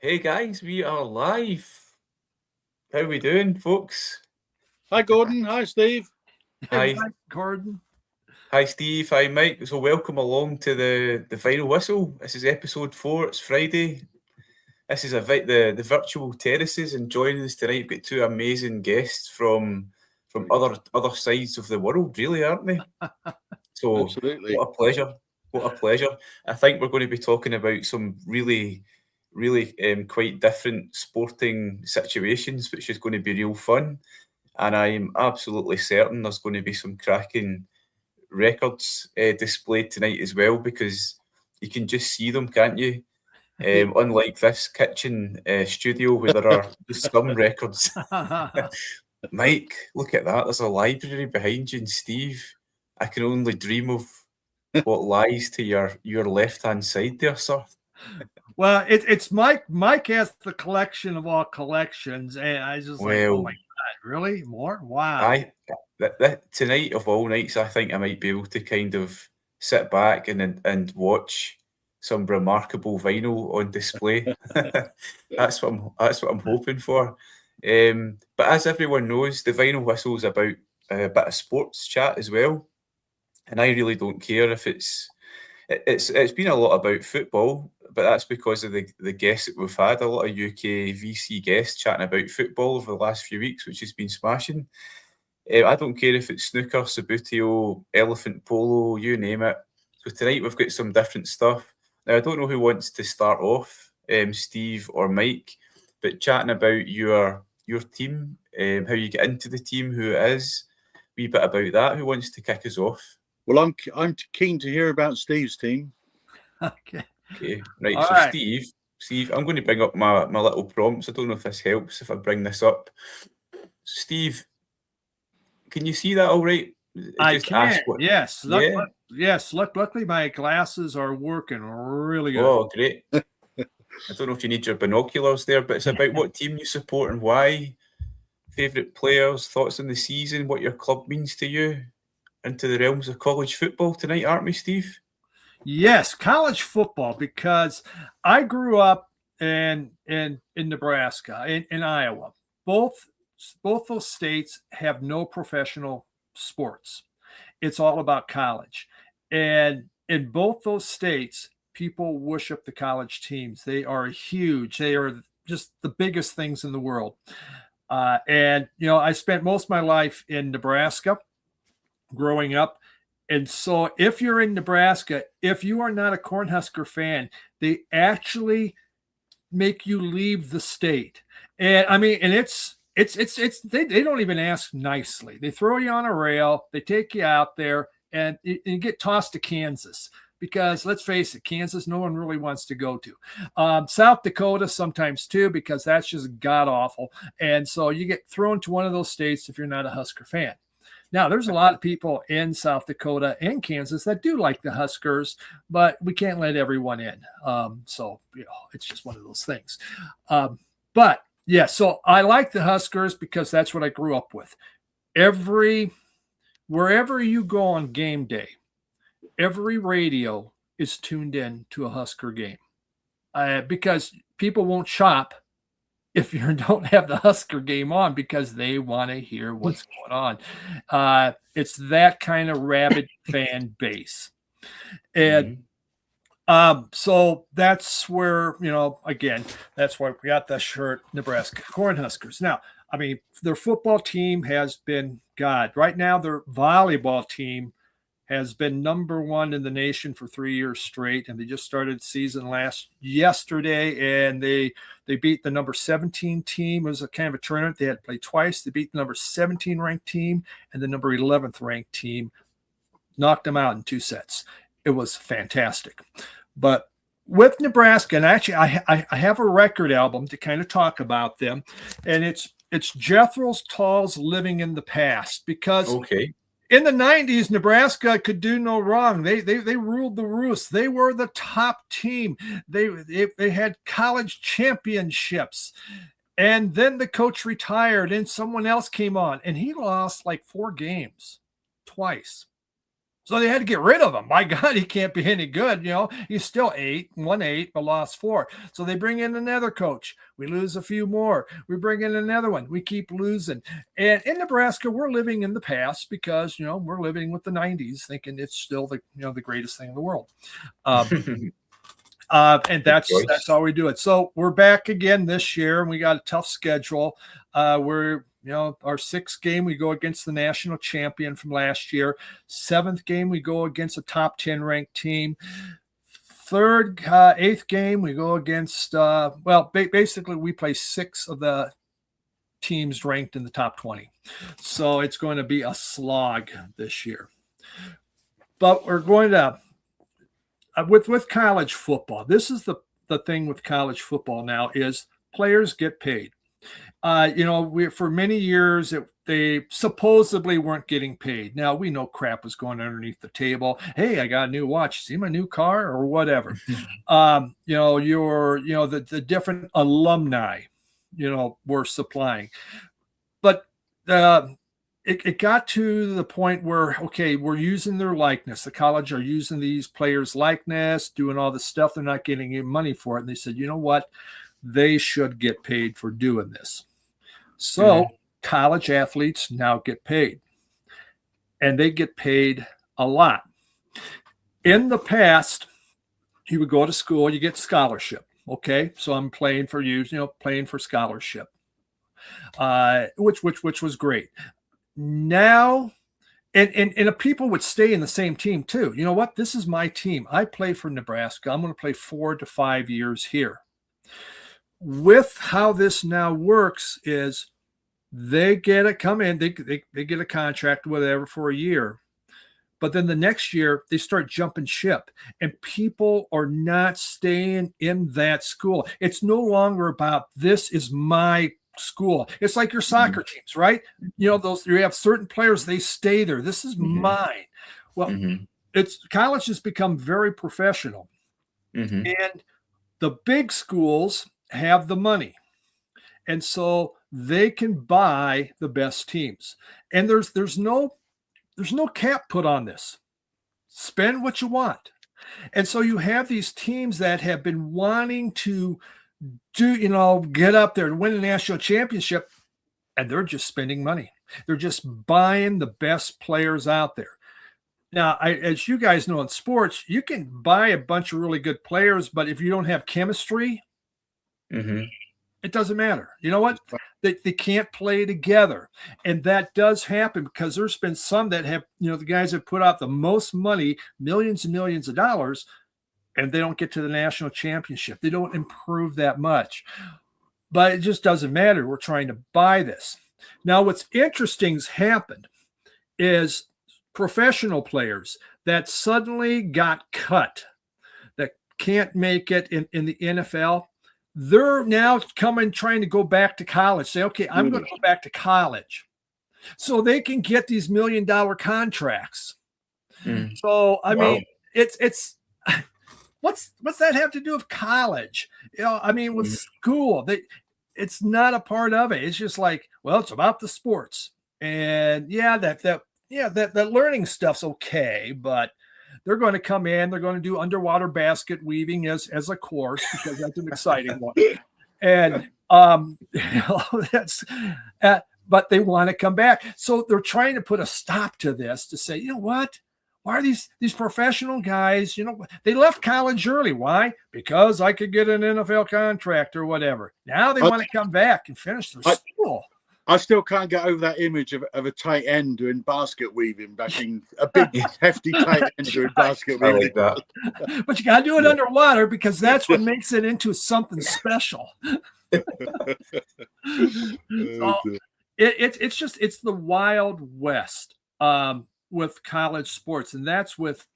Hey guys, we are live. How we doing, folks? Hi, Gordon. Hi, Steve. Hi, Gordon. hi, Steve. Hi, Mike. So, welcome along to the final whistle. This is episode 4. It's Friday. This is the virtual terraces, and joining us tonight. We've got two amazing guests from other sides of the world, really, aren't they? So, Absolutely. what a pleasure! What a pleasure! I think we're going to be talking about some really quite different sporting situations, which is going to be real fun. And I'm absolutely certain there's going to be some cracking records displayed tonight as well, because you can just see them, can't you? Unlike this kitchen studio where there are just some records. Mike, look at that. There's a library behind you, and Steve, I can only dream of what lies to your left-hand side there, sir. Well, it's Mike has the collection of all collections, and I was just like, oh my god, really? More? Wow. That tonight of all nights, I think I might be able to kind of sit back and watch some remarkable vinyl on display. That's what I'm hoping for. But as everyone knows, the vinyl whistle's about a bit of sports chat as well, and I really don't care if it's been a lot about football, but that's because of the guests that we've had. A lot of UK VC guests chatting about football over the last few weeks, which has been smashing. I don't care if it's snooker, Sabutio, elephant polo, you name it. So tonight we've got some different stuff. Now I don't know who wants to start off, Steve or Mike, but chatting about your team, how you get into the team, who it is, a wee bit about that. Who wants to kick us off? Well, I'm keen to hear about Steve's team. Okay. Okay, right. All So right. Steve, I'm going to bring up my little prompts. I don't know if this helps if I bring this up. Steve, can you see that all right? I Just can. ask what. Yes. Yeah. Yes. Luckily, my glasses are working really good. Oh, great. I don't know if you need your binoculars there, but it's about what team you support and why. Favourite players, thoughts on the season, what your club means to you. Into the realms of college football tonight, aren't we, Steve? Yes, college football, because I grew up in Nebraska, in Iowa. Both those states have no professional sports. It's all about college. And in both those states, people worship the college teams. They are huge. They are just the biggest things in the world. And I spent most of my life in Nebraska growing up. And so if you're in Nebraska, if you are not a Cornhusker fan, they actually make you leave the state. And I mean, and it's they don't even ask nicely. They throw you on a rail, they take you out there, and you get tossed to Kansas. Because let's face it, Kansas, no one really wants to go to. South Dakota sometimes too, because that's just god awful. And so you get thrown to one of those states if you're not a Husker fan. Now, there's a lot of people in South Dakota and Kansas that do like the Huskers, but we can't let everyone in. So, it's just one of those things. But yeah, so I like the Huskers because that's what I grew up with. Wherever you go on game day, every radio is tuned in to a Husker game because people won't shop if you don't have the Husker game on because they want to hear what's going on. It's that kind of rabid fan base. And so that's where, again, that's why we got that shirt, Nebraska Cornhuskers. Now, I mean, their football team has been God. Right now, their volleyball team has been number one in the nation for 3 years straight, and they just started season yesterday, and they beat the number 17 team. It was a kind of a tournament. They had to play twice. They beat the number 17 ranked team and the number 11th ranked team, knocked them out in 2 sets. It was fantastic. But with Nebraska, and actually I have a record album to kind of talk about them, and it's Jethro Tull's Living in the Past, because in the 90s, Nebraska could do no wrong. They ruled the roost. They were the top team. They had college championships. And then the coach retired and someone else came on, and he lost like 4 games twice. So they had to get rid of him. My God, he can't be any good. He's still 8-1-8, but lost 4. So they bring in another coach. We lose a few more. We bring in another one. We keep losing. And in Nebraska, we're living in the past because, we're living with the 90s, thinking it's still the greatest thing in the world. And that's how we do it. So we're back again this year, and we got a tough schedule. We're our 6th game, we go against the national champion from last year. 7th game, we go against a top 10 ranked team. 8th game, we go against, basically we play 6 of the teams ranked in the top 20. So it's going to be a slog this year. But we're going to, with college football, this is the thing with college football now is players get paid. For many years, they supposedly weren't getting paid. Now, we know crap was going underneath the table. Hey, I got a new watch. See my new car or whatever. The different alumni, were supplying. But it got to the point where, okay, we're using their likeness. The college are using these players' likeness, doing all this stuff. They're not getting any money for it. And they said, you know what? They should get paid for doing this. So college athletes now get paid, and they get paid a lot. In the past, you would go to school, you get scholarship. Okay, so I'm playing for you, playing for scholarship, which was great. Now, and people would stay in the same team too. You know what? This is my team. I play for Nebraska. I'm going to play 4 to 5 years here. With how this now works is they get a they get a contract, whatever, for a year. But then the next year they start jumping ship and people are not staying in that school. It's no longer about this is my school. It's like your soccer teams, right? You have certain players, they stay there. This is mine. Well, college has become very professional. And the big schools have the money, and so they can buy the best teams, and there's no cap put on this. Spend what you want. And so you have these teams that have been wanting to get up there and win a national championship, and they're just spending money. They're just buying the best players out there. Now, as you guys know in sports, you can buy a bunch of really good players, but if you don't have chemistry, it doesn't matter. You know what? They can't play together. And that does happen because there's been some that have, the guys have put out the most money, millions and millions of dollars, and they don't get to the national championship. They don't improve that much. But it just doesn't matter. We're trying to buy this. Now, what's interesting has happened is professional players that suddenly got cut, that can't make it in the NFL, they're now trying to go back to college. Say, okay, I'm going to go back to college so they can get these $1 million contracts. So, I mean, it's what's that have to do with college? With school, it's not a part of it. It's just like, well, it's about the sports. And that learning stuff's okay, but they're going to come in, they're going to do underwater basket weaving as a course because that's an exciting one. And but they want to come back. So they're trying to put a stop to this to say, you know what? Why are these professional guys, they left college early. Why? Because I could get an NFL contract or whatever. Now they want to come back and finish their school. I still can't get over that image of a tight end doing basket weaving, backing a big, hefty tight end doing basket weaving. I like that. But you got to do it underwater because that's what makes it into something special. It's the Wild West with college sports, and that's with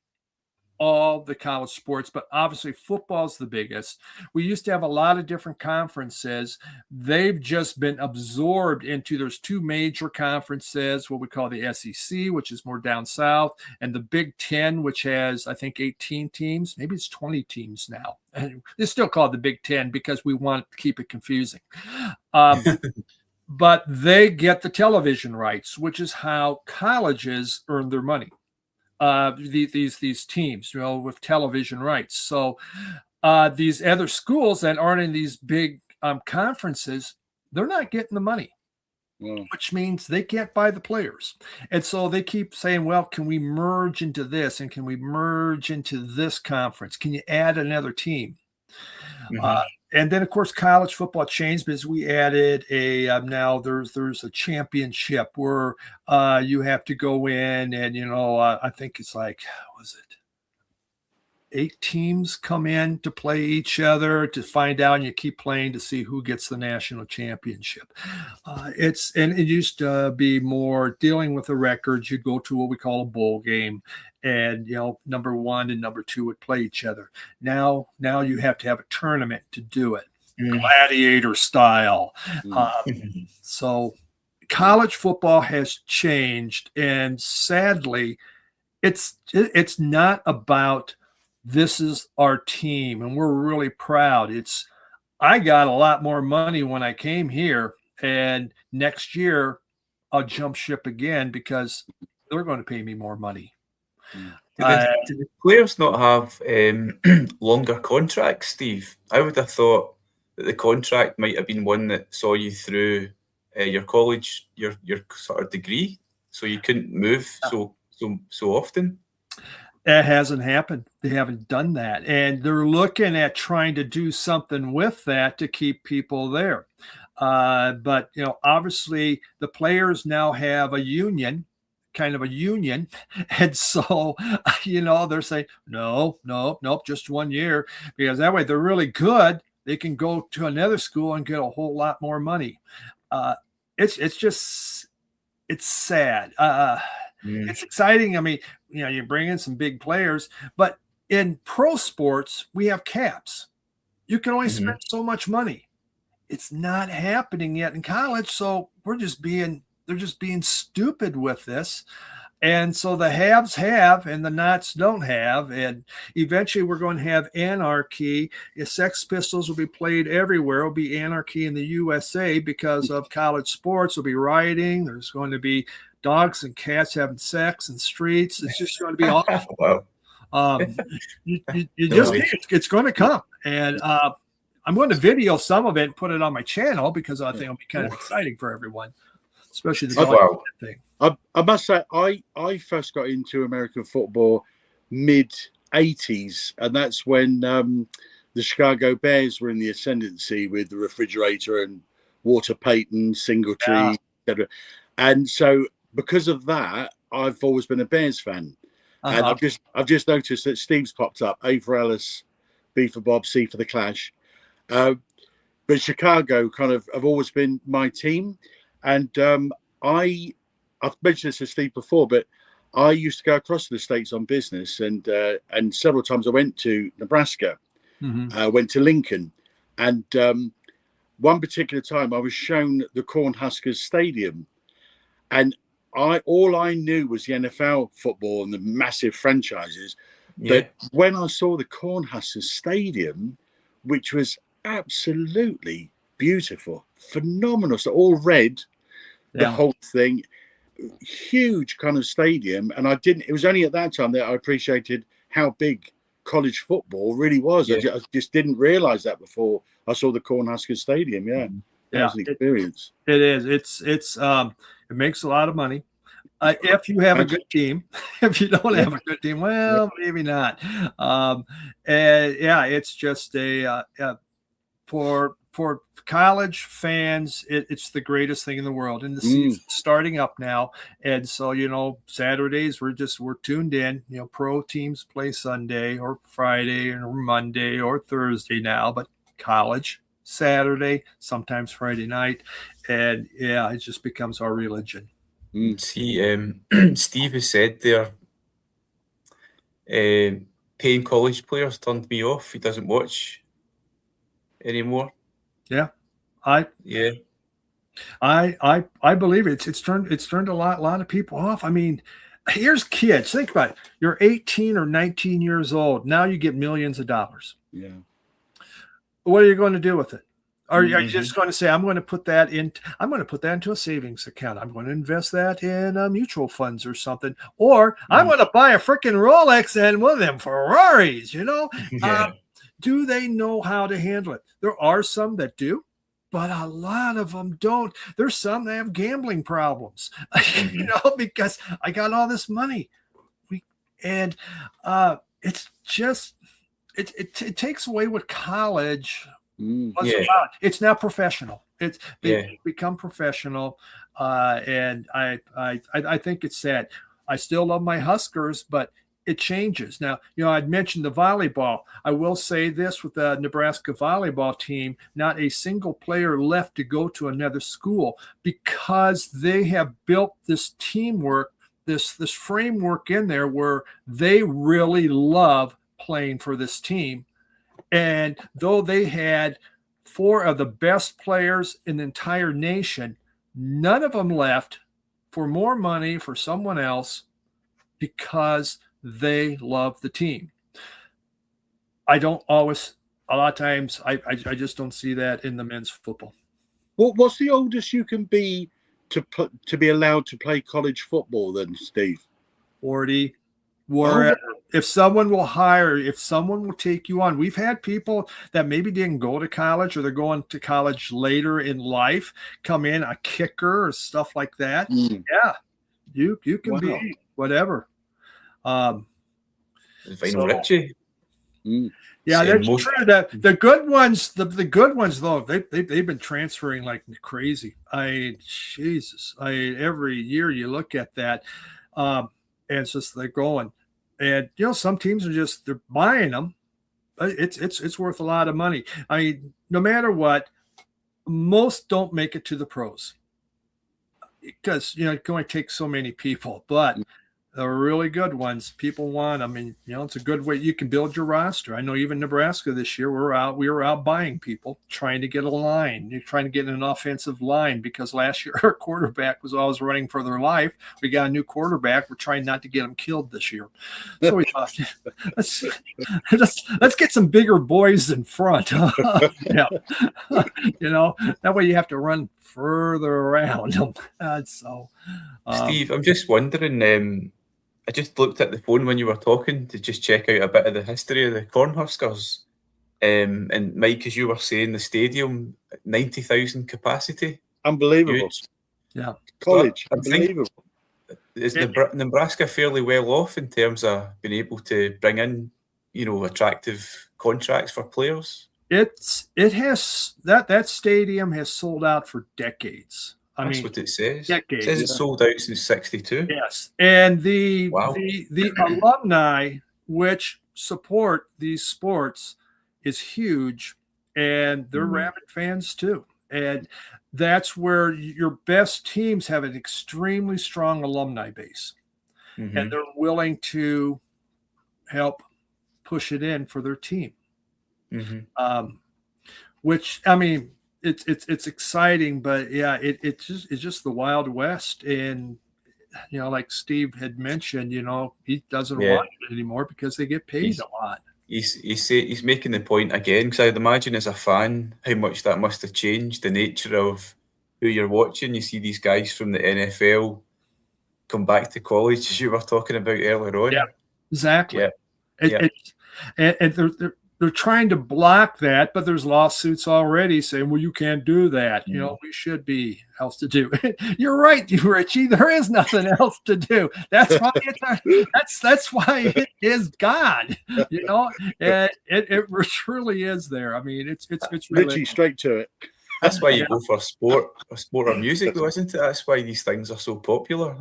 all the college sports, but obviously football's the biggest. We used to have a lot of different conferences. They've just been absorbed into, there's 2 major conferences, what we call the SEC, which is more down south, and the Big Ten, which has, I think, 18 teams. Maybe it's 20 teams now. And it's still called the Big Ten because we want to keep it confusing. But they get the television rights, which is how colleges earn their money. these teams, with television rights. So these other schools that aren't in these big conferences, they're not getting the money. Which means they can't buy the players. And so they keep saying, well, can we merge into this? And can we merge into this conference? Can you add another team? And then, of course, college football changed because we added now there's a championship where you have to go in and, I think it's like, was it 8 teams come in to play each other to find out, and you keep playing to see who gets the national championship. And it used to be more dealing with the records. You'd go to what we call a bowl game, and number 1 and number 2 would play each other. Now you have to have a tournament to do it, gladiator style. So college football has changed, and sadly, it's not about this is our team and we're really proud. I got a lot more money when I came here, and next year I'll jump ship again because they're going to pay me more money. Do the players not have longer contracts, Steve? I would have thought that the contract might have been one that saw you through your college, your sort of degree, so you couldn't move so often. That hasn't happened. They haven't done that. And they're looking at trying to do something with that to keep people there. But, obviously the players now have a union. And so, they're saying, nope, just 1 year, because that way they're really good. They can go to another school and get a whole lot more money. It's sad. It's exciting. I mean, you bring in some big players, but in pro sports, we have caps. You can only spend so much money. It's not happening yet in college. So they're just being stupid with this. And so the haves have and the nots don't have. And eventually we're going to have anarchy. Sex Pistols will be played everywhere. It'll be anarchy in the USA because of college sports. There'll be rioting. There's going to be dogs and cats having sex in streets. It's just going to be awful. Wow. It's going to come. And I'm going to video some of it and put it on my channel because I think it'll be kind of exciting for everyone, especially the dog thing. I must say, I first got into American football mid-'80s, and that's when the Chicago Bears were in the ascendancy with the Refrigerator and Walter Payton, Singletary, etc. And so because of that, I've always been a Bears fan. And I've just noticed that Steve's popped up. A for Alice, B for Bob, C for the Clash. But Chicago kind of have always been my team. And I've mentioned this to Steve before, but I used to go across to the States on business, and several times I went to Nebraska, went to Lincoln, and one particular time I was shown the Cornhuskers Stadium, and all I knew was the NFL football and the massive franchises. But when I saw the Cornhuskers Stadium, which was absolutely beautiful, phenomenal, so all red, the whole thing, huge kind of stadium. And it was only at that time that I appreciated how big college football really was. I just didn't realize that before I saw the Cornhuskers Stadium. That was an experience. It is. It makes a lot of money. If you have a good team. If you don't have a good team, well, maybe not. It's just for college fans, it's the greatest thing in the world. And the season's starting up now. And so, Saturdays, we're tuned in. Pro teams play Sunday or Friday or Monday or Thursday now, but college, Saturday, sometimes Friday night. And it just becomes our religion. See, Steve has said there, paying college players turned me off. He doesn't watch anymore. I believe it. It's turned a lot of people off. I mean, here's kids. Think about it. You're 18 or 19 years old. Now you get millions of dollars. What are you going to do with it? Are you just going to say, I'm going to put that into a savings account. I'm going to invest that in mutual funds or something. Or I'm going to buy a freaking Rolex and one of them Ferraris, do they know how to handle it? There are some that do, but a lot of them don't. There's some that have gambling problems, because I got all this money. It's just, it takes away what college was about. It's now professional. They become professional, and I think it's sad. I still love my Huskers, but it changes. Now, I'd mentioned the volleyball. I will say this with the Nebraska volleyball team, not a single player left to go to another school because they have built this teamwork, this framework in there where they really love playing for this team. And though they had 4 of the best players in the entire nation, none of them left for more money for someone else because they love the team. A lot of times, I just don't see that in the men's football. What's the oldest you can be to be allowed to play college football then, Steve? 40. If someone will take you on, we've had people that maybe didn't go to college or they're going to college later in life come in, a kicker or stuff like that. Yeah, you can be whatever. Richie. Yeah, that's true. The good ones, the good ones though, they've been transferring like crazy. Every year you look at that, and it's just they're going. And some teams are they're buying them. It's worth a lot of money. I mean, no matter what, most don't make it to the pros because it can only take so many people. But the really good ones, people want. I mean, it's a good way you can build your roster. I know even Nebraska this year, we were out buying people, trying to get a line. You're trying to get an offensive line because last year our quarterback was always running for their life. We got a new quarterback. We're trying not to get him killed this year. So we thought, let's get some bigger boys in front. That way you have to run further around them. Steve, I'm just wondering. I just looked at the phone when you were talking to just check out a bit of the history of the Cornhuskers. And Mike, as you were saying, the stadium, 90,000 capacity. Unbelievable. Huge. Yeah. College. Unbelievable. Is Nebraska fairly well off in terms of being able to bring in, attractive contracts for players? It has that stadium has sold out for decades. That's what it says. Decades. It says it's sold out since '62. Yes, and the alumni which support these sports is huge, and they're rabid fans too. And that's where your best teams have an extremely strong alumni base, and they're willing to help push it in for their team. Which I mean. It's exciting, but yeah, it's just the Wild West, and like Steve had mentioned, he doesn't want it anymore because they get paid a lot. He's making the point again because I'd imagine as a fan how much that must have changed the nature of who you're watching. You see these guys from the NFL come back to college, as you were talking about earlier on. Yeah, exactly. And they're trying to block that, but there's lawsuits already saying, well, you can't do that. We should be else to do. You're right, Richie. There is nothing else to do. That's why that's why it is God. And it truly is there. I mean, it's really Richie, straight to it. That's why you go for sport or music, though, isn't it? That's why these things are so popular.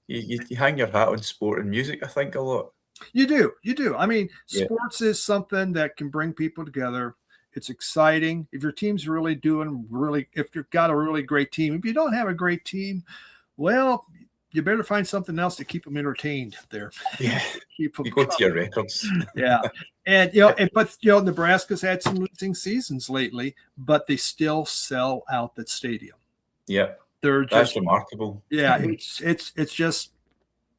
You hang your hat on sport and music, I think, a lot. You do. I mean, sports is something that can bring people together. It's exciting. If your team's if you've got a really great team. If you don't have a great team, well, you better find something else to keep them entertained there. Yeah. Keep them you go to your records. Yeah. And, but Nebraska's had some losing seasons lately, but they still sell out that stadium. Yeah. They're That's remarkable. Yeah. It's just,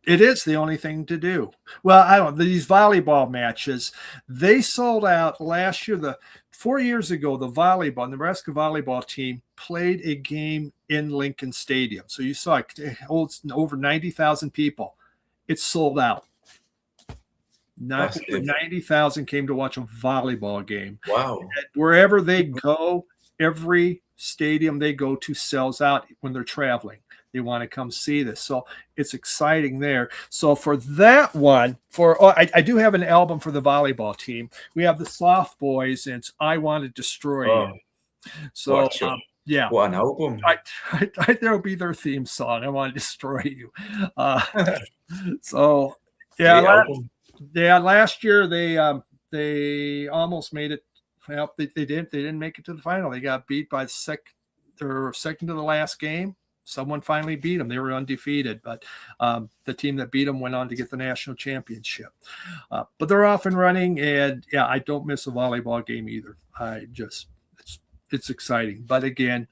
It is the only thing to do. Well, I don't. These volleyball matches, they sold out last year. 4 years ago, the Nebraska volleyball team played a game in Lincoln Stadium. So you saw it holds over 90,000 people. It's sold out. Not 90,000 came to watch a volleyball game. Wow. And wherever they go, every stadium they go to sells out when they're traveling. They want to come see this. So it's exciting there. So for that one, I do have an album for the volleyball team. We have the Soft Boys, and it's I Want to Destroy You. So yeah. What an album. There'll be their theme song. I Want to Destroy You. So yeah, last year they almost made it. Well, they didn't make it to the final. They got beat by second to the last game. Someone finally beat them. They were undefeated, but the team that beat them went on to get the national championship. But they're off and running, and yeah, I don't miss a volleyball game either. It's exciting. But again,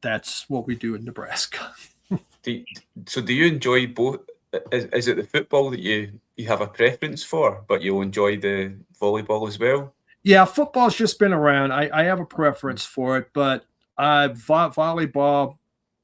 that's what we do in Nebraska. So do you enjoy both? Is it the football that you have a preference for, but you'll enjoy the volleyball as well? Yeah, football's just been around. I have a preference for it, but volleyball,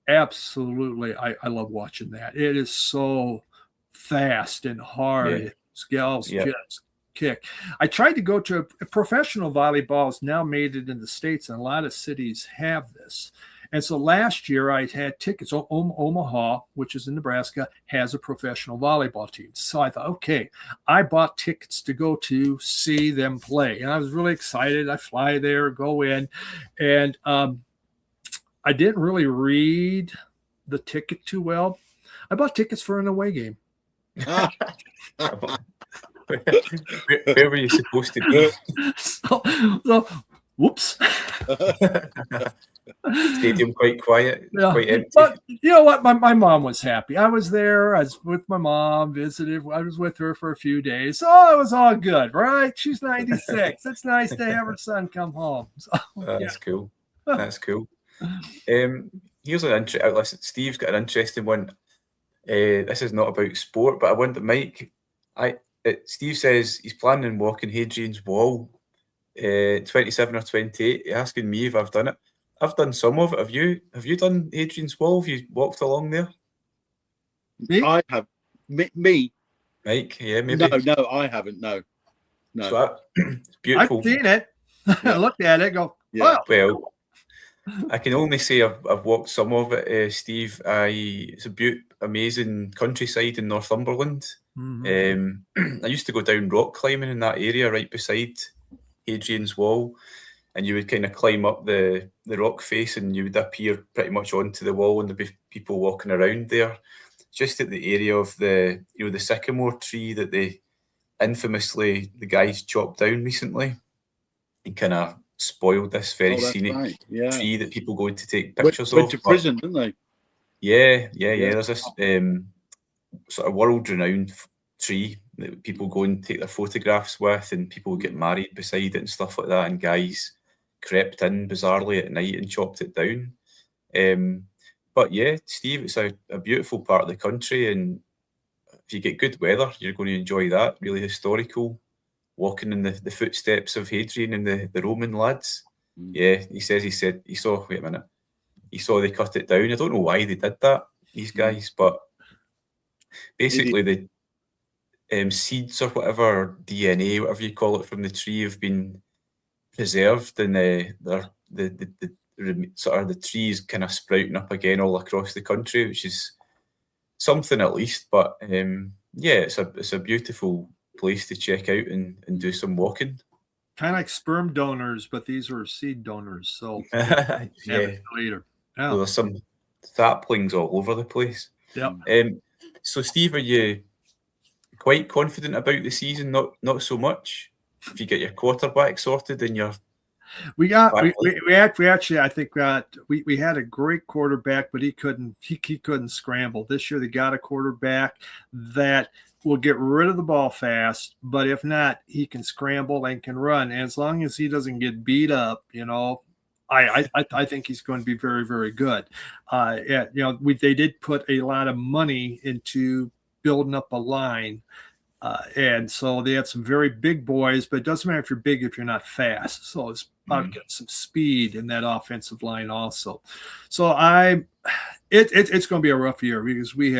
absolutely. I love watching that. It is so fast and hard. Yeah. Skills just kick. I tried to go to a professional volleyball has now made it in the States, and a lot of cities have this. And so last year I had tickets. Omaha, which is in Nebraska, has a professional volleyball team. So I thought, okay, I bought tickets to go to see them play. And I was really excited. I fly there, go in. And I didn't really read the ticket too well. I bought tickets for an away game. Where were you supposed to be? So whoops. Stadium quite quiet, quite empty. But you know what? My mom was happy. I was there. I was with my mom, visited. I was with her for a few days. So it was all good, right? She's 96. It's nice to have her son come home. So, That's cool. That's cool. Here's an interesting. Listen, Steve's got an interesting one. This is not about sport, but I wonder, Mike. Steve says he's planning on walking Hadrian's Wall, 27 or 28. He's asking me if I've done it. I've done some of it. Have you done Hadrian's Wall? Have you walked along there? Me? I have. Me? Mike, yeah, maybe. No, I haven't. No. So it's beautiful. I've seen it. I looked at it. Go. Yeah. Oh. Well, I can only say I've walked some of it, Steve. It's a amazing countryside in Northumberland. Mm-hmm. I used to go down rock climbing in that area right beside Hadrian's Wall, and you would kind of climb up the rock face, and you would appear pretty much onto the wall, and there'd be people walking around there. Just at the area of the sycamore tree that the guys chopped down recently, and kind of spoiled this very scenic tree that people go to take pictures went to prison, didn't they? Yeah. There's this sort of world-renowned tree that people go and take their photographs with, and people get married beside it and stuff like that, and guys crept in bizarrely at night and chopped it down. But yeah, Steve, it's a beautiful part of the country, and if you get good weather, you're going to enjoy that. Really historical, walking in the footsteps of Hadrian and the Roman lads. Yeah, he said he saw, wait a minute, he saw they cut it down. I don't know why they did that, these guys, but basically the seeds or whatever, DNA, whatever you call it, from the tree have been preserved, and the sort of the trees kind of sprouting up again all across the country, which is something at least. But yeah, it's a beautiful place to check out and do some walking. Kind of like sperm donors, but these were seed donors. So yeah, later. Well, there's some saplings all over the place. Yeah. So Steve, are you quite confident about the season? Not so much. If you get your quarterback sorted and your we actually I think we had a great quarterback, but he couldn't scramble. This year they got a quarterback that will get rid of the ball fast, but if not, he can scramble and can run. And as long as he doesn't get beat up, I think he's going to be very, very good. They did put a lot of money into building up a line. And so they had some very big boys, but it doesn't matter if you're big if you're not fast. So it's about getting some speed in that offensive line also. So it's going to be a rough year because we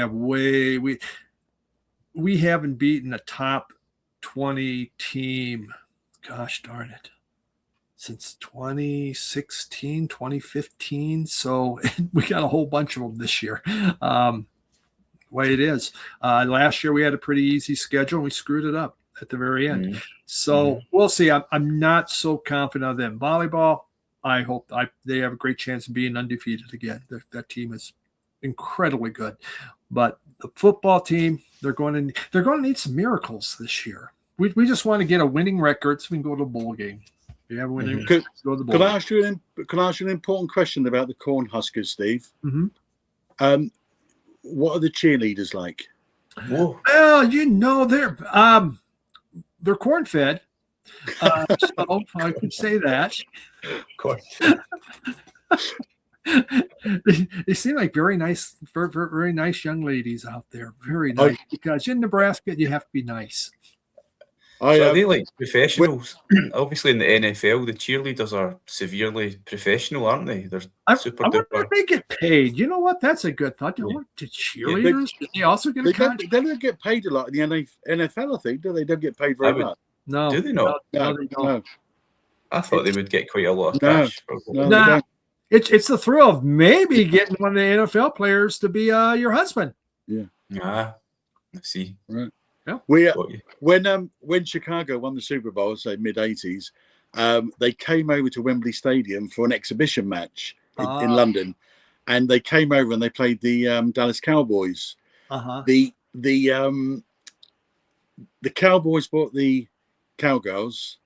haven't beaten a top 20 team, gosh darn it, since 2016, 2015. So we got a whole bunch of them this year. Way it is. Last year we had a pretty easy schedule and we screwed it up at the very end. So we'll see. I'm not so confident of them. Volleyball, I hope they have a great chance of being undefeated again. That team is incredibly good. But the football team, they're going to need some miracles this year. We just want to get a winning record so we can go to a bowl game. You have a winning record, go to the bowl Can I ask you an important question about the Cornhuskers, Steve? What are the cheerleaders like? Whoa. Well, they're corn-fed. So I could say that. They seem like very nice, very nice young ladies out there. Very nice. Because in Nebraska, you have to be nice. So are they like professionals? Obviously, in the NFL, the cheerleaders are severely professional, aren't they? They're super I wonder duper. if they get paid. You know what? That's a good thought. The cheerleaders, do they also get a contract? They don't get paid a lot in the NFL, I think, do they? They don't get paid very much. No. Do they not? No, they don't. No. I thought they would get quite a lot of cash. No. It's the thrill of maybe getting one of the NFL players to be your husband. Yeah. I see. Right. Yeah. When Chicago won the Super Bowl, say mid-80s, they came over to Wembley Stadium for an exhibition match in London, and they came over and they played the Dallas Cowboys. The Cowboys bought the Cowgirls,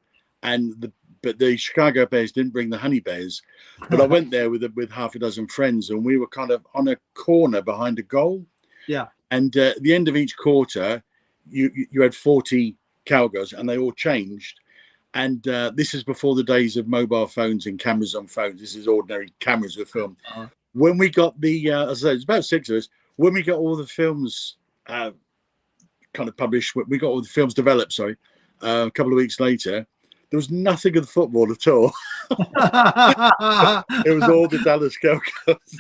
but the Chicago Bears didn't bring the Honey Bears. But I went there with half a dozen friends, and we were kind of on a corner behind a goal. Yeah. And at the end of each quarter, you had 40 Cowgirls, and they all changed. And this is before the days of mobile phones and cameras on phones. This is ordinary cameras with film. When we got the, as I said, it's about 6 of us. When we got all the films kind of published, we got all the films developed, a couple of weeks later, there was nothing of the football at all. It was all the Dallas Cowgirls.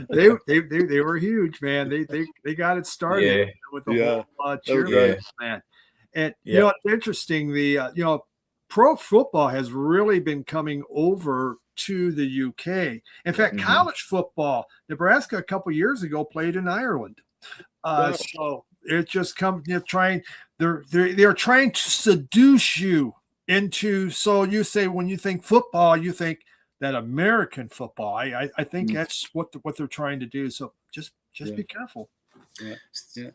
they were huge, man. They got it started with the whole cheerleaders, man. And you know, it's interesting. The pro football has really been coming over to the UK. In fact, college football, Nebraska a couple years ago played in Ireland. So it just comes. They're trying to seduce you into. So you say when you think football, you think that American football. I think that's what they're trying to do. So just be careful. Yeah.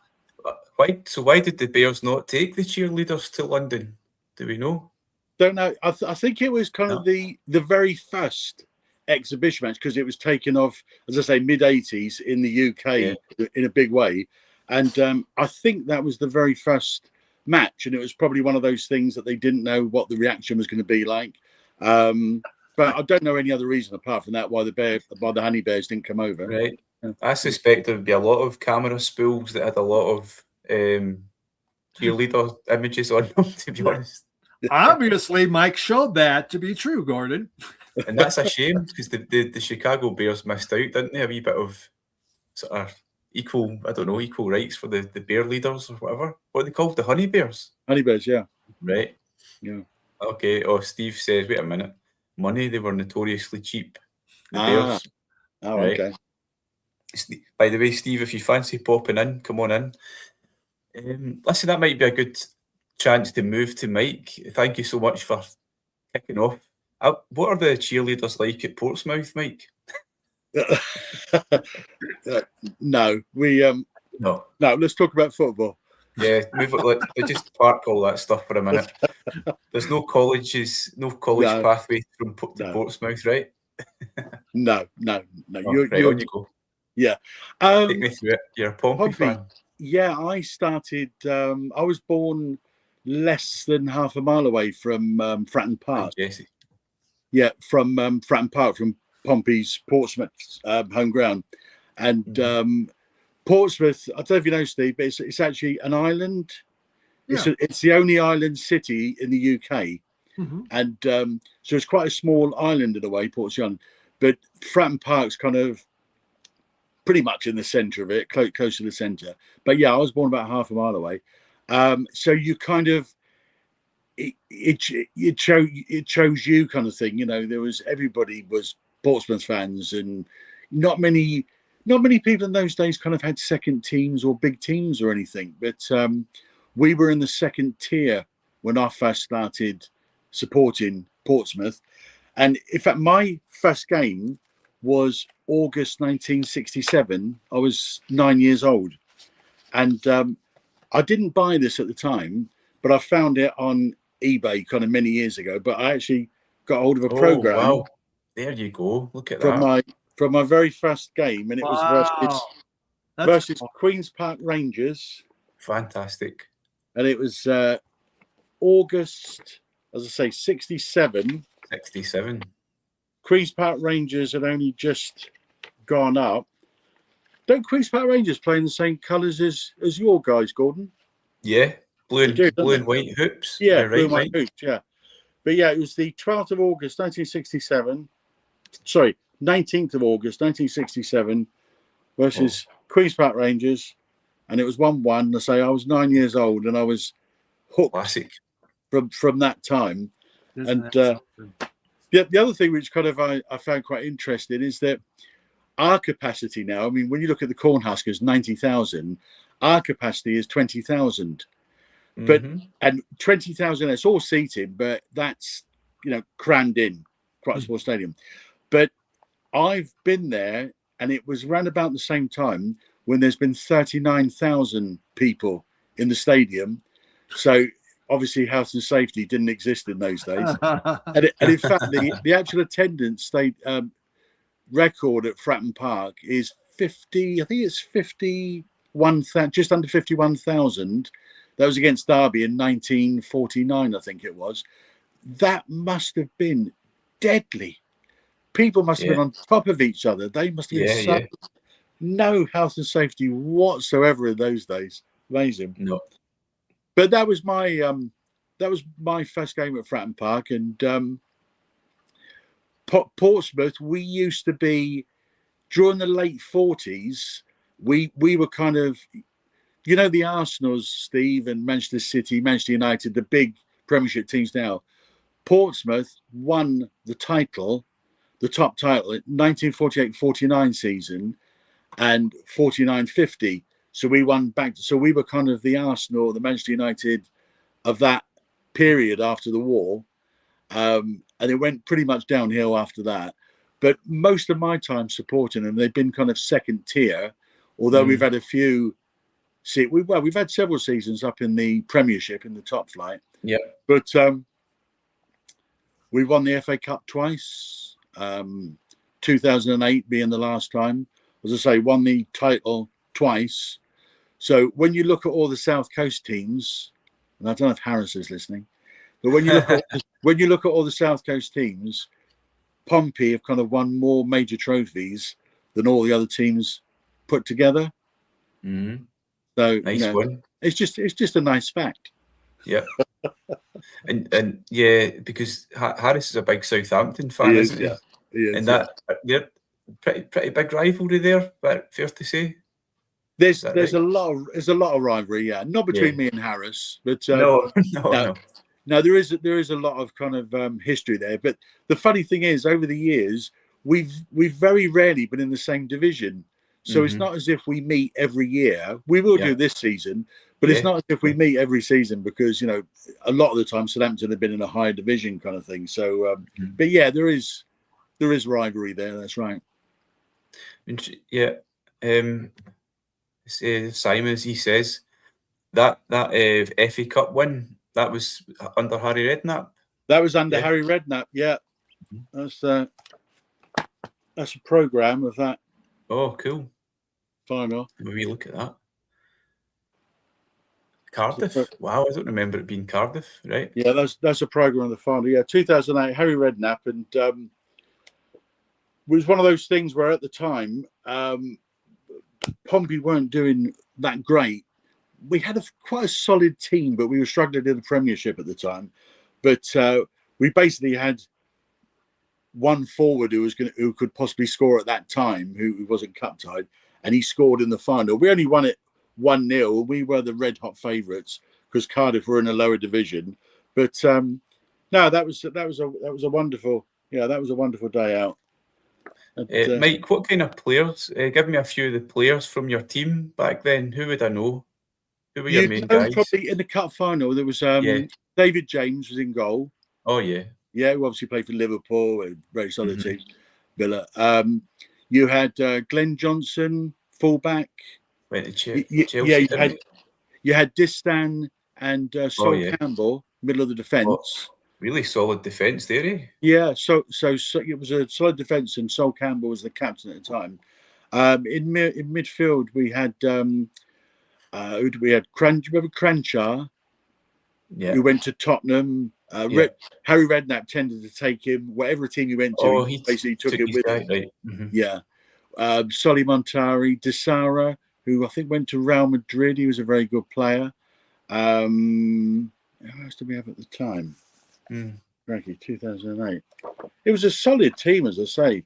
Why did the Bears not take the cheerleaders to London? Do we know? Don't know. I think it was kind of the very first exhibition match, because it was taken off, as I say, mid-80s in the UK in a big way. And I think that was the very first match, and it was probably one of those things that they didn't know what the reaction was going to be like. But I don't know any other reason apart from that why the Honey Bears didn't come over. Right. I suspect there would be a lot of camera spools that had a lot of cheerleader images on them, to be honest. Obviously, Mike showed that to be true, Gordon. And that's a shame, because the Chicago Bears missed out, didn't they? A wee bit of sort of equal rights for the bear leaders or whatever. What are they called? The Honey Bears? Honey Bears, yeah. Right. Yeah. Okay. Oh, Steve says, wait a minute. Money, they were notoriously cheap. The Bears. Oh, right. Okay. By the way, Steve, if you fancy popping in, come on in. Listen, that might be a good chance to move to Mike. Thank you so much for kicking off. What are the cheerleaders like at Portsmouth, Mike? No, no. Let's talk about football. Yeah, let's just park all that stuff for a minute. There's no college pathway from Portsmouth, right? No. Right, on you go. Yeah. Take me through it. You're a Pompey fan. Yeah, I started. I was born less than half a mile away from Fratton Park. Jesse. Yeah, from Fratton Park, from Pompey's Portsmouth home ground, and Portsmouth, I don't know if you know, Steve, but it's actually an island. Yeah. It's the only island city in the UK. Mm-hmm. And so it's quite a small island in a way, Portsmouth. But Fratton Park's kind of pretty much in the centre of it, close to the centre. But yeah, I was born about half a mile away. So you kind of, it chose you kind of thing. You know, everybody was Portsmouth fans, and not many people in those days kind of had second teams or big teams or anything. But we were in the second tier when I first started supporting Portsmouth. And in fact, my first game was August 1967. I was 9 years old. And I didn't buy this at the time, but I found it on eBay kind of many years ago. But I actually got hold of a program. Wow. There you go. Look at from that. From my very first game, and it was versus cool. Queen's Park Rangers. Fantastic. And it was August, as I say, 67. 67. Queen's Park Rangers had only just gone up. Don't Queen's Park Rangers play in the same colours as your guys, Gordon? Yeah. Blue and white hoops. Yeah, right, blue and white hoops, yeah. But yeah, it was the 12th of August, 1967. Sorry, 19th of August, 1967 versus Queen's Park Rangers. And it was 1-1. I say I was 9 years old and I was hooked. Classic. From that time. Isn't And that the other thing which kind of I found quite interesting is that our capacity now, I mean, when you look at the Cornhuskers, 90,000, our capacity is 20,000. But and 20,000, it's all seated, but that's, you know, crammed in, quite a small stadium. But I've been there, and it was around about the same time when there's been 39,000 people in the stadium. So obviously health and safety didn't exist in those days. and in fact, the actual attendance record at Fratton Park is 50, I think it's 51,000, just under 51,000. That was against Derby in 1949, I think it was. That must have been deadly. People must have been on top of each other. They must have been no health and safety whatsoever in those days. Amazing. No. But that was my first game at Fratton Park. And Portsmouth, we used to be, during the late 40s, we were kind of, you know, the Arsenals, Steve, and Manchester City, Manchester United, the big Premiership teams now. Portsmouth won the title, the top title, in 1948-49 season and 49-50. So we won back. So we were kind of the Arsenal, the Manchester United of that period after the war. And it went pretty much downhill after that. But most of my time supporting them, they've been kind of second tier, although we've had a few. We've had several seasons up in the Premiership in the top flight. Yeah. But we won the FA Cup twice. 2008 being the last time. As I say, won the title twice. So when you look at all the South Coast teams, and I don't know if Harris is listening, but when you look at all the South Coast teams, Pompey have kind of won more major trophies than all the other teams put together. Mm-hmm. So nice one. It's just a nice fact. Yeah. and yeah, because Harris is a big Southampton fan, isn't he? Yeah. He is, and that they're pretty big rivalry there, but fair to say. There's a lot of rivalry, yeah. Not between me and Harris, but no. there is a lot of kind of history there. But the funny thing is, over the years, we've very rarely been in the same division. So it's not as if we meet every year. We will do this season, but it's not as if we meet every season because, you know, a lot of the time Southampton have been in a higher division kind of thing. So, but yeah, there is rivalry there. That's right. Yeah. Simons, he says that FA Cup win, that was under Harry Redknapp. That was under Harry Redknapp. Yeah, that's a program of that. Oh, cool. Final. Maybe look at that. Cardiff. Wow, I don't remember it being Cardiff, right? Yeah, that's a program of the final. Yeah, 2008, Harry Redknapp, and it was one of those things where at the time, Pompey weren't doing that great. We had quite a solid team, but we were struggling in the Premiership at the time. But we basically had one forward who could possibly score at that time, who wasn't cup tied, and he scored in the final. We only won it 1-0. We were the red hot favourites because Cardiff were in a lower division. But no, that was a wonderful day out. And, Mike, what kind of players? Give me a few of the players from your team back then. Who would I know? Who were your main guys? Probably in the cup final, there was David James was in goal. Oh yeah, yeah, who obviously played for Liverpool, a very solid team. Villa. You had Glenn Johnson, fullback. Went to Chelsea. You had Distan and Sol Campbell, middle of the defence. Oh, really solid defence there, eh? Yeah, so it was a solid defence, and Sol Campbell was the captain at the time. In midfield, we had remember Cranchar, who went to Tottenham. Harry Redknapp tended to take him whatever team he went to. He basically took him with him. Right. Mm-hmm. Yeah, Solly Montari, Desara, who I think went to Real Madrid. He was a very good player. Who else did we have at the time? Frankie, 2008. It was a solid team, as I say.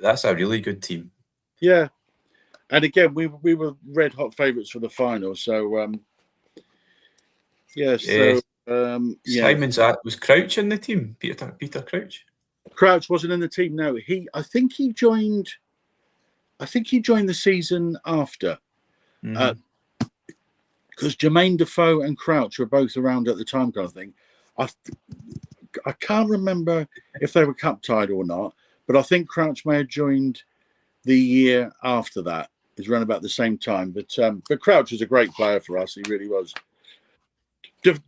That's a really good team. Yeah, and again, we were red hot favourites for the final. So Simon's was Crouch in the team. Peter Crouch. Crouch wasn't in the team. No, I think he joined the season after, because Jermaine Defoe and Crouch were both around at the time, kind of thing. I can't remember if they were cup tied or not, but I think Crouch may have joined the year after that. It was around about the same time. But Crouch was a great player for us. He really was.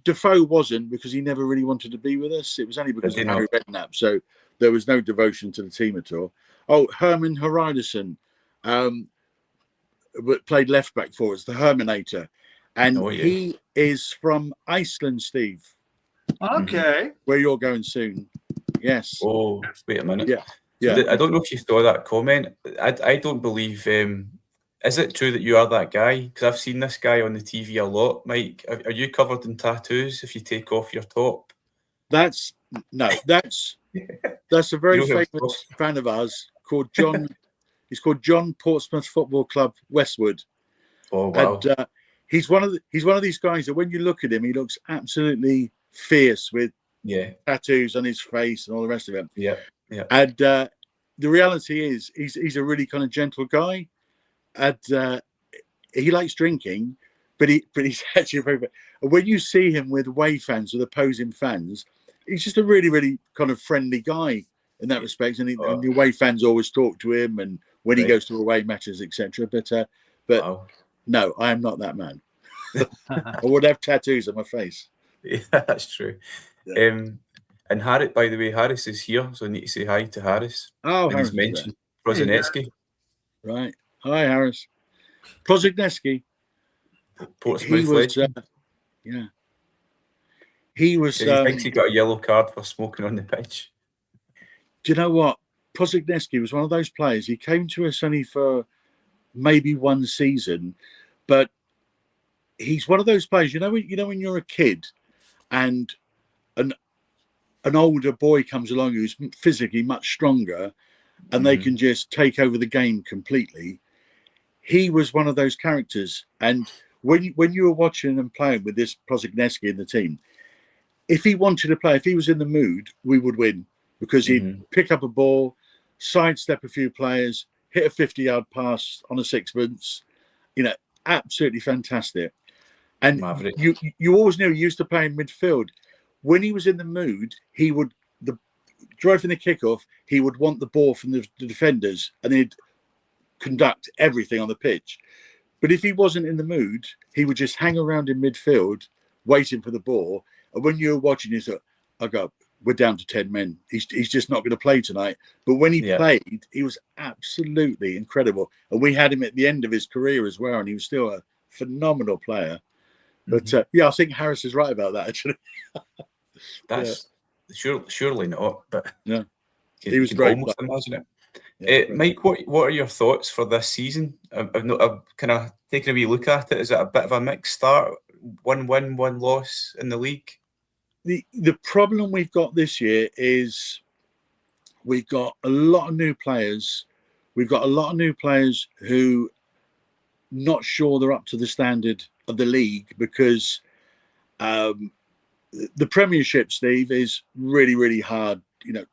Defoe wasn't, because he never really wanted to be with us. It was only because of Harry Redknapp. So there was no devotion to the team at all. Oh, Herman Hreidarson, played left back for us, the Herminator. And he is from Iceland, Steve. Okay. Where you're going soon. Yes. Oh, wait a minute. Yeah. So I don't know if you saw that comment. I don't believe... is it true that you are that guy? Because I've seen this guy on the TV a lot. Mike, are you covered in tattoos if you take off your top? That's a very famous fan of ours called John. He's called John Portsmouth Football Club Westwood. Oh wow! And he's one of these guys that when you look at him, he looks absolutely fierce with tattoos on his face and all the rest of it. Yeah. And the reality is, he's a really kind of gentle guy. And he likes drinking, but he's actually very. When you see him with away fans, with opposing fans, he's just a really, really kind of friendly guy in that respect. And the away fans always talk to him, and when he goes to away matches, etc. But no, I am not that man. I would have tattoos on my face. Yeah, that's true. Yeah. And Harris, by the way, Harris is here, so I need to say hi to Harris. Oh, Harris he's mentioned Prozinecki. Right. Hi, Harris. Prozinecki. Portsmouth legend. He was. He thinks he got a yellow card for smoking on the pitch. Do you know what? Prozinecki was one of those players. He came to us only for maybe one season, but he's one of those players. You know when you're a kid, and an older boy comes along who's physically much stronger, and they can just take over the game completely. He was one of those characters, and when you were watching and playing with this Prozinecki in the team, if he wanted to play, if he was in the mood, we would win, because he'd pick up a ball, sidestep a few players, hit a 50-yard pass on a sixpence. Absolutely fantastic. And you always knew he used to play in midfield. When he was in the mood, he would drive from the kickoff. He would want the ball from the defenders, and he'd conduct everything on the pitch. But if he wasn't in the mood, he would just hang around in midfield, waiting for the ball. And when you were watching, you thought, we're down to 10 men. He's just not going to play tonight. But when he played, he was absolutely incredible. And we had him at the end of his career as well, and he was still a phenomenal player. But I think Harris is right about that, actually. That's surely not, but he was great. Almost imagine it. Mike, what are your thoughts for this season? I've kind of taken a wee look at it. Is it a bit of a mixed start? 1 win, 1 loss in the league? The problem we've got this year is we've got a lot of new players. We've got a lot of new players who not sure they're up to the standard of the league, because the Premiership, Steve, is really, really hard. You know,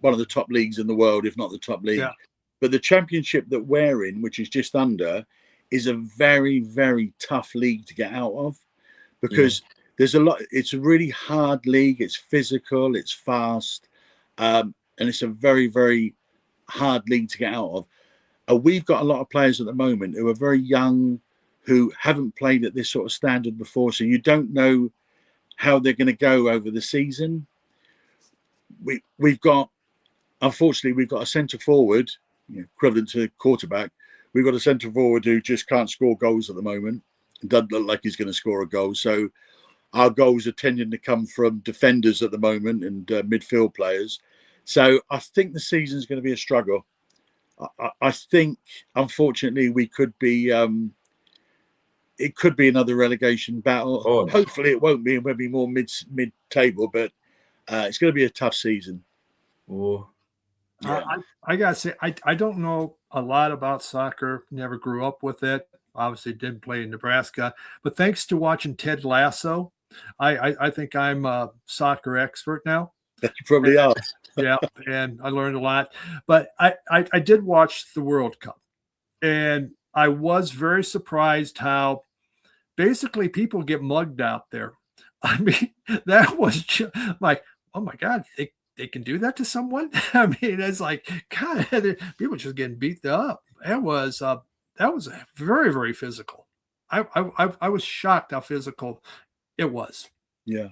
one of the top leagues in the world, if not the top league. Yeah. But the Championship that we're in, which is just under, is a very, very tough league to get out of, because there's a lot. It's a really hard league. It's physical. It's fast, and it's a very, very hard league to get out of. We've got a lot of players at the moment who are very young, who haven't played at this sort of standard before, so you don't know how they're going to go over the season. We've got, unfortunately, we've got a centre forward, equivalent to quarterback. We've got a centre forward who just can't score goals at the moment. It doesn't look like he's going to score a goal. So our goals are tending to come from defenders at the moment and midfield players. So I think the season's going to be a struggle. I think, unfortunately, we could be. It could be another relegation battle. Oh. Hopefully, it won't be. It will be more mid-table, but it's going to be a tough season. Oh, yeah. I gotta say, I don't know a lot about soccer. Never grew up with it. Obviously, didn't play in Nebraska. But thanks to watching Ted Lasso, I think I'm a soccer expert now. You probably are. Yeah, and I learned a lot. But I did watch the World Cup, and I was very surprised how basically people get mugged out there. I mean, that was just like, oh my God, they can do that to someone? I mean, it's like, God, people just getting beat up. That was very, very physical. I was shocked how physical it was. Yeah.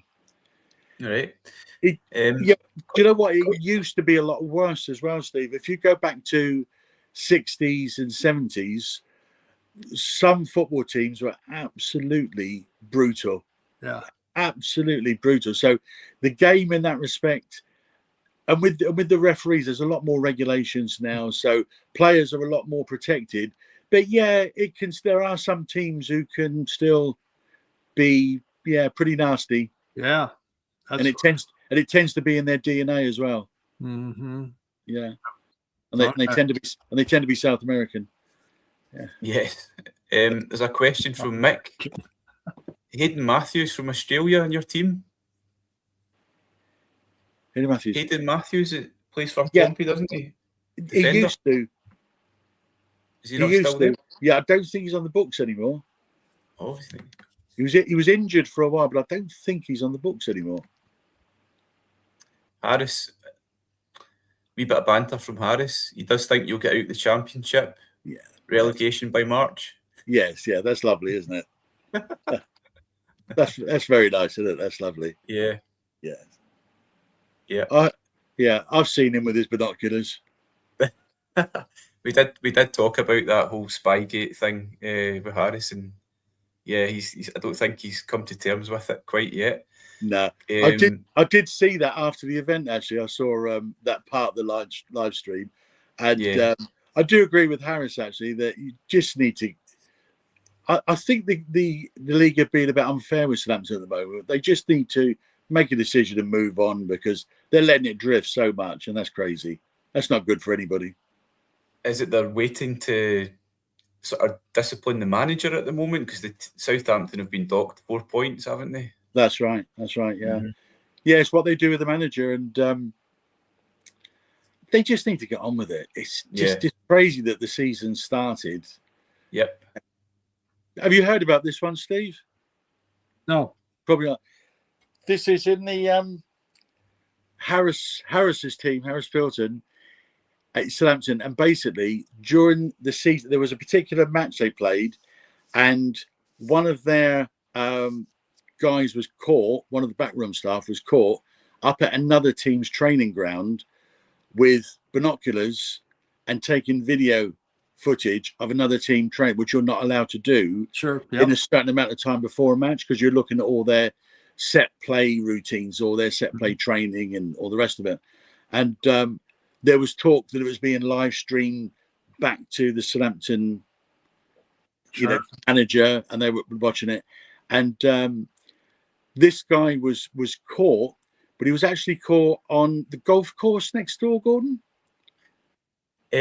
All right. Yeah. Do you know what? It used to be a lot worse as well, Steve. If you go back to 60s and 70s, some football teams were absolutely brutal. Yeah. Absolutely brutal. So the game in that respect, and with the referees, there's a lot more regulations now. So players are a lot more protected. But yeah, there are some teams who can still be pretty nasty. Yeah. And it tends to be in their DNA as well. Mm-hmm. Yeah. And they tend to be South American. Yeah. Yes. There's a question from Mick. Hayden Matthews from Australia on your team? Hayden Matthews plays for Pompey, doesn't he? Defender. He used to. Is he not still there? Yeah, I don't think he's on the books anymore. Obviously. He was injured for a while, but I don't think he's on the books anymore. Harris, wee bit of banter from Harris. He does think you'll get out the Championship. Yeah. Relegation by March. Yes, yeah, that's lovely, isn't it? that's very nice, isn't it? That's lovely. Yeah. Yeah. I've seen him with his binoculars. We did talk about that whole Spygate thing with Harris, and yeah, he's I don't think he's come to terms with it quite yet. No, I did see that after the event. Actually, I saw that part of the live stream, and I do agree with Harris actually that you just need to. I think the league have been a bit unfair with Southampton at the moment. They just need to make a decision and move on, because they're letting it drift so much, and that's crazy. That's not good for anybody. Is it they're waiting to sort of discipline the manager at the moment, because the Southampton have been docked 4 points, haven't they? That's right. Yeah. Mm-hmm. Yeah, it's what they do with the manager, and they just need to get on with it. It's just it's crazy that the season started. Yep. Have you heard about this one, Steve? No. Probably not. This is in the Harris's team, Harris Pilton, at Southampton, and basically during the season there was a particular match they played, and one of their guys was caught. One of the backroom staff was caught up at another team's training ground with binoculars and taking video footage of another team train, which you're not allowed to do in a certain amount of time before a match, because you're looking at all their set play routines, all their set play training, and all the rest of it. And there was talk that it was being live streamed back to the Southampton, manager, and they were watching it. And this guy was caught, but he was actually caught on the golf course next door, Gordon. I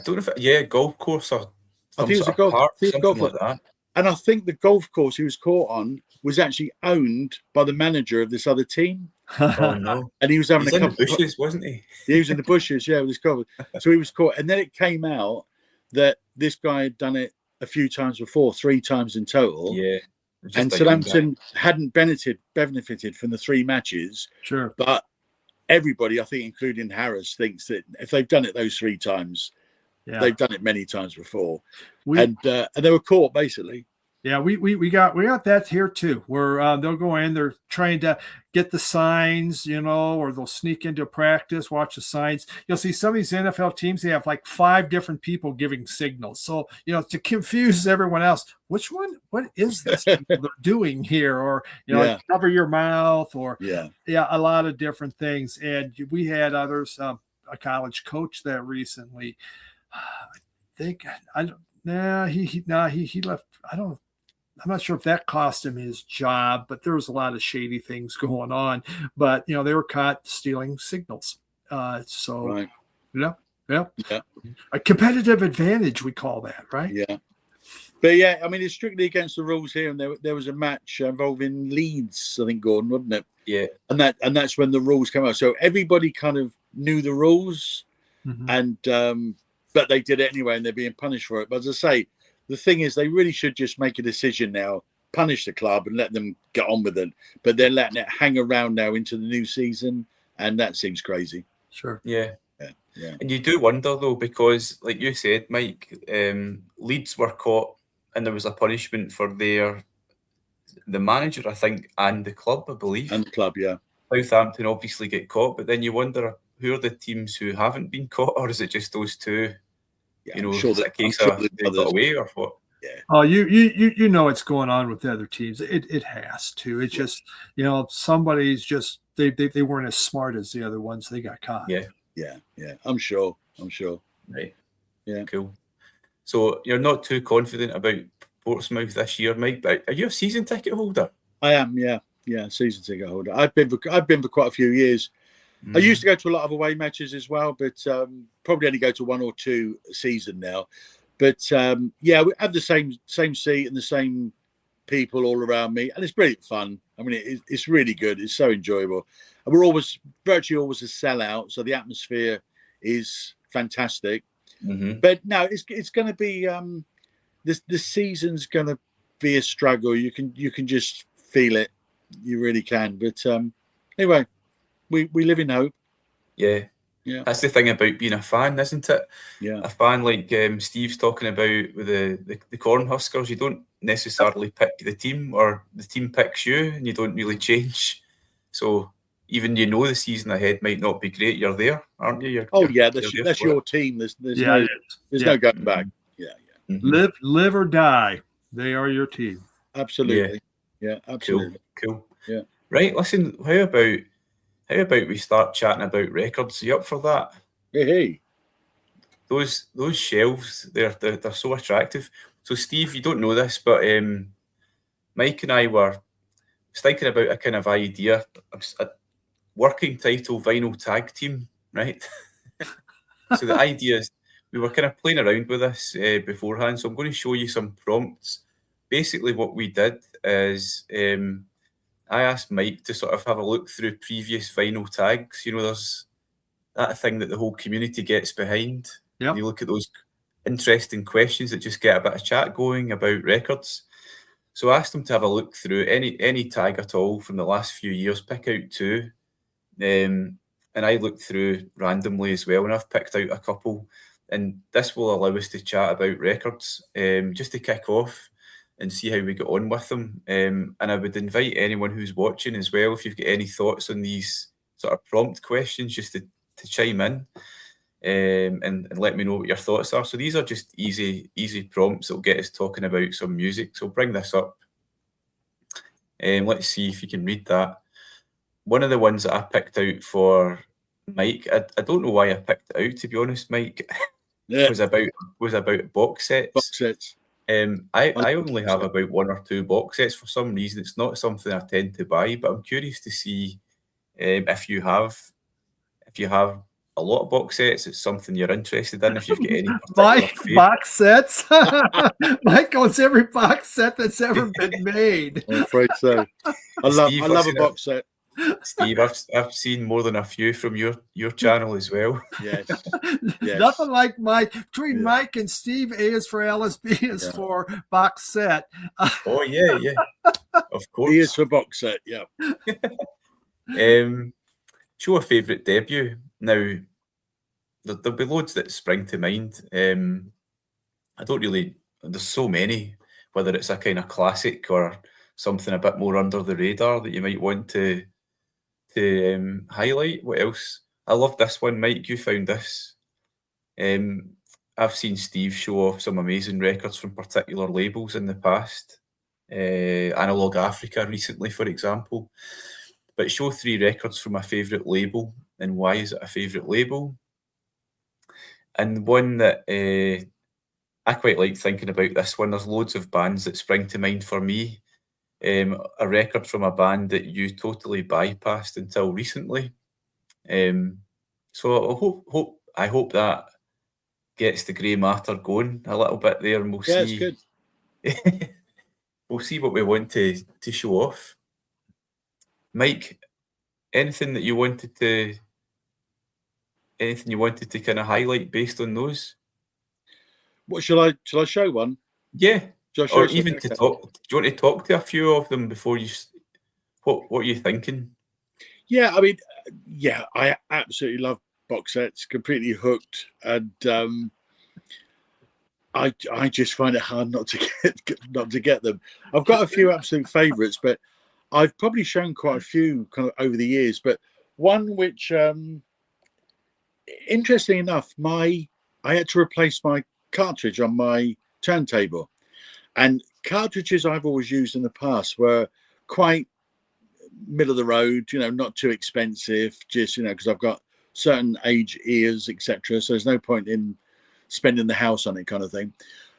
don't know if golf course or I think it was a golf, park, something like that. And I think the golf course he was caught on was actually owned by the manager of this other team. Oh no! And he was having in the bushes, wasn't he? He was in the bushes, with his cover. So he was caught, and then it came out that this guy had done it a few times before, 3 times in total. Yeah. And Southampton hadn't benefited from the 3 matches. Sure. But everybody, I think, including Harris, thinks that if they've done it those 3 times, they've done it many times before. And they were caught, basically. Yeah, we got that here too, where they'll go in, they're trying to get the signs, or they'll sneak into practice, watch the signs. You'll see some of these NFL teams, they have like 5 different people giving signals. So, to confuse everyone else, what is this people they're doing here? Or, like cover your mouth, or a lot of different things. And we had others, a college coach that recently, he left. I'm not sure if that cost him his job, but there was a lot of shady things going on. But they were caught stealing signals. A competitive advantage, we call that, right? Yeah. But I mean, it's strictly against the rules here, and there was a match involving Leeds, I think, Gordon, wasn't it? Yeah. And that's when the rules came out. So everybody kind of knew the rules, and but they did it anyway, and they're being punished for it. But as I say, the thing is, they really should just make a decision now, punish the club and let them get on with it. But they're letting it hang around now into the new season, and that seems crazy. Sure. Yeah. And you do wonder, though, because, like you said, Mike, Leeds were caught, and there was a punishment for the manager, I think, and the club, I believe. And the club, yeah. Southampton obviously get caught, but then you wonder, who are the teams who haven't been caught, or is it just those 2? Yeah, Is it a case of they got away or what? Yeah. Oh, you know what's going on with the other teams. It has to. It's just somebody's just they weren't as smart as the other ones. They got caught. Yeah. I'm sure. Right. Yeah. Cool. So you're not too confident about Portsmouth this year, Mike? But are you a season ticket holder? I am. Yeah. Season ticket holder. I've been for quite a few years. I used to go to a lot of away matches as well, but probably only go to 1 or 2 a season now. But we have the same seat and the same people all around me, and it's brilliant fun. I mean, it's really good. It's so enjoyable. And we're virtually always a sellout, so the atmosphere is fantastic. But no, it's going to be this season's going to be a struggle. You can just feel it. You really can. But anyway. We live in hope. Yeah. That's the thing about being a fan, isn't it? Yeah. A fan like Steve's talking about with the Cornhuskers, you don't necessarily pick the team, or the team picks you, and you don't really change. So even the season ahead might not be great, you're there, aren't you? That's your team. There's no going back. Yeah. Live or die, they are your team. Absolutely. Yeah, absolutely. Cool. Yeah. Right. Listen, how about we start chatting about records? Are you up for that? Hey. Those shelves, they're so attractive. So, Steve, you don't know this, but Mike and I were thinking about a kind of idea, a working title vinyl tag team, right? So the idea is, we were kind of playing around with this beforehand, so I'm going to show you some prompts. Basically, what we did is I asked Mike to sort of have a look through previous vinyl tags. There's that thing that the whole community gets behind. Yep. You look at those interesting questions that just get a bit of chat going about records. So I asked him to have a look through any tag at all from the last few years, pick out 2. And I looked through randomly as well, and I've picked out a couple. And this will allow us to chat about records, just to kick off and see how we get on with them. And I would invite anyone who's watching as well, if you've got any thoughts on these sort of prompt questions, just to chime in and let me know what your thoughts are. So these are just easy prompts that will get us talking about some music. So bring this up. Let's see if you can read that. One of the ones that I picked out for Mike, I don't know why I picked it out, to be honest, Mike. Yeah, was about box sets. box sets. I only have about 1 or 2 box sets for some reason. It's not something I tend to buy, but I'm curious to see if you have a lot of box sets. It's something you're interested in. If you've got any particular Mike favourite. box sets. Mike owns every box set that's ever been made. I'm afraid so. I Steve, love a listen, box set. Steve, I've seen more than a few from your channel as well. Yes. Yes. Nothing like between Yeah. Mike and Steve. A is for Alice, B is for box set. Oh yeah, of course. He is for box set. Yeah. Show a favourite debut. Now, there'll be loads that spring to mind. I don't really. There's so many. Whether it's a kind of classic or something a bit more under the radar that you might want to highlight. What else? I love this one, Mike. You found this. I've seen Steve show off some amazing records from particular labels in the past. Analog Africa recently, for example. But show 3 records from my favourite label, and why is it a favourite label? And one that I quite like thinking about this one. There's loads of bands that spring to mind for me. A record from a band that you totally bypassed until recently. So I hope that gets the grey matter going a little bit there, and we'll Yeah, see. it's good. We'll see what we want to show off. Mike, anything you wanted to kind of highlight based on those? What shall I show one? Yeah, Shall I show or something? even to talk. Do you want to talk to a few of them before you? What are you thinking? Yeah, I mean, yeah, I absolutely love box sets. Completely hooked, and I just find it hard not to get them. I've got a few absolute favourites, but I've probably shown quite a few kind of over the years. But one which, interesting enough, I had to replace my cartridge on my turntable, and cartridges I've always used in the past were quite middle of the road, not too expensive, just because I've got certain age ears, etc. So there's no point in spending the house on it, kind of thing.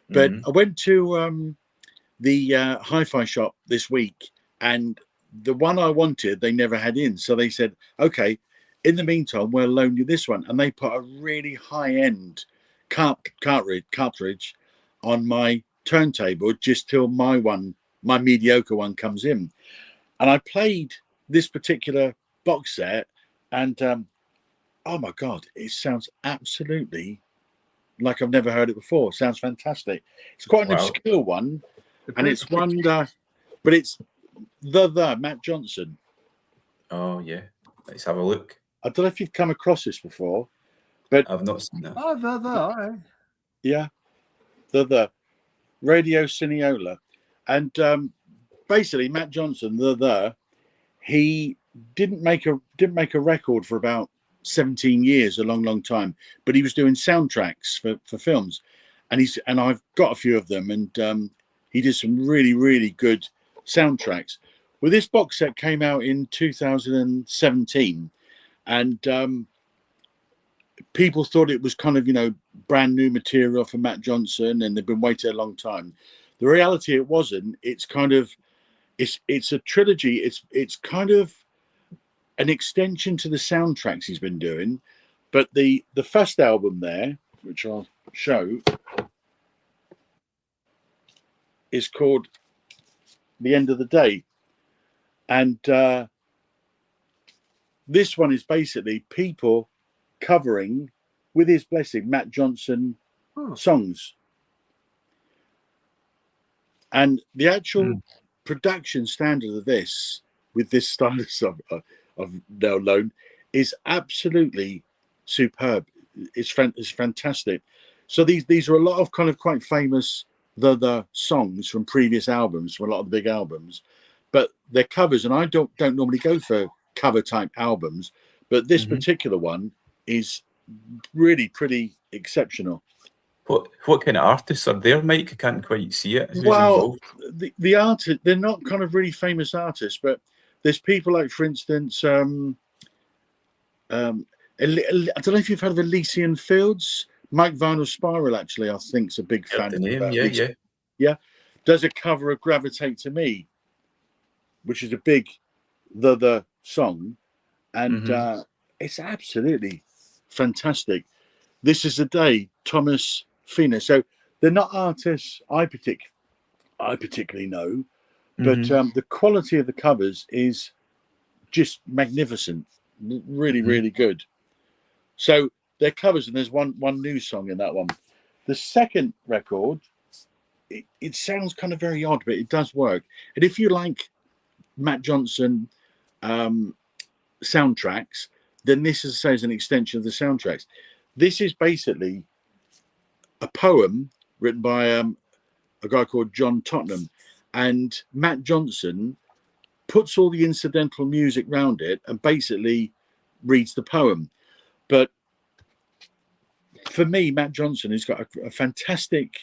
But I went to the hi-fi shop this week, and the one I wanted they never had in, so they said, okay, in the meantime we'll loan you this one, and they put a really high-end cartridge on my turntable just till my mediocre one comes in. And I played this particular box set, and oh my God, it sounds absolutely like I've never heard it before. It sounds fantastic. It's quite an obscure one, and it's one, but it's the Matt Johnson. Oh yeah, let's have a look. I don't know if you've come across this before, but I've not seen that. Oh, all right. Yeah, the Radio Cineola, and basically Matt Johnson, he didn't make a record for about 17 years, a long time, but he was doing soundtracks for films, and I've got a few of them, and he did some really good soundtracks. Well, this box set came out in 2017, and people thought it was kind of brand new material for Matt Johnson, and they've been waiting a long time. The reality, it wasn't. It's kind of it's a trilogy. It's kind of an extension to the soundtracks he's been doing, but the first album there, which I'll show, is called The End of the Day, and this one is basically people covering, with his blessing, Matt Johnson songs, and the actual production standard of this, with this stylus I've now known, is absolutely superb. It's fantastic. So these are a lot of kind of quite famous the songs from previous albums, from a lot of the big albums, but they're covers, and I don't normally go for cover type albums, but this particular one is really pretty exceptional. What kind of artists are there, Mike? I can't quite see it. Who's well, involved? the artists, they're not kind of really famous artists, but there's people like, for instance, I don't know if you've heard of Elysian Fields. Mike Vinyl Spiral, actually, I think, is a big Heard fan the of name, that. yeah. Does a cover of Gravitate to Me, which is a big the song, and it's absolutely fantastic. This is the Day, Thomas Fina. So they're not artists I particularly know, but the quality of the covers is just magnificent, really, really good. So they're covers, and there's one new song in that one. The second record, it sounds kind of very odd, but it does work. And if you like Matt Johnson soundtracks, then this is an extension of the soundtracks. This is basically a poem written by a guy called John Tottenham, and Matt Johnson puts all the incidental music round it and basically reads the poem. But for me, Matt Johnson has got a fantastic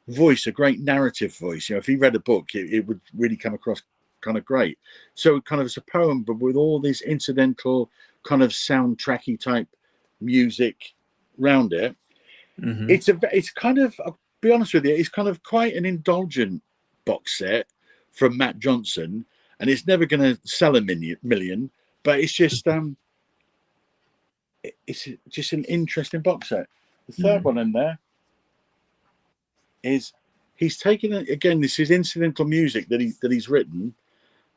voice, a great narrative voice. You know, if he read a book, it would really come across kind of great. So kind of it's a poem, but with all this incidental kind of soundtracky type music round it. It's kind of, I'll be honest with you, it's kind of quite an indulgent box set from Matt Johnson, and it's never going to sell a million, but it's just an interesting box set. The third one in there is he's taken, again, this is incidental music that he's written,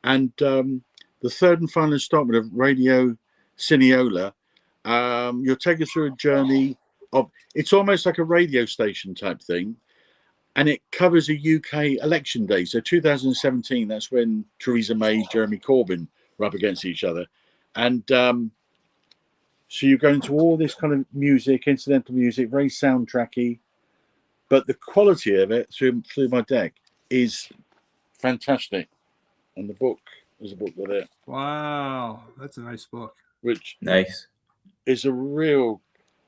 and the third and final installment of Radio Cineola, you'll take us through a journey of, it's almost like a radio station type thing, and it covers a UK election day. So 2017, that's when Theresa May, Jeremy Corbyn were up against each other, and so you go into all this kind of music, incidental music, very soundtracky, but the quality of it through my deck is fantastic. And the book, there's a book with it. Wow, that's a nice book. Which nice is a real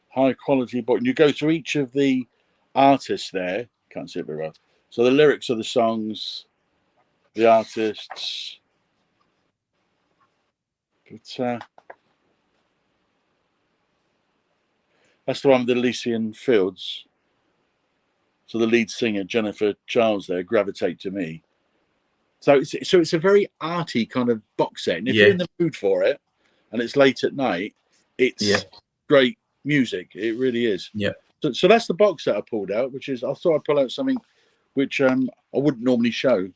high quality book. And you go through each of the artists there. Can't see it very well. So the lyrics of the songs, the artists. But that's the one with the Elysian Fields. So the lead singer, Jennifer Charles there, Gravitate to Me. So it's a very arty kind of box set. And if you're in the mood for it and it's late at night, it's great music. It really is. Yeah. So that's the box set I pulled out, which is, I thought I'd pull out something which I wouldn't normally show.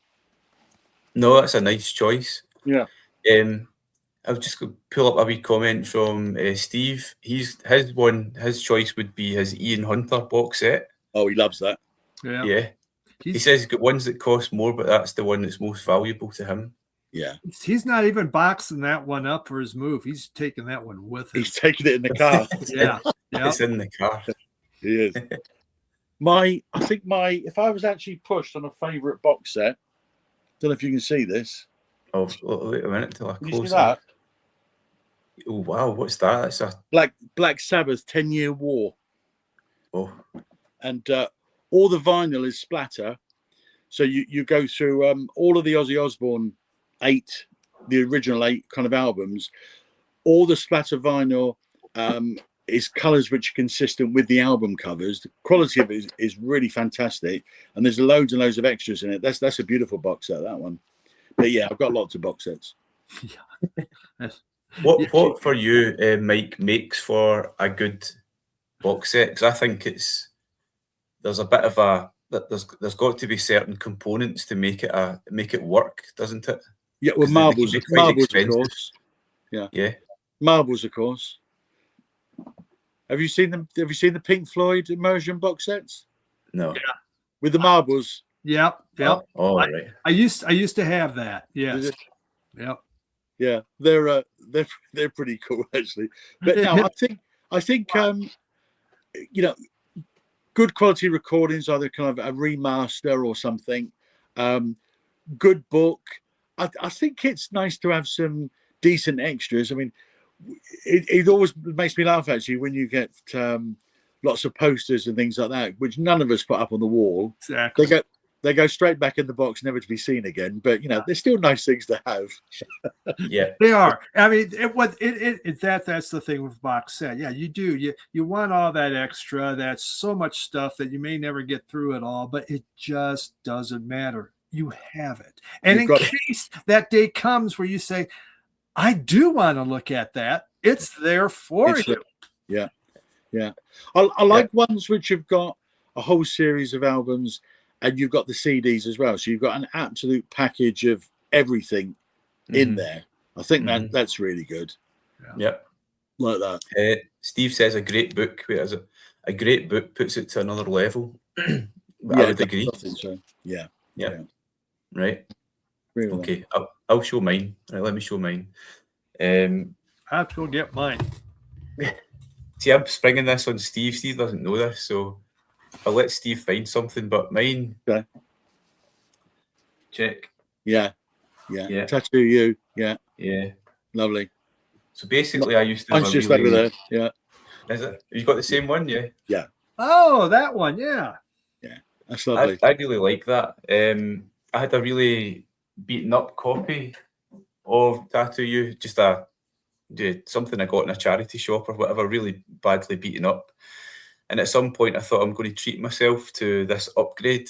No, that's a nice choice. Yeah. I was just going to pull up a wee comment from Steve. His choice would be his Ian Hunter box set. Oh, he loves that. Yeah. He says he's got ones that cost more, but that's the one that's most valuable to him. Yeah. He's not even boxing that one up for his move. He's taking that one with him. He's taking it in the car. Yeah. It's in the car. He is. If I was actually pushed on a favourite box set, don't know if you can see this. Oh, wait a minute till I Can close you see that? Oh, wow, what's that? It's a Black Sabbath 10-Year War. Oh. And all the vinyl is splatter. So you go through all of the Ozzy Osbourne the original 8 kind of albums. All the splatter vinyl is colours which are consistent with the album covers. The quality of it is really fantastic. And there's loads and loads of extras in it. That's a beautiful box set, that one. But yeah, I've got lots of box sets. What for you, Mike, makes for a good box set? Because I think there's a bit of there's got to be certain components to make it work, doesn't it? Yeah, well, marbles, of course. Yeah. Marbles, of course. Have you seen them? Have you seen the Pink Floyd immersion box sets? No. Yeah. With the marbles. Yep. Oh, right. I used to have that. Yes. Yep. Yeah, they're pretty cool actually. But no, I think good quality recordings, either kind of a remaster or something. Good book. I think it's nice to have some decent extras. I mean, it always makes me laugh actually when you get lots of posters and things like that, which none of us put up on the wall. Exactly. They go straight back in the box, never to be seen again. But they're still nice things to have. Yeah, they are. I mean, that's the thing with box set. Yeah, you do. You want all that extra. That's so much stuff that you may never get through it all, but it just doesn't matter. You have it, and in case that day comes where you say, "I do want to look at that," it's there for you. Yeah. I like ones which have got a whole series of albums. And you've got the CDs as well. So you've got an absolute package of everything in there. I think that's really good. Yeah. Like that. Steve says a great book. Whereas a great book puts it to another level. I would agree. I think so. Yeah. Right. Really okay. I'll show mine. Right, let me show mine. I have to go get mine. See, I'm springing this on Steve. Steve doesn't know this, so I'll let Steve find something, but mine. Okay. Check. Yeah. Tattoo you. Yeah. Lovely. So basically, I used to. Mine's just over there. Yeah. Is it? You got the same one? Yeah. Yeah. Oh, that one. Yeah. That's lovely. I really like that. I had a really beaten up copy of Tattoo You, just something I got in a charity shop or whatever, really badly beaten up. And at some point, I thought I'm going to treat myself to this upgrade.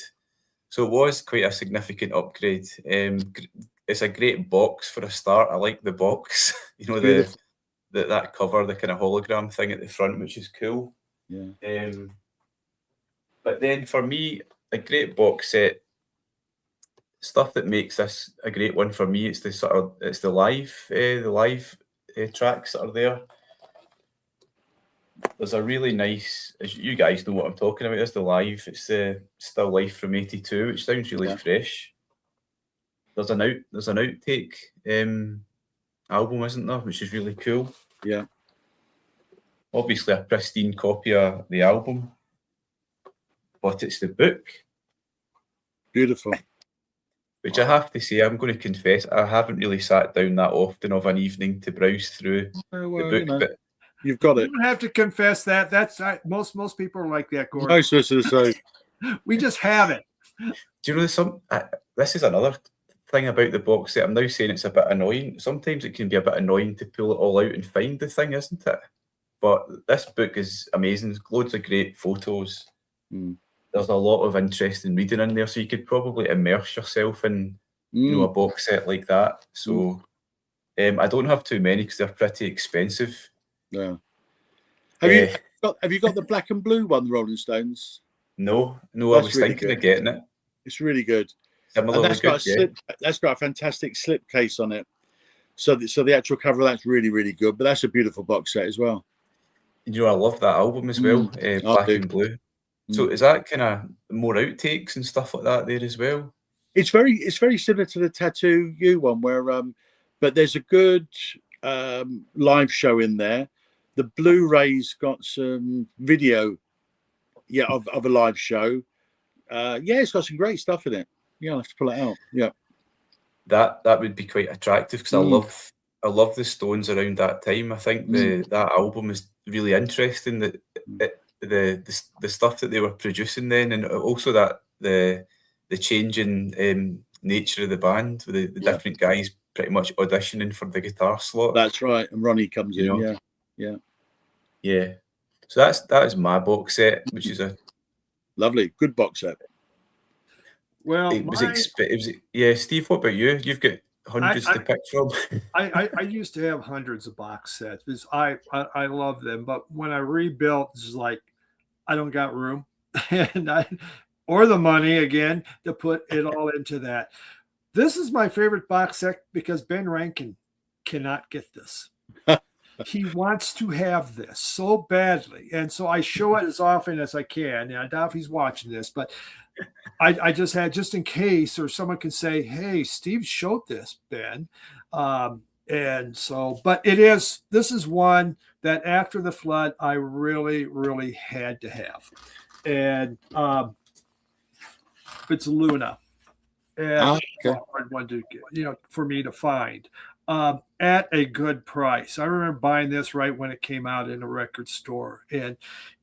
So it was quite a significant upgrade. It's a great box for a start. I like the box, that cover, the kind of hologram thing at the front, which is cool. Yeah. But then for me, a great box set, stuff that makes this a great one for me, it's the live tracks that are there. There's a really nice, as you guys know what I'm talking about, there's the live, it's the Still Life from '82, which sounds really fresh. There's an outtake album, isn't there, which is really cool. Yeah. Obviously a pristine copy of the album, but it's the book. Beautiful. Which I have to say, I'm going to confess, I haven't really sat down that often of an evening to browse through the book, but you've got it. You don't have to confess that. That's most people are like that, Gordon. Most of us are. We just have it. Do you know this is another thing about the box set. I'm now saying it's a bit annoying. Sometimes it can be a bit annoying to pull it all out and find the thing, isn't it? But this book is amazing. There's loads of great photos. There's a lot of interesting reading in there, so you could probably immerse yourself in a box set like that. So I don't have too many because they're pretty expensive. Yeah. Have you got the black and blue one, the Rolling Stones? No, I was really thinking of getting it. It's really good. That's got a fantastic slipcase on it. So the actual cover of that's really, really good. But that's a beautiful box set as well. I love that album as well, Black and Blue. So is that kind of more outtakes and stuff like that there as well? It's very similar to the Tattoo You one, where but there's a good live show in there. The Blu-ray's got some video, of a live show. It's got some great stuff in it. Yeah, I'll have to pull it out. Yeah, that would be quite attractive because I love the Stones around that time. I think that album is really interesting. That the stuff that they were producing then, and also that the changing nature of the band with the different guys pretty much auditioning for the guitar slot. That's right, and Ronnie comes in. Yeah. So that is my box set, which is a lovely, good box set. Well, it was Steve, what about you? You've got hundreds to pick from. I used to have hundreds of box sets because I love them, but when I rebuilt, it's like I don't got room or the money again to put it all into that. This is my favorite box set because Ben Rankin cannot get this. He wants to have this so badly, and so I show it as often as I can. And I doubt if he's watching this, but I just had, just in case, or someone can say, "Hey, Steve showed this, Ben," and so. But this is one that after the flood, I really, really had to have, and it's Luna, and a hard one to for me to find. at a good price. I remember buying this right when it came out in a record store. And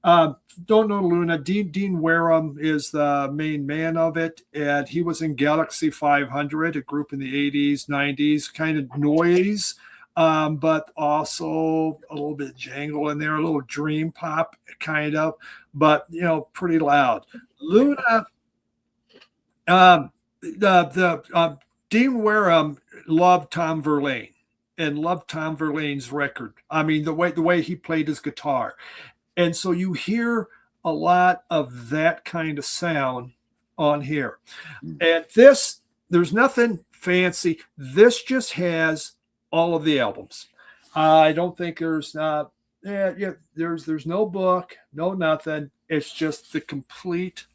don't know Luna. Dean Wareham is the main man of it, and he was in Galaxy 500, a group in the 80s, 90s, kind of noise, but also a little bit of jangle in there, a little dream pop kind of, but pretty loud. Luna, Dean Wareham loved Tom Verlaine and loved Tom Verlaine's record. I mean, the way he played his guitar. And so you hear a lot of that kind of sound on here. And there's nothing fancy. This just has all of the albums. I don't think there's there's no book, no nothing. It's just the complete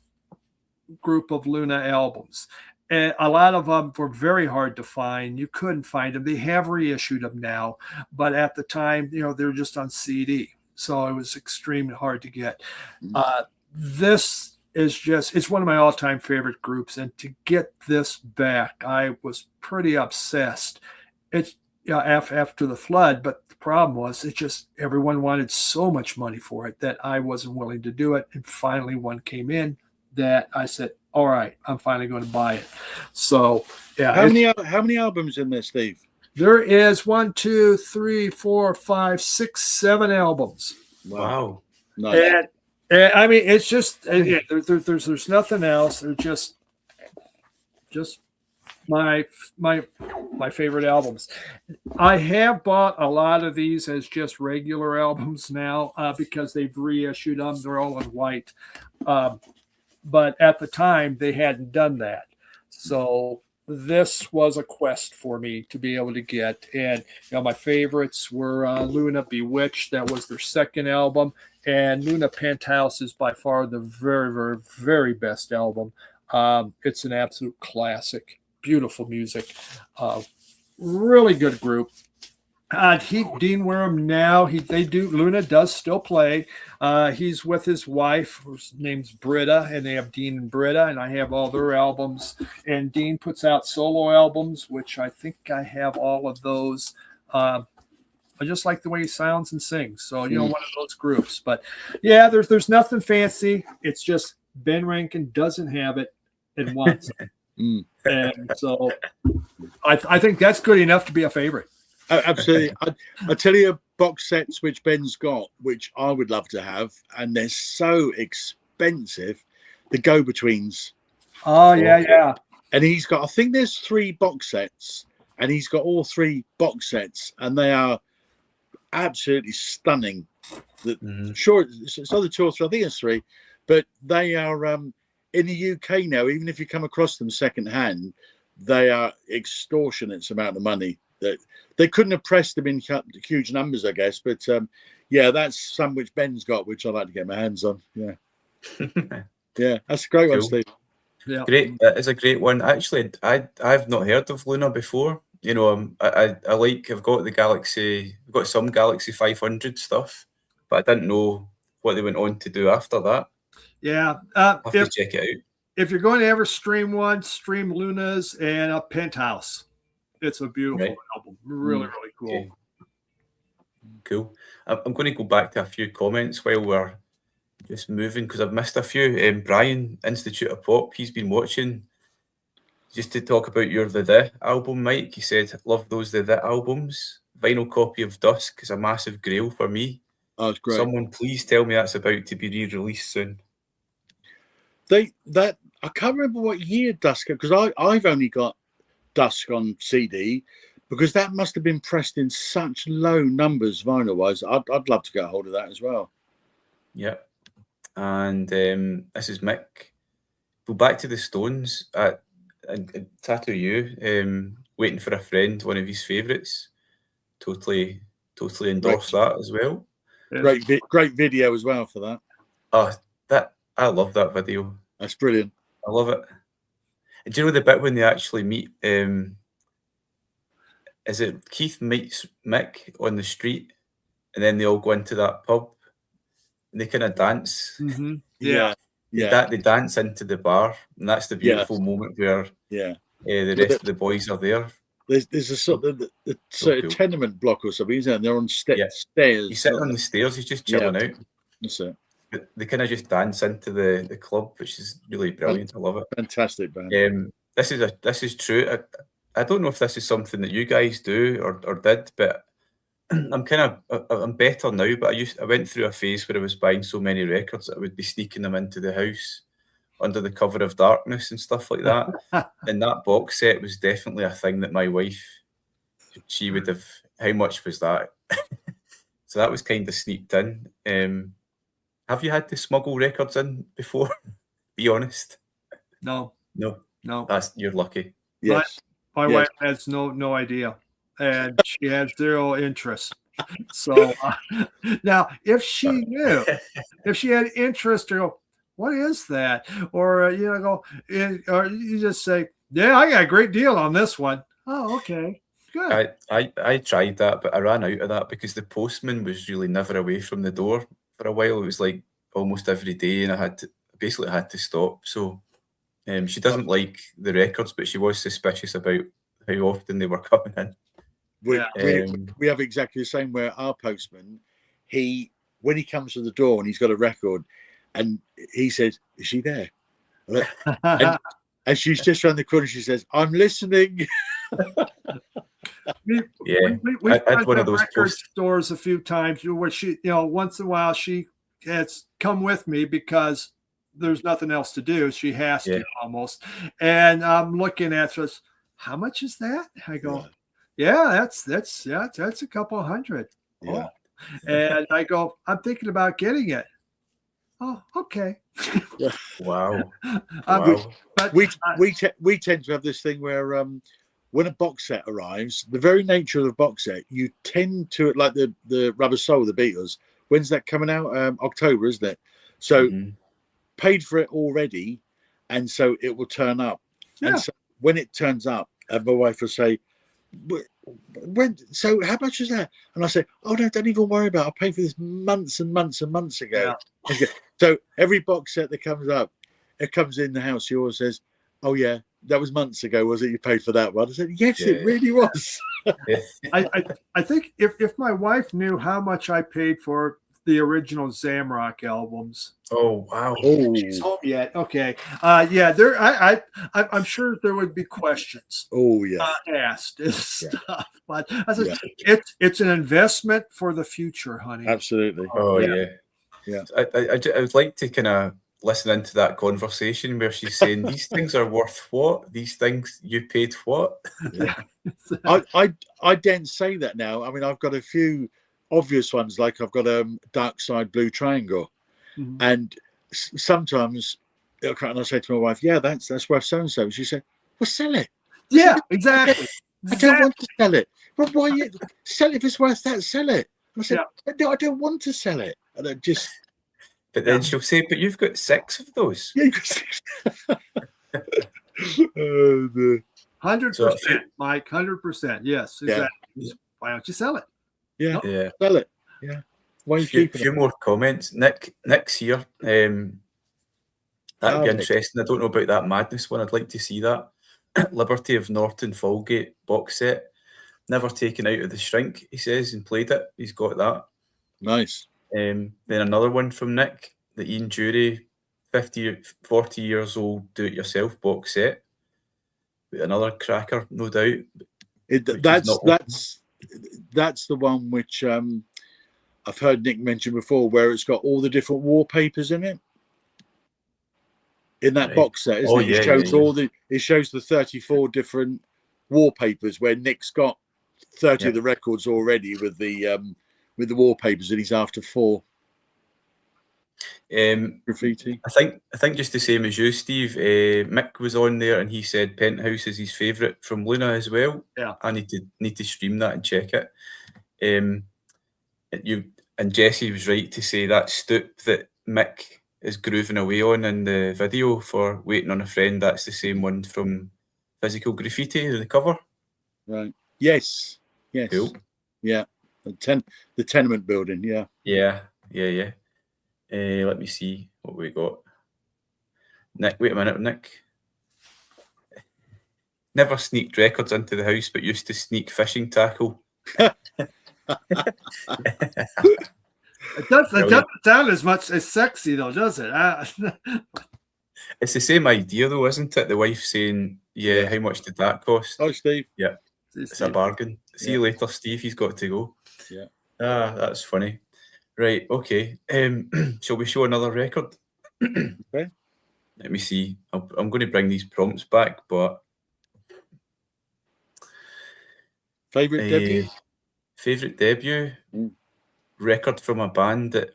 group of Luna albums. And a lot of them were very hard to find. You couldn't find them. They have reissued them now, but at the time, they're just on CD. So it was extremely hard to get. This is it's one of my all-time favorite groups. And to get this back, I was pretty obsessed. It's after the flood, but the problem was everyone wanted so much money for it that I wasn't willing to do it. And finally one came in that I said, all right, I'm finally going to buy it. So yeah. How many albums in there, Steve? There is 1, 2, 3, 4, 5, 6, 7 albums. Wow. Nice. And I mean, it's just there's nothing else. They're just my favorite albums. I have bought a lot of these as just regular albums now because they've reissued them. They're all in white. But at the time, they hadn't done that. So this was a quest for me to be able to get. And my favorites were Luna Bewitched. That was their second album. And Luna Penthouse is by far the very, very, very best album. It's an absolute classic. Beautiful music. Really good group. Dean Wareham now, Luna does still play. He's with his wife, whose name's Britta, and they have Dean and Britta, and I have all their albums. And Dean puts out solo albums, which I think I have all of those. I just like the way he sounds and sings. So, one of those groups. But yeah, there's nothing fancy. It's just Ben Rankin doesn't have it and wants it. And so I think that's good enough to be a favorite. Absolutely. I tell you, box sets which Ben's got, which I would love to have, and they're so expensive. The Go-Betweens. Oh yeah. And he's got, I think there's 3 box sets, and he's got all 3 box sets, and they are absolutely stunning. Sure, it's either 2 or 3. I think it's 3, but they are in the UK now. Even if you come across them secondhand, they are extortionate amount of money. That they couldn't have pressed them in huge numbers, I guess. But that's some which Ben's got, which I'd like to get my hands on. Yeah, yeah, that's a great one, Steve. Yeah, great. It's a great one. Actually, I've not heard of Luna before. I've got the Galaxy. I've got some Galaxy 500 stuff, but I didn't know what they went on to do after that. Yeah, I'll have to check it out. If you're going to ever stream one, stream Luna's and a Penthouse. It's a beautiful album. Really, really cool. Okay. Cool. I'm going to go back to a few comments while we're just moving because I've missed a few. Brian, Institute of Pop, he's been watching. Just to talk about your The album, Mike, he said, love those The albums. Vinyl copy of Dusk is a massive grail for me. Oh, it's great. Someone please tell me that's about to be re-released soon. I can't remember what year Dusk, because I've only got Dusk on CD, because that must have been pressed in such low numbers vinyl wise. I'd love to get a hold of that as well. Yeah. And this is Mick. Go back to the Stones at Tattoo You, Waiting for a Friend, one of his favourites. Totally endorse that as well. Great video as well for that. Oh, I love that video. That's brilliant. I love it. And do you know the bit when they actually meet? Is it Keith meets Mick on the street, and then they all go into that pub, and they kind of dance. Mm-hmm. Yeah. They dance into the bar, and that's the beautiful moment where the rest of the boys are there. There's a sort of the So cool. tenement block or something, isn't there? They're on Yeah. stairs. He's sitting on the stairs. He's just chilling out. That's it. But they kind of just dance into the club, which is really brilliant. I love it. Fantastic band. This is true. I don't know if this is something that you guys do or did, but I'm better now. But I went through a phase where I was buying so many records that I would be sneaking them into the house under the cover of darkness and stuff like that. And that box set was definitely a thing that my wife, she would have. How much was that? So that was kind of sneaked in. Have you had to smuggle records in before? Be honest. No. You're lucky. Yes. My wife has no idea, and she has zero interest. So now, if she knew, if she had interest to go, what is that? Or or you just say, yeah, I got a great deal on this one. Oh, okay, good. I tried that, but I ran out of that because the postman was really never away from the door for a while. It was like almost every day, and I had to stop. So she doesn't like the records, but she was suspicious about how often they were coming in. We have exactly the same where our postman, when he comes to the door and he's got a record, and he says, "Is she there?" and she's just around the corner. She says, "I'm listening." We've had one of those record stores a few times where she, once in a while she has come with me because there's nothing else to do. She has to almost. And I'm looking at us, how much is that? I go, that's a couple hundred. Yeah. Oh. And I go, I'm thinking about getting it. Oh, okay. Wow. But we tend to have this thing where when a box set arrives, the very nature of the box set, you tend to, like the Rubber Soul, the Beatles. When's that coming out? October, isn't it? So paid for it already, and so it will turn up. Yeah. And so when it turns up, my wife will say, "When? So how much is that?" And I say, "Oh no, don't even worry about it. I paid for this months and months and months ago." Yeah. So every box set that comes up, it comes in the house. She always says, "Oh yeah, that was months ago, was it? You paid for that one?" I said, "Yes, it really was." I think if my wife knew how much I paid for the original Zamrock albums. Oh wow! She's home yet? Okay. There. I'm sure there would be questions. Oh yeah. Asked and stuff, but I said it's an investment for the future, honey. Absolutely. Oh yeah. I would like to kind of listen into that conversation where she's saying these things are worth what? These things you paid what? Yeah. I don't say that now. I mean, I've got a few obvious ones, like I've got a Dark Side Blue Triangle, and sometimes I say to my wife, "Yeah, that's worth so and so." She said, "Well, sell it." Yeah, exactly. I don't want to sell it. Well, why you sell it if it's worth that? Sell it. I said, "No, I don't want to sell it." And I just. But then she'll say, "But you've got 6 of those." Yeah, you've got 6. 100%, Mike. 100%. Yes, exactly. Yeah. Why don't you sell it? Yeah, sell it. Yeah. Why are you keeping it? A few more comments. Nick's here. That'd be interesting. I don't know about that Madness one. I'd like to see that. Liberty of Norton Falgate box set. Never taken out of the shrink, he says, and played it. He's got that. Nice. Then another one from Nick, the Ian Jury 40 years old do-it-yourself box set. Another cracker, no doubt. That's the one which I've heard Nick mention before, where it's got all the different wallpapers in it. In that box set, isn't it? It shows the 34 different wallpapers, where Nick's got 30 of the records already with the wallpapers, and he's after 4. Graffiti. I think just the same as you, Steve. Mick was on there, and he said Penthouse is his favourite from Luna as well. Yeah, I need to stream that and check it. And Jesse was right to say that stoop that Mick is grooving away on in the video for Waiting on a Friend. That's the same one from Physical Graffiti, the cover. Right. Yes. Cool. Yeah. The tenement building. Yeah. Let me see what we got. Nick, wait a minute, Nick. Never sneaked records into the house, but used to sneak fishing tackle. It doesn't sound as much as sexy, though, does it? It's the same idea, though, isn't it? The wife saying, yeah, how much did that cost? Oh, Steve. Yeah, it's a bargain. See you later, Steve. He's got to go. Yeah. That's funny. Right, okay. Shall we show another record? Okay. Let me see. I'm going to bring these prompts back, but... Favourite debut? Favourite debut? Record from a band that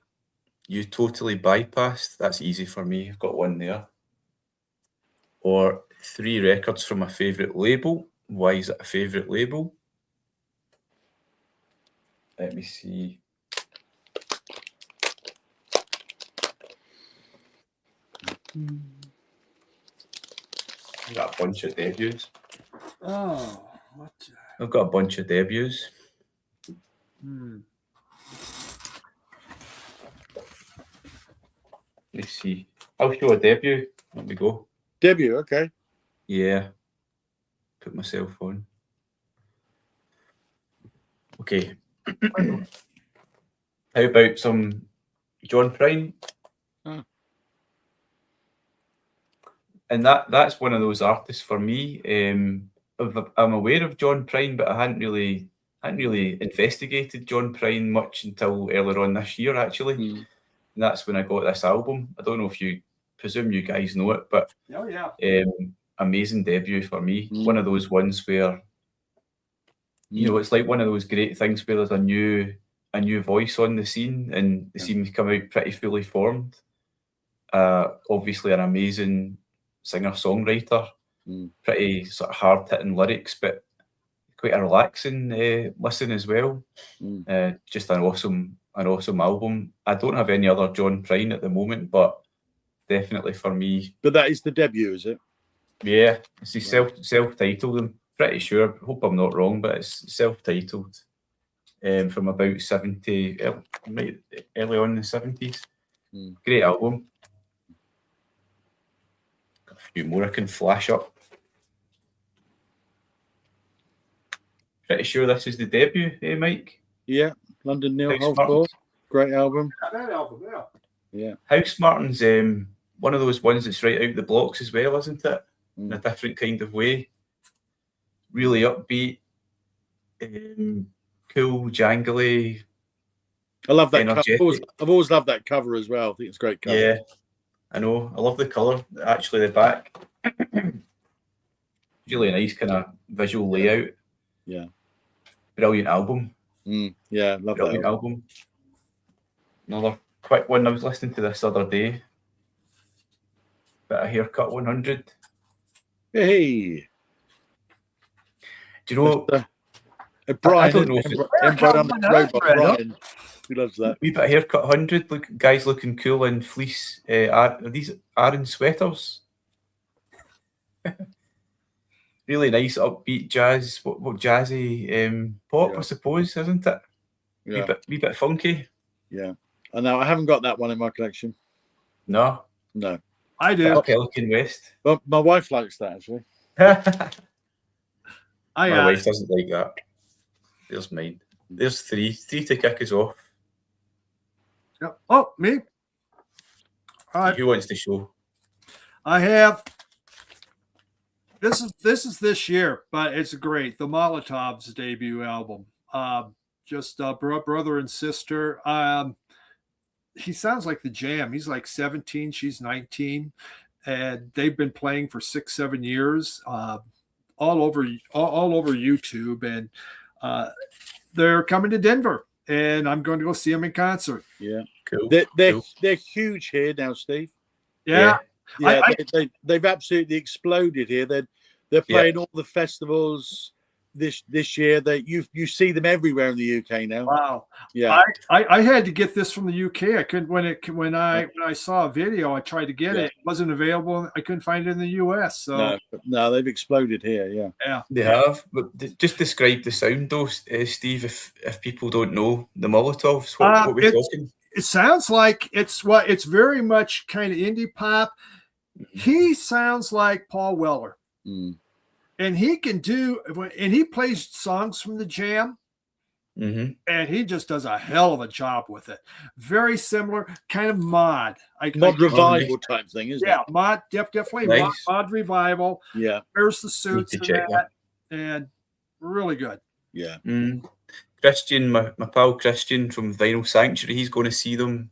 you totally bypassed? That's easy for me. I've got one there. Or 3 records from a favourite label. Why is it a favourite label? Let me see. I've got a bunch of debuts. Oh, what? I've got a bunch of debuts. Let's see. I'll show a debut. Let me go. Debut, okay. Yeah. Put myself on. Okay. How about some John Prine? And that's one of those artists for me. I'm aware of John Prine, but I hadn't really investigated John Prine much until earlier on this year, actually. And that's when I got this album. I don't know if you presume you guys know it, but amazing debut for me. One of those ones where it's like one of those great things where there's a new voice on the scene, and the scene come out pretty fully formed. Obviously an amazing singer-songwriter, pretty sort of hard-hitting lyrics, but quite a relaxing listen as well. Just an awesome album. I don't have any other John Prine at the moment, but definitely for me. But that is the debut, is it? Yeah, it's self-titled. I'm pretty sure. Hope I'm not wrong, but it's self-titled. From about 70, early on in the 70s. Great album. Got a few more I can flash up. Pretty sure this is the debut, Mike? Yeah, London Neil House Hallscore. Great album. That album, yeah. House Martin's one of those ones that's right out the blocks as well, isn't it? In a different kind of way. Really upbeat, cool, jangly. I love that cover. I've always loved that cover as well. I think it's a great cover. Yeah, I know. I love the colour. Actually, the back. Really nice kind of visual layout. Yeah. Brilliant album. Yeah, love Brilliant that album. Another quick one. I was listening to this the other day. Bit of Haircut 100. Hey. Do you know? Brian, I don't know if Brian. Who loves that? Wee bit of Haircut 100. Guys looking cool in fleece. Are these Aran sweaters? Really nice, upbeat jazz. What jazzy pop, I suppose, isn't it? Yeah. Wee bit funky. Yeah. I know. I haven't got that one in my collection. No. I do. Pelican West. Well, my wife likes that actually. My wife doesn't like that. There's mine. There's three to kick us off. Yep. Oh, me. All right. Who wants to show? I have. This is this year, but it's great. The Molotovs' debut album. Just brother and sister. He sounds like the Jam. He's like 17, she's 19, and they've been playing for 6-7 years, all over YouTube, and they're coming to Denver, and I'm going to go see them in concert. Yeah, cool. They're huge here now, Steve. Yeah. They've absolutely exploded here. They're playing all the festivals this year. That you see them everywhere in the UK now. Wow. Yeah. I had to get this from the UK. I couldn't when I saw a video. I tried to get it. It wasn't available. I couldn't find it in the US. So no, they've exploded here. Yeah. Yeah. They have. But just describe the sound, though, Steve. If people don't know the Molotovs, what we're talking. It sounds like it's very much kind of indie pop. He sounds like Paul Weller. and he can do, and he plays songs from the Jam. Mm-hmm. And he just does a hell of a job with it. Very similar, kind of mod. Mod revival type thing, isn't it? Yeah, mod, definitely Nice. mod revival. Yeah. There's the suits and check that, and really good. Yeah. Christian, my pal Christian from Vinyl Sanctuary, he's going to see them.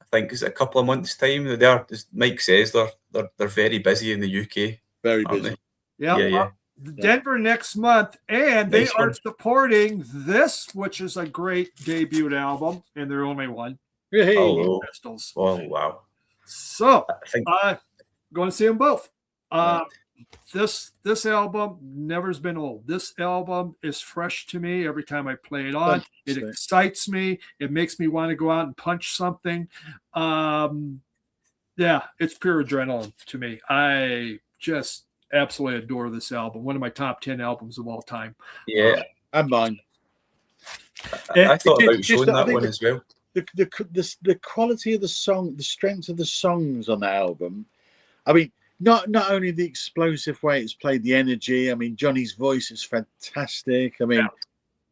I think it's a couple of months' time. They are, as Mike says, they're very busy in the UK. Very busy. Yeah. Denver next month, and they are supporting this, which is a great debut album, and their only one. Hey. Pistols. Oh wow! So going to see them both. This album never's been old. This album is fresh to me every time I play it on. It excites me. It makes me want to go out and punch something. Yeah, it's pure adrenaline to me. I just absolutely adore this album. One of my top 10 albums of all time. Yeah, and mine. I thought about showing that one as well. The quality of the song, the strength of the songs on the album. I mean, not only the explosive way it's played, the energy. I mean, Johnny's voice is fantastic. I mean,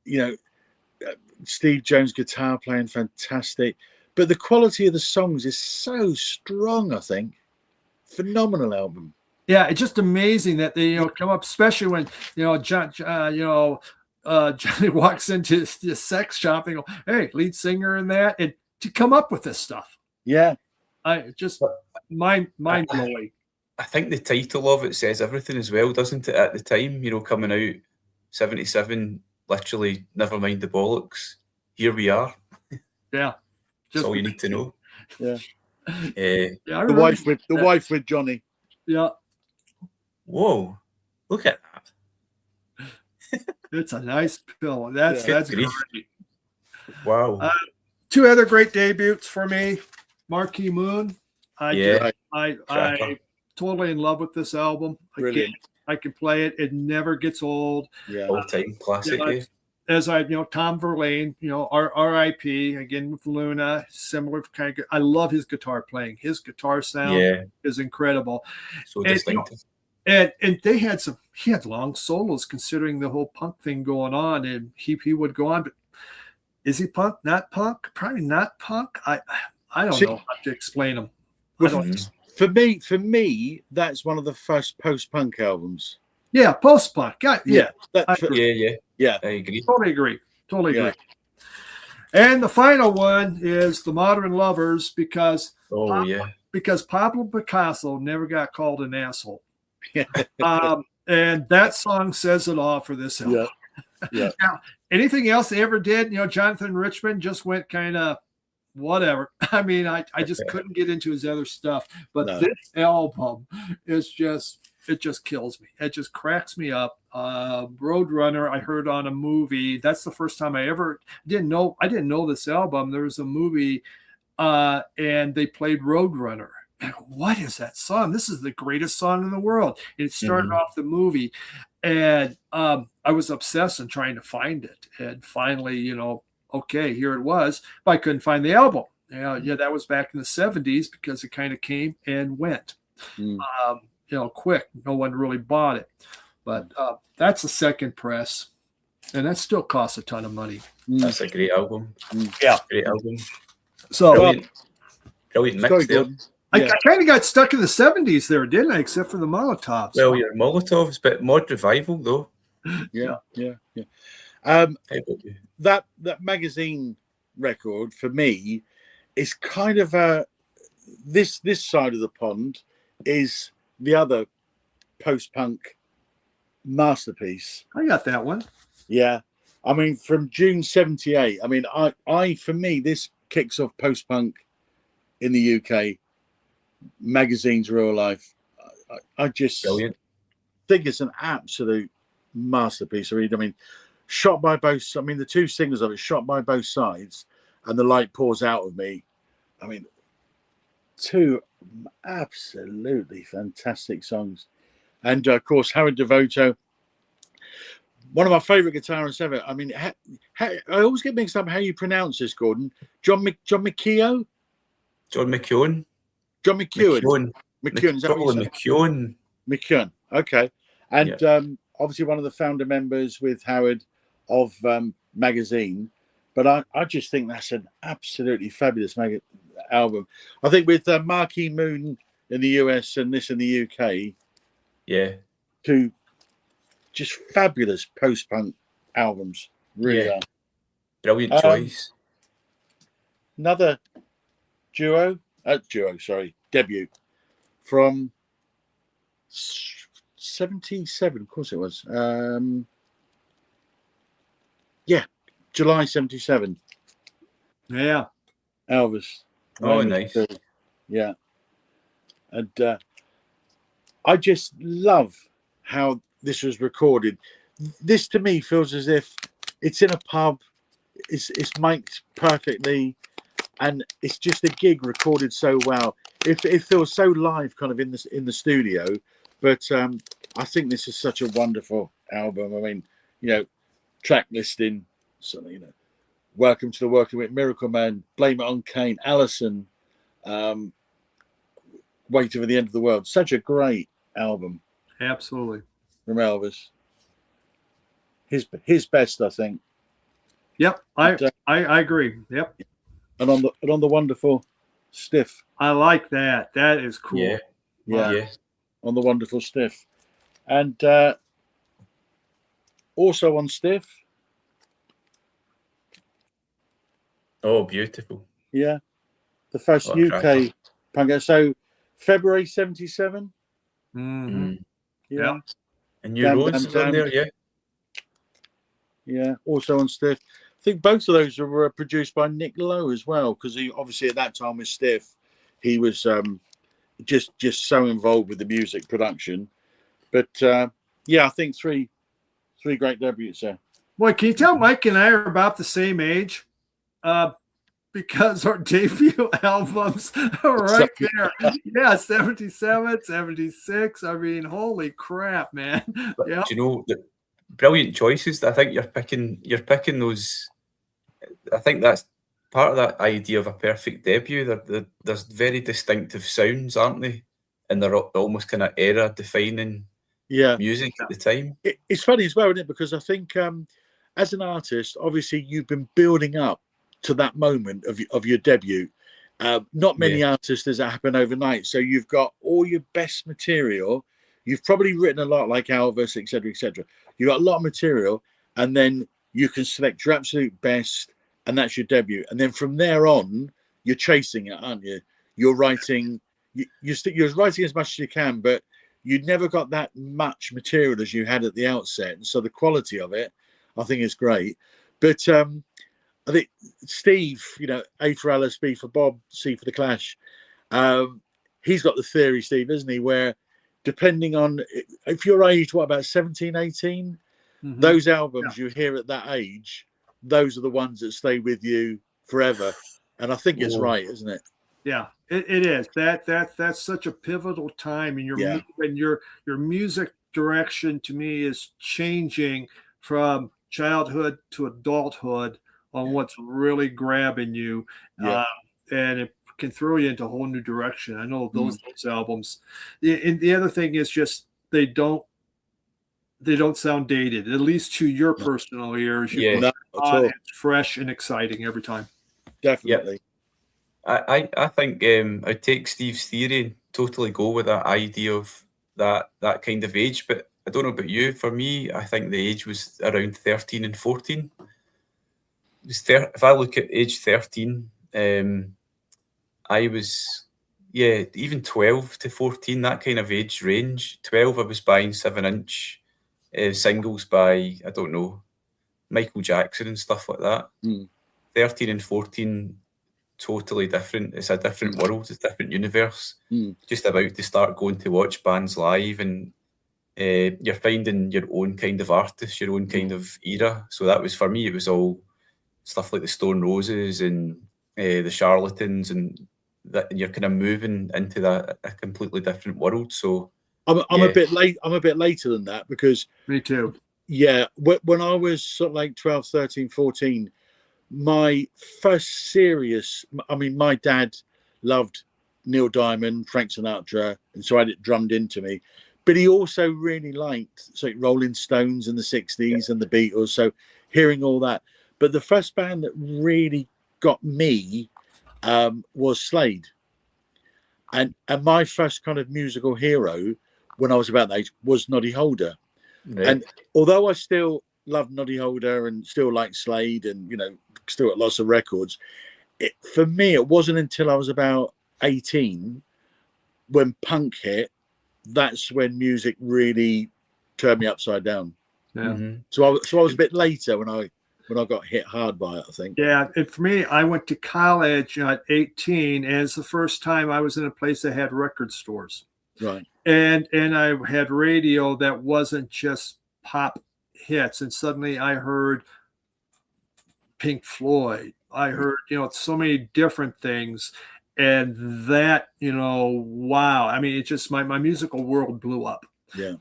you know, Steve Jones' guitar playing fantastic. But the quality of the songs is so strong, I think. Phenomenal album. Yeah, it's just amazing that they come up, especially when Johnny walks into the sex shop and go, "Hey, lead singer," and that, and to come up with this stuff. Yeah, I just mind blowing. I think the title of it says everything as well, doesn't it? At the time, coming out 77, literally, never mind the bollocks. Here we are. Yeah, that's all you need to know. Yeah, the wife with Johnny. Yeah. Whoa! Look at that. It's a nice pillow. That's great. Wow. Two other great debuts for me. Marquee Moon. I totally in love with this album. Brilliant. I can play it. It never gets old. Yeah. All-time classic. As Tom Verlaine, R.I.P. again with Luna, similar kind of. I love his guitar playing. His guitar sound is incredible. So distinctive. And he had long solos considering the whole punk thing going on, and he would go on. But is he punk? Not punk? Probably not punk. I don't know how to explain him. For me, that's one of the first post-punk albums. Yeah, post-punk. Yeah. I agree. Totally agree. And the final one is The Modern Lovers because Pablo Picasso never got called an asshole. And that song says it all for this album. Yeah. Now, anything else they ever did, Jonathan Richman just went kind of whatever. I mean, I just couldn't get into his other stuff. But this album is it just kills me. It just cracks me up. Roadrunner, I heard on a movie. That's the first time I didn't know this album. There was a movie and they played Roadrunner. What is that song? This is the greatest song in the world. And it started off the movie, and I was obsessed and trying to find it. And finally, okay, here it was. But I couldn't find the album. That was back in the 70s because it kind of came and went. Quick. No one really bought it. But that's a second press, and that still costs a ton of money. That's a great album. Yeah, great album. So brilliant mix there. I kind of got stuck in the 70s there, didn't I? Except for the Molotovs. Well, your Molotovs, but Mod Revival though. Yeah. That magazine record for me is kind of this side of the pond is the other post-punk masterpiece. I got that one. Yeah, I mean from June '78. I mean, I for me this kicks off post-punk in the UK. Magazine's real life. I just brilliant. Think it's an absolute masterpiece. I mean, shot by both. I mean, the two singles of it, shot by both sides, and the light pours out of me. I mean, two absolutely fantastic songs, and of course, Howard Devoto, one of my favorite guitarists ever. I mean, I always get mixed up how you pronounce this, Gordon. John McKeown. John McKeown. John McEwen. McKeown. Is that what McKeown. Okay. And obviously one of the founder members with Howard of Magazine. But I just think that's an absolutely fabulous album. I think with Marquee Moon in the US and this in the UK, two just fabulous post-punk albums. Really are. Brilliant choice. Another debut from 77, of course it was. July 77. Yeah. Elvis. Oh, nice. Yeah. And I just love how this was recorded. This to me feels as if it's in a pub, it's mic'd perfectly, and it's just a gig recorded so well. It feels so live kind of in the studio, but I think this is such a wonderful album. I mean, track listing, so, Welcome to the Working With, Miracle Man, Blame It on Kane, Allison, Waiting for the End of the World. Such a great album. Absolutely. From Elvis. His best, I think. Yep, I agree. Yep. And on the wonderful Stiff. I like that. That is cool. Yeah. On the wonderful Stiff. And also on Stiff. Oh, beautiful. Yeah. The first UK punk. So February 77. Mm-hmm. Yeah. And New Roses on there, yeah. Yeah, also on Stiff. I think both of those were produced by Nick Lowe as well, because he obviously at that time with Stiff, he was just so involved with the music production. But I think three great debuts there. Boy, can you tell Mike and I are about the same age? Because our debut albums are right there. Yeah, 77, 76. I mean, holy crap, man. Yeah. Do you know, the brilliant choices. I think you're picking those. I think that's part of that idea of a perfect debut. There's very distinctive sounds, aren't they? And they're almost kind of era-defining music at the time. It's funny as well, isn't it? Because I think as an artist, obviously you've been building up to that moment of your debut. Not many artists does that happen overnight. So you've got all your best material. You've probably written a lot like Elvis, etc., etc. You've got a lot of material, and then you can select your absolute best, and that's your debut. And then from there on, you're chasing it, aren't you? You're writing. You're writing as much as you can, but you never got that much material as you had at the outset. And so the quality of it, I think, is great. But I think Steve, A for Alice, B for Bob, C for the Clash. He's got the theory, Steve, isn't he? Where depending on if you're aged, what, about 17, 18, those albums you hear at that age, those are the ones that stay with you forever. And I think it's right, isn't it? Yeah, it is. That's such a pivotal time in your music direction, to me, is changing from childhood to adulthood on what's really grabbing you. And it can throw you into a whole new direction. I know those albums. And the other thing is just they don't sound dated, at least to your personal ears. It's fresh and exciting every time. Definitely. I think I'd take Steve's theory and totally go with that idea of that kind of age. But I don't know about you. For me, I think the age was around 13 and 14. If I look at age 13, I was, even 12 to 14, that kind of age range. 12, I was buying 7-inch singles by, I don't know, Michael Jackson and stuff like that. 13 and 14, totally different. It's a different world, it's a different universe. Just about to start going to watch bands live, and you're finding your own kind of artist, your own kind of era. So that was, for me, it was all stuff like the Stone Roses and the Charlatans, and that, and you're kind of moving into a completely different world. So I'm a bit late. I'm a bit later than that, because me too. Yeah, when I was sort of like 12, 13, 14, my first serious, I mean, my dad loved Neil Diamond, Frank Sinatra, and so I had it drummed into me. but he also really liked Rolling Stones in the 60s and the Beatles. So hearing all that. But the first band that really got me was Slade. And my first kind of musical hero when I was about that age was Noddy Holder. Right. And although I still love Noddy Holder and still like Slade and, you know, still got lots of records, for me, it wasn't until I was about 18 when punk hit, that's when music really turned me upside down. Yeah. Mm-hmm. So I was a bit later when I got hit hard by it, I think. Yeah, and for me, I went to college at 18, and it's the first time I was in a place that had record stores. Right. And I had radio that wasn't just pop hits. And suddenly I heard Pink Floyd. I heard, you know, so many different things. And that, you know, wow. I mean, it just, my musical world blew up. Yeah.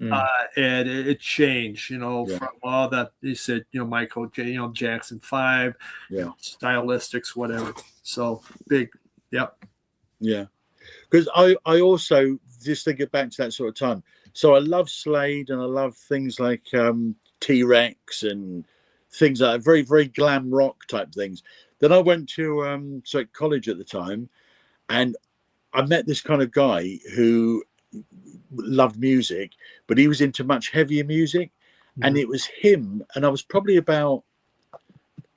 And it changed, you know, Yeah. from all that he said, you know, Michael, you know, Jackson 5, Yeah. you know, stylistics, whatever. So big. Yep. Yeah. Because I also just think it back to that sort of time. So I love Slade and I love things like T-Rex and things like that, very, very glam rock type things. Then I went to college at the time, and I met this kind of guy who loved music, but he was into much heavier music. Mm-hmm. And it was him, and I was probably about,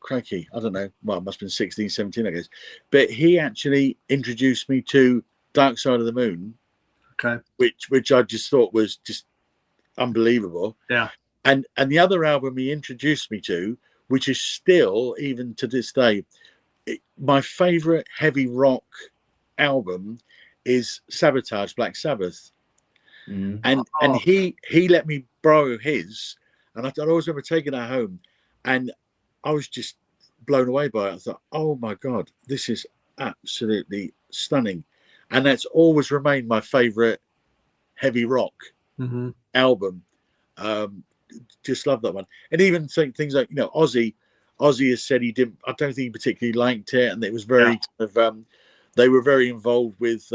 crikey, I don't know, well, it must have been 16, 17, I guess. But he actually introduced me to Dark Side of the Moon, okay, which I just thought was just unbelievable. Yeah. And the other album he introduced me to, which is still, even to this day, my favorite heavy rock album is Sabotage, Black Sabbath. Mm. And he let me borrow his, and I always remember taking that home, and I was just blown away by it. I thought, oh my God, this is absolutely stunning. And that's always remained my favorite heavy rock album. Just love that one. And even things like, you know, Ozzy has said he didn't, I don't think he particularly liked it, and it was very they were very involved with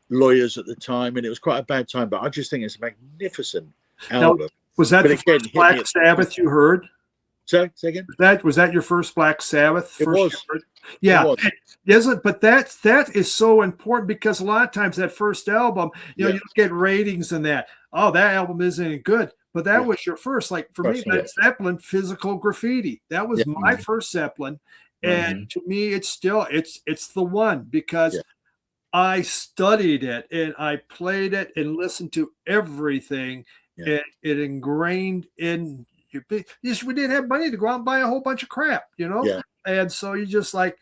lawyers at the time, and it was quite a bad time, but I just think it's a magnificent album. Now, was that the first Black Sabbath you heard? Say again? Was that your first Black Sabbath? It was. Yeah, it isn't, but that is so important, because a lot of times that first album, you know, you get ratings and that, oh, that album isn't any good, but that was your first. Like for me, that Zeppelin, Physical Graffiti, that was my first Zeppelin, and to me, it's still it's the one, because I studied it and I played it and listened to everything, and it ingrained in. We didn't have money to go out and buy a whole bunch of crap, you know? Yeah. And so you just like,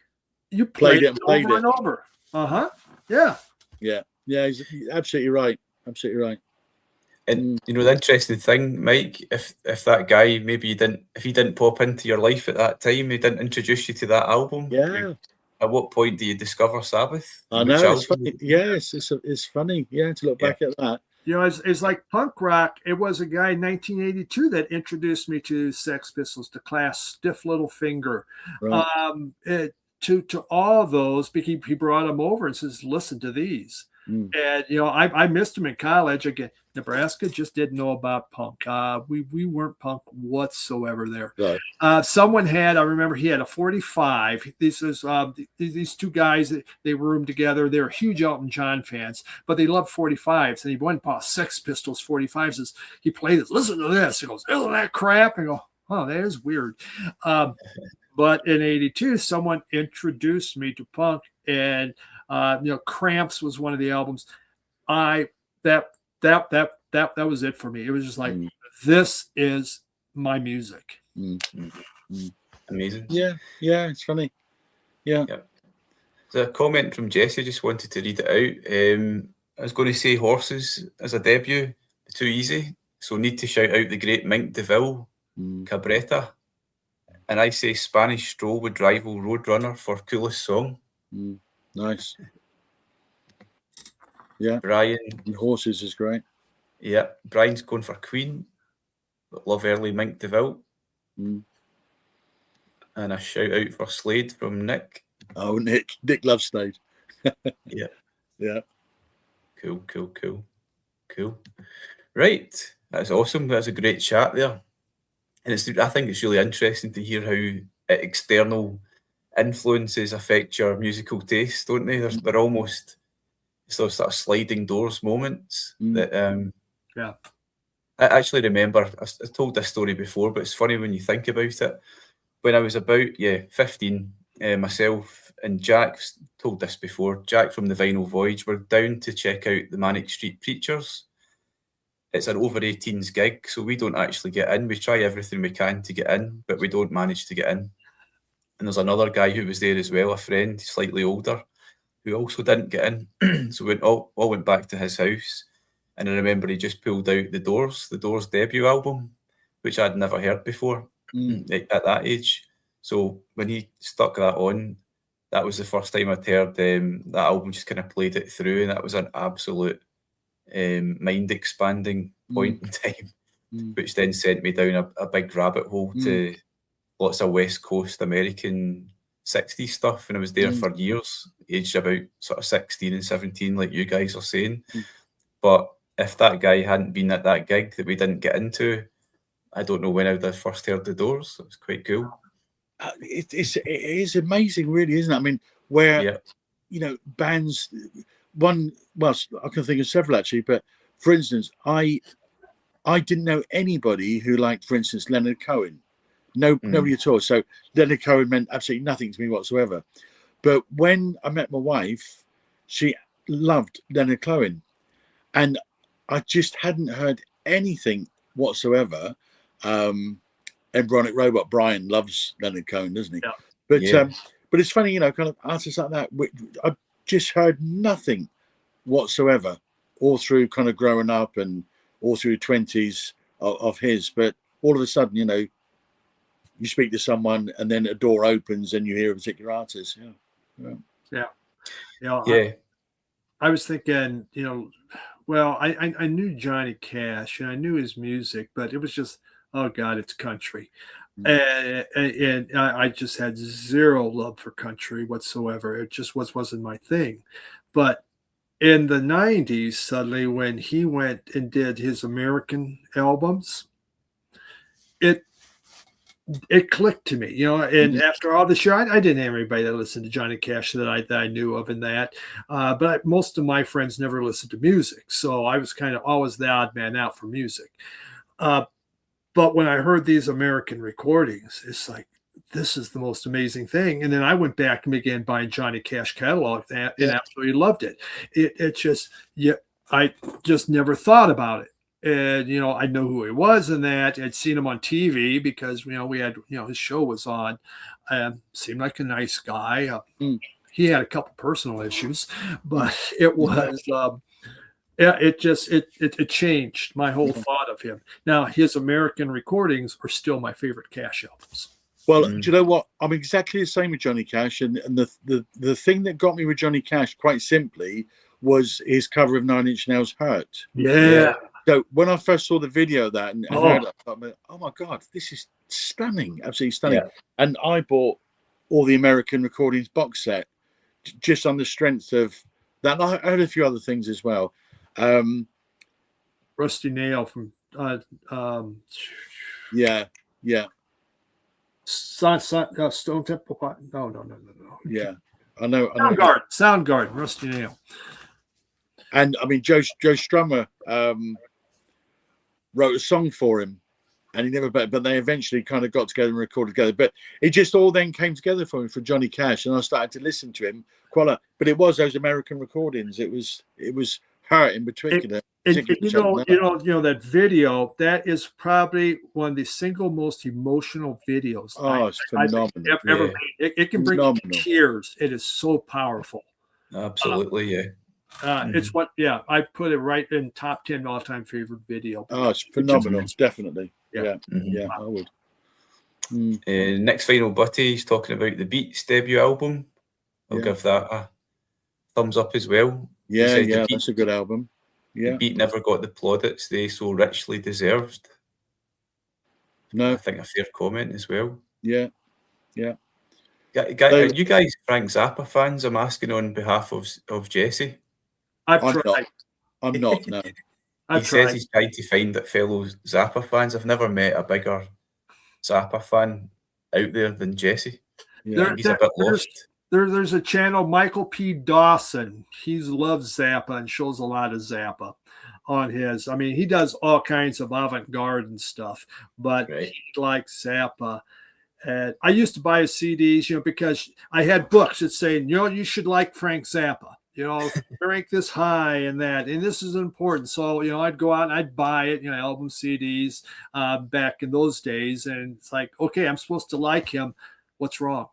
you played it over and over. Yeah. Yeah. Yeah. He's absolutely right. Absolutely right. And you know, the interesting thing, Mike, if that guy, maybe if he didn't pop into your life at that time, he didn't introduce you to that album. Yeah. At what point do you discover Sabbath? I know. It's funny. Yes. It's funny. Yeah. To look back at that. You know, it's like punk rock. It was a guy in 1982 that introduced me to Sex Pistols, to Class, Stiff Little Finger, to all those. He brought them over and says, "Listen to these." And you know, I missed him in college. Again, Nebraska just didn't know about punk. We weren't punk whatsoever there. Right. Someone had, I remember, he had a 45. These two guys, they roomed together. They were huge Elton John fans, but they loved 45s. And he went and bought Sex Pistols 45s. He played this. Listen to this. He goes, "Isn't that crap?" And I go, "Oh, that is weird." But in '82, someone introduced me to punk, and you know, Cramps was one of the albums. That was it for me. It was just like, this is my music. Amazing. Yeah, it's funny. Yeah. There's a comment from Jesse. Just wanted to read it out. I was going to say Horses as a debut, too easy. So need to shout out the great Mink DeVille, Cabretta. And I say Spanish Stroll would rival Roadrunner for coolest song. Nice. Yeah. Brian. And Horses is great. Yeah. Brian's going for Queen, but love early Mink DeVille. And a shout out for Slade from Nick. Oh, Nick loves Slade. Yeah. Yeah. Cool. Cool. Right. That's awesome. That's a great chat there. And I think it's really interesting to hear how external influences affect your musical taste, don't they? They're almost sort of sliding doors moments that Yeah. I actually remember. I told this story before, but it's funny when you think about it. When I was about 15, myself and Jack's told this before. Jack from the Vinyl Voyage were down to check out the Manic Street Preachers. It's an over 18s gig, so we don't actually get in. We try everything we can to get in, but we don't manage to get in. And there's another guy who was there as well, a friend, slightly older, who also didn't get in. So we all went back to his house. And I remember he just pulled out the Doors debut album, which I'd never heard before at that age. So when he stuck that on, that was the first time I'd heard that album, just kind of played it through, and that was an absolute mind-expanding point in time, which then sent me down a big rabbit hole to lots of West Coast American 60s stuff, and I was there for years, aged about sort of 16 and 17, like you guys are saying. But if that guy hadn't been at that gig that we didn't get into, I don't know when I would have first heard the Doors. It was quite cool. It is amazing, really, isn't it? I mean, where you know, bands. I can think of several actually, but for instance, I didn't know anybody who liked, for instance, Leonard Cohen. Nobody at all. So Leonard Cohen meant absolutely nothing to me whatsoever. But when I met my wife, she loved Leonard Cohen, and I just hadn't heard anything whatsoever. Embryonic Robot, Brian loves Leonard Cohen, doesn't he? Yeah. But it's funny, you know, kind of artists like that. I just heard nothing whatsoever all through kind of growing up and all through 20s of his. But all of a sudden, you know, you speak to someone and then a door opens and you hear a particular artist. Yeah. I was thinking, you know, well, I knew Johnny Cash and I knew his music, but it was just, oh God, it's country. And I just had zero love for country whatsoever. It just wasn't my thing. But in the 90s, suddenly when he went and did his American albums, it clicked to me, you know. And after all this year, I didn't have anybody that listened to Johnny Cash that I knew of, and that. But most of my friends never listened to music, so I was kind of always the odd man out for music. But when I heard these American recordings, it's like, this is the most amazing thing. And then I went back and began buying Johnny Cash catalog and absolutely loved it. It just, I just never thought about it. And, you know, I know who he was and that. I'd seen him on TV because, you know, we had, you know, his show was on. Seemed like a nice guy. He had a couple personal issues, but it was, it changed my whole thought of him. Now, his American recordings are still my favorite Cash albums. Well, do you know what? I'm exactly the same with Johnny Cash. And the thing that got me with Johnny Cash, quite simply, was his cover of Nine Inch Nails' Hurt. Yeah. So when I first saw the video of that and heard it, I thought, oh my God, this is stunning, absolutely stunning. Yeah. And I bought all the American recordings box set just on the strength of that. And I heard a few other things as well. Rusty Nail from Stone Temple. No. Yeah, I know. Soundgarden, Rusty Nail. And I mean, Joe Strummer wrote a song for him, and he never. But they eventually kind of got together and recorded together. But it just all then came together for me for Johnny Cash, and I started to listen to him quite a lot. But it was those American recordings. It was Hurt in particular. You know that video. That is probably one of the single most emotional videos it's phenomenal. I've ever made. It can bring you tears. It is so powerful. Absolutely, It's what, I put it right in top 10 all-time favorite video. It's phenomenal, definitely. I would. Next Final Butty, he's talking about the Beats debut album. I'll give that a thumbs up as well. Yeah, that's a good album. Yeah, the Beat never got the plaudits they so richly deserved. No, I think a fair comment as well. Yeah. Are you guys Frank Zappa fans? I'm asking on behalf of Jesse. I've tried. I'm not. No. I've says tried. he's tried to find that fellow Zappa fans. I've never met a bigger Zappa fan out there than Jesse. I think he's a bit lost. There's a channel, Michael P. Dawson. He loves Zappa and shows a lot of Zappa on his. I mean, he does all kinds of avant-garde and stuff, but he likes Zappa. And I used to buy his CDs, because I had books that say, you should like Frank Zappa, rank this high and that, and this is important. So, I'd go out and I'd buy it, album CDs back in those days. And it's like, okay, I'm supposed to like him. What's wrong?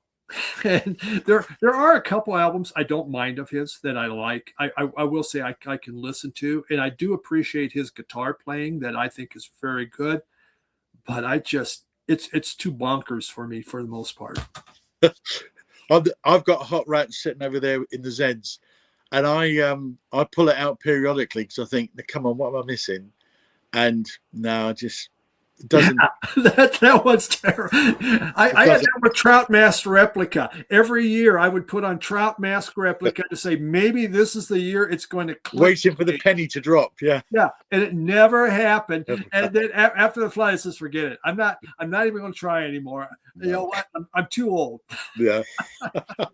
And there are a couple albums I don't mind of his that I like. I will say I can listen to, and I do appreciate his guitar playing that I think is very good. But it's too bonkers for me for the most part. I've got a Hot Rat sitting over there in the Zeds, and I pull it out periodically because I think, come on, what am I missing? And no, I just doesn't. That one's terrible. I had that with Trout Mask Replica. Every year I would put on Trout Mask Replica to say maybe this is the year it's going to click. Waiting for the penny to drop. Yeah. And it never happened. And then after the flight, I says, forget it. I'm not even going to try anymore. You know what? I'm too old. Yeah.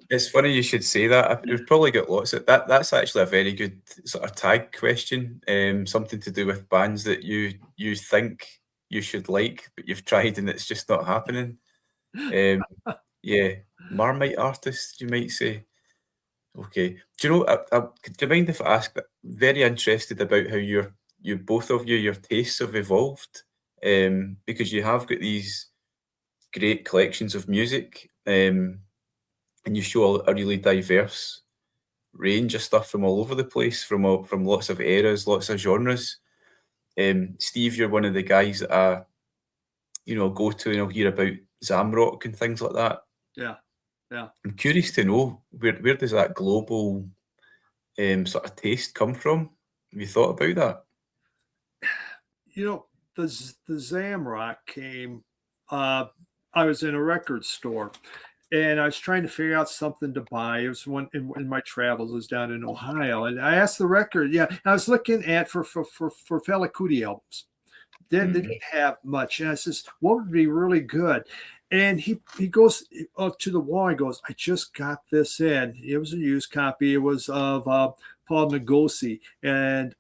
It's funny you should say that. We've probably got lots of that. That's actually a very good sort of tag question. Something to do with bands that you think you should like, but you've tried and it's just not happening. Marmite artist, you might say. Okay. Do you know? Do you mind if I ask that? Very interested about how both of your tastes have evolved, because you have got these great collections of music, and you show a really diverse range of stuff from all over the place, from lots of eras, lots of genres. Steve, you're one of the guys that I, go to and I'll hear about Zamrock and things like that. Yeah. I'm curious to know where does that global sort of taste come from? Have you thought about that? The Zamrock came. I was in a record store, and I was trying to figure out something to buy. It was one in my travels. It was down in Ohio, and I asked the record. Yeah, I was looking at for Fela Kuti albums. They didn't have much, and I says, "What would be really good?" And he goes up to the wall. He goes, "I just got this in. It was a used copy. It was of Paul Ngozi, and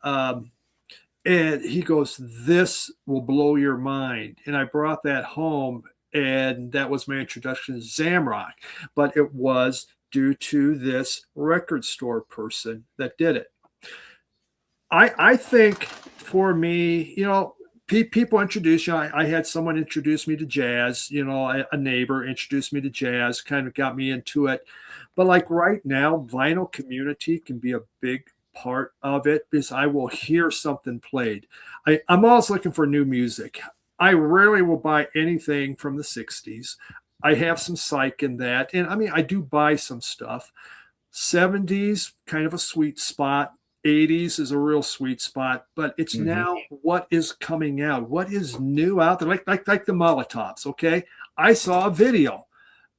he goes, this will blow your mind." And I brought that home. And that was my introduction to Zamrock. But it was due to this record store person that did it. I think for me, people introduce you. I had someone introduce me to jazz, a neighbor introduced me to jazz, kind of got me into it. But like right now, vinyl community can be a big part of it because I will hear something played. I'm always looking for new music. I rarely will buy anything from the 60s. I have some psych in that. And I mean, I do buy some stuff. 70s, kind of a sweet spot. 80s is a real sweet spot. But it's now what is coming out. What is new out there? Like the Molotovs, okay? I saw a video.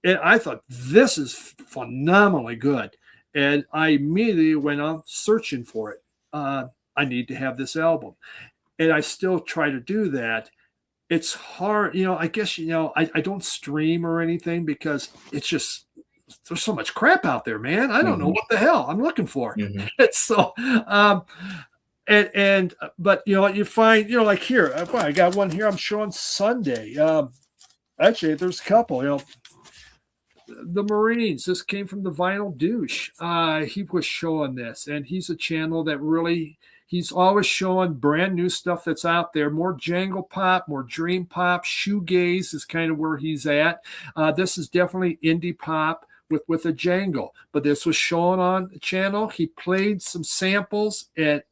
And I thought, this is phenomenally good. And I immediately went on searching for it. I need to have this album. And I still try to do that. It's hard, I guess, I don't stream or anything because it's just, there's so much crap out there, man. I don't know what the hell I'm looking for. It's so, but you find, like here, I got one here I'm showing Sunday. Actually, there's a couple, the Marines. This came from the Vinyl Douche. He was showing this, and he's a channel that really, he's always showing brand new stuff that's out there, more jangle pop, more dream pop. Shoegaze is kind of where he's at. This is definitely indie pop with a jangle, but this was shown on the channel. He played some samples, and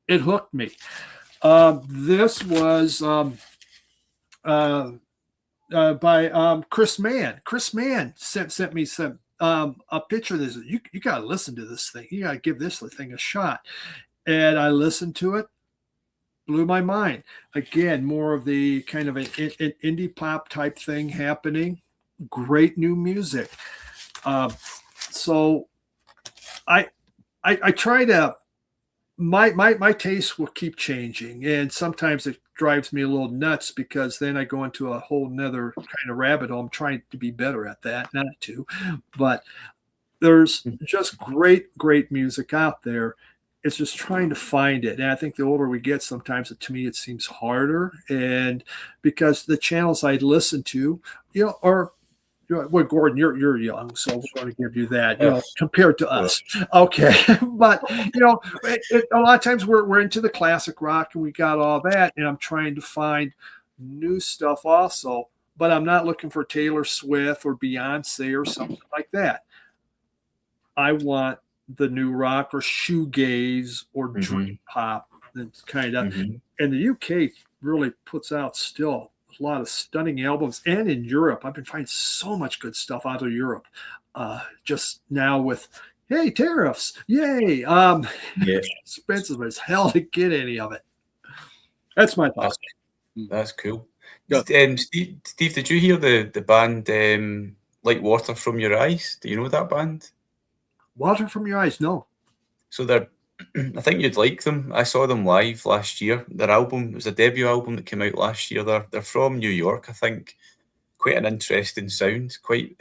it hooked me. This was by Chris Mann. Chris Mann sent me some a picture of this. You got to listen to this thing. You got to give this thing a shot. And I listened to it, blew my mind. Again, more of the kind of an indie pop type thing happening. Great new music. So I try to my taste will keep changing, and sometimes it drives me a little nuts because then I go into a whole nother kind of rabbit hole. I'm trying to be better at that, not to, but there's just great music out there. It's just trying to find it. And I think the older we get, sometimes to me, it seems harder. And because the channels I listen to, are, well, Gordon, you're young, so we're going to give you that, compared to us. Okay. But, a lot of times we're into the classic rock and we got all that. And I'm trying to find new stuff also, but I'm not looking for Taylor Swift or Beyonce or something like that. I want the new rock or shoegaze or dream pop. That's kind of, and the UK really puts out still a lot of stunning albums. And in Europe, I've been finding so much good stuff out of Europe. Just now with, hey, tariffs, yay! Expensive as hell to get any of it. That's my thoughts. That's cool. Yeah. Steve, did you hear the band Like Water From Your Eyes? Do you know that band? Water From Your Eyes, no. So I think you'd like them. I saw them live last year. Their album, it was a debut album that came out last year. They're from New York, I think. Quite an interesting sound. Quite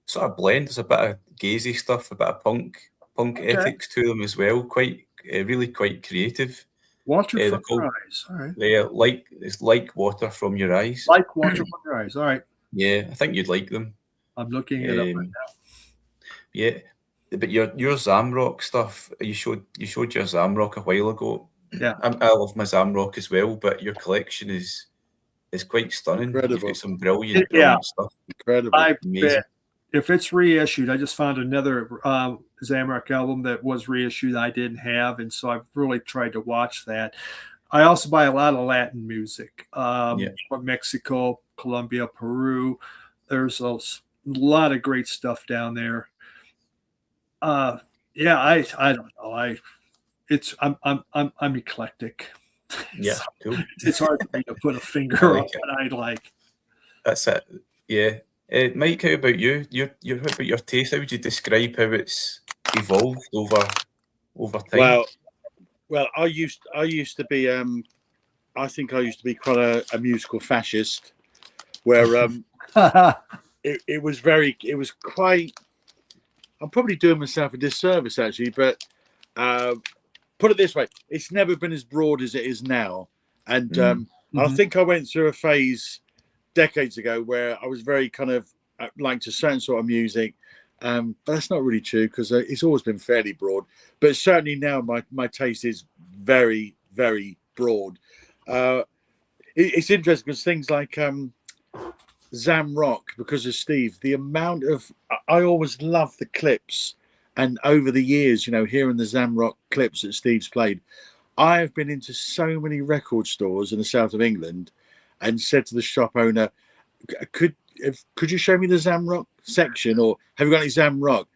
sort of blend. There's a bit of gazy stuff, a bit of punk ethics to them as well. Quite really quite creative. Water From Your Eyes. All right. It's Like Water From Your Eyes. Like Water From Your Eyes. All right. Yeah, I think you'd like them. I'm looking it up right now. Yeah. But your Zamrock stuff, you showed your Zamrock a while ago. Yeah, I love my Zamrock as well, but your collection is quite stunning. Incredible. You've got some brilliant stuff. Incredible. I bet if it's reissued, I just found another Zamrock album that was reissued that I didn't have, and so I've really tried to watch that. I also buy a lot of Latin music from Mexico, Colombia, Peru. There's a lot of great stuff down there. I don't know. I'm eclectic. Yeah, cool. It's hard for me to put a finger on what I like. That's it. Yeah. Mike, how about you? How about your taste? How would you describe how it's evolved over time? Well, I used to be I think I used to be quite a musical fascist, where it was quite. I'm probably doing myself a disservice, actually, but put it this way: it's never been as broad as it is now. And I think I went through a phase decades ago where I was very kind of like to certain sort of music, but that's not really true because it's always been fairly broad. But certainly now, my taste is very, very broad. It's interesting because things like Zamrock, because of Steve, the amount of I always love the clips, and over the years, hearing the Zamrock clips that Steve's played, I have been into so many record stores in the south of England and said to the shop owner, could you show me the Zamrock section, or have you got any Zamrock?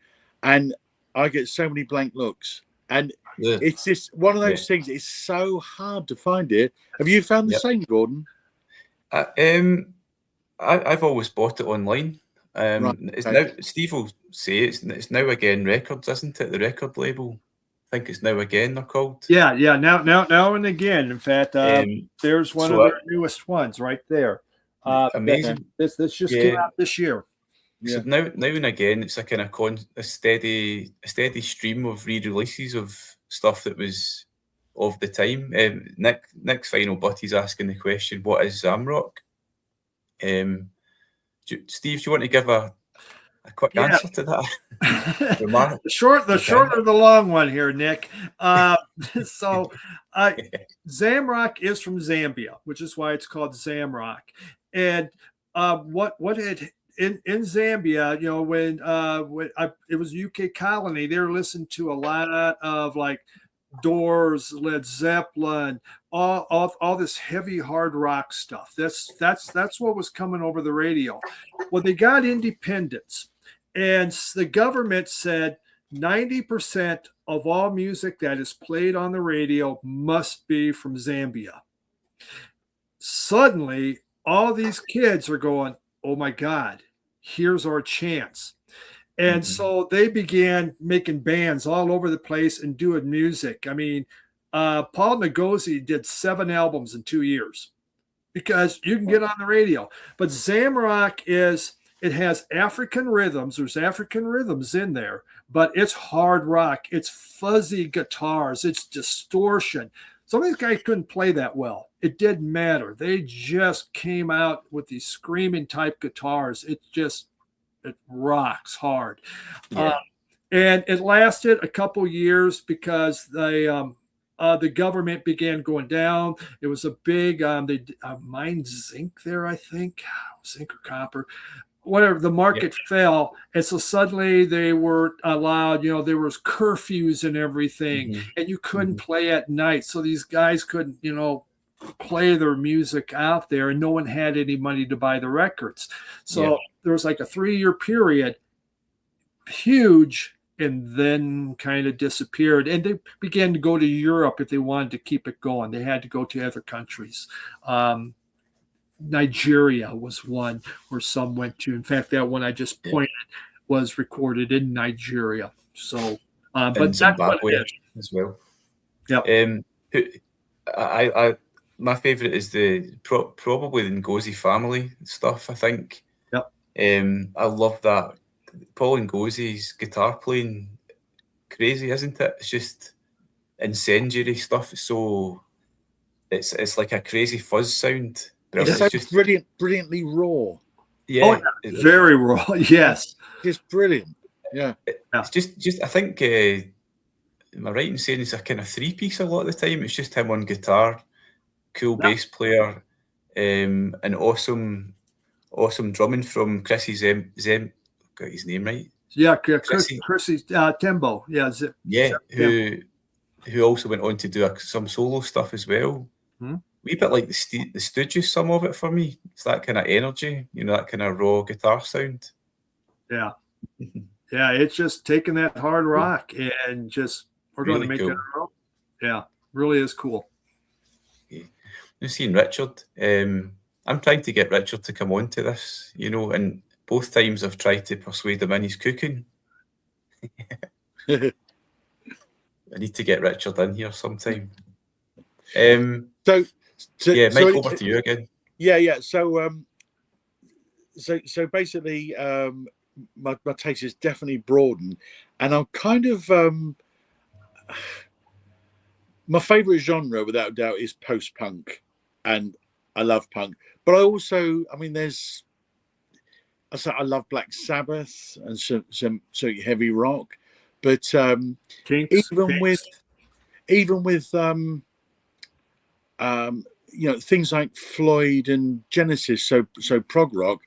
And I get so many blank looks, and it's just one of those things. It's so hard to find it. Have you found the same, Gordon? I've always bought it online. It's now, Steve will say it's Now Again Records, isn't it? The record label. I think it's Now Again they're called. Yeah. Now and again. In fact, there's one of their newest ones right there. Amazing. This just came out this year. So now and again, it's a kind of a steady stream of re-releases of stuff that was of the time. Nick's final but he's asking the question, what is Zamrock? Steve, do you want to give a quick answer to that? the shorter the long one here, Nick. So Zamrock is from Zambia, which is why it's called Zamrock. And what it in Zambia, when it was a UK colony, they were listening to a lot of like Doors, Led Zeppelin, all this heavy hard rock stuff. That's what was coming over the radio. Well, they got independence, and the government said 90% of all music that is played on the radio must be from Zambia. Suddenly, all these kids are going, oh my God, here's our chance. And so they began making bands all over the place and doing music. I mean, Paul Ngozi did 7 albums in 2 years because you can get on the radio. But Zamrock it has African rhythms. There's African rhythms in there, but it's hard rock. It's fuzzy guitars. It's distortion. Some of these guys couldn't play that well. It didn't matter. They just came out with these screaming type guitars. It rocks hard. Yeah. And it lasted a couple years because the government began going down. It was a big, they mined zinc there, I think, zinc or copper. Whatever, the market fell, and so suddenly they were allowed, there was curfews and everything, and you couldn't play at night, so these guys couldn't, play their music out there, and no one had any money to buy the records. So there was like a 3-year period, huge, and then kind of disappeared, and they began to go to Europe if they wanted to keep it going. They had to go to other countries. Nigeria was one where some went to. In fact, that one I just pointed was recorded in Nigeria. So, but Zimbabwe as well. Yeah. My favorite is probably the Ngozi family stuff. I think. Yep. I love that. Paul Ngozi's guitar playing, crazy, isn't it? It's just incendiary stuff. So it's like a crazy fuzz sound. It's just brilliantly raw. Yeah, very raw. Yes, just brilliant. Yeah, it's just. I think. Am I right in saying it's a kind of 3-piece a lot of the time? It's just him on guitar, cool bass player, and awesome drumming from Chrissy Zem. Got his name right? Yeah, Chrissy Tembo. Yeah, who also went on to do some solo stuff as well. Wee bit like the Stooges, some of it for me. It's that kind of energy, that kind of raw guitar sound. Yeah. Yeah, it's just taking that hard rock and just, we're really going to make it a rock. Yeah, really is cool. You've seen Richard. I'm trying to get Richard to come on to this, and both times I've tried to persuade him in his cooking. I need to get Richard in here sometime. Mike, over to you again. Yeah. So basically, my taste is definitely broadened, and I'm kind of my favorite genre, without a doubt, is post-punk, and I love punk. But I also, I love Black Sabbath and some heavy rock, but even with things like Floyd and Genesis, so prog rock,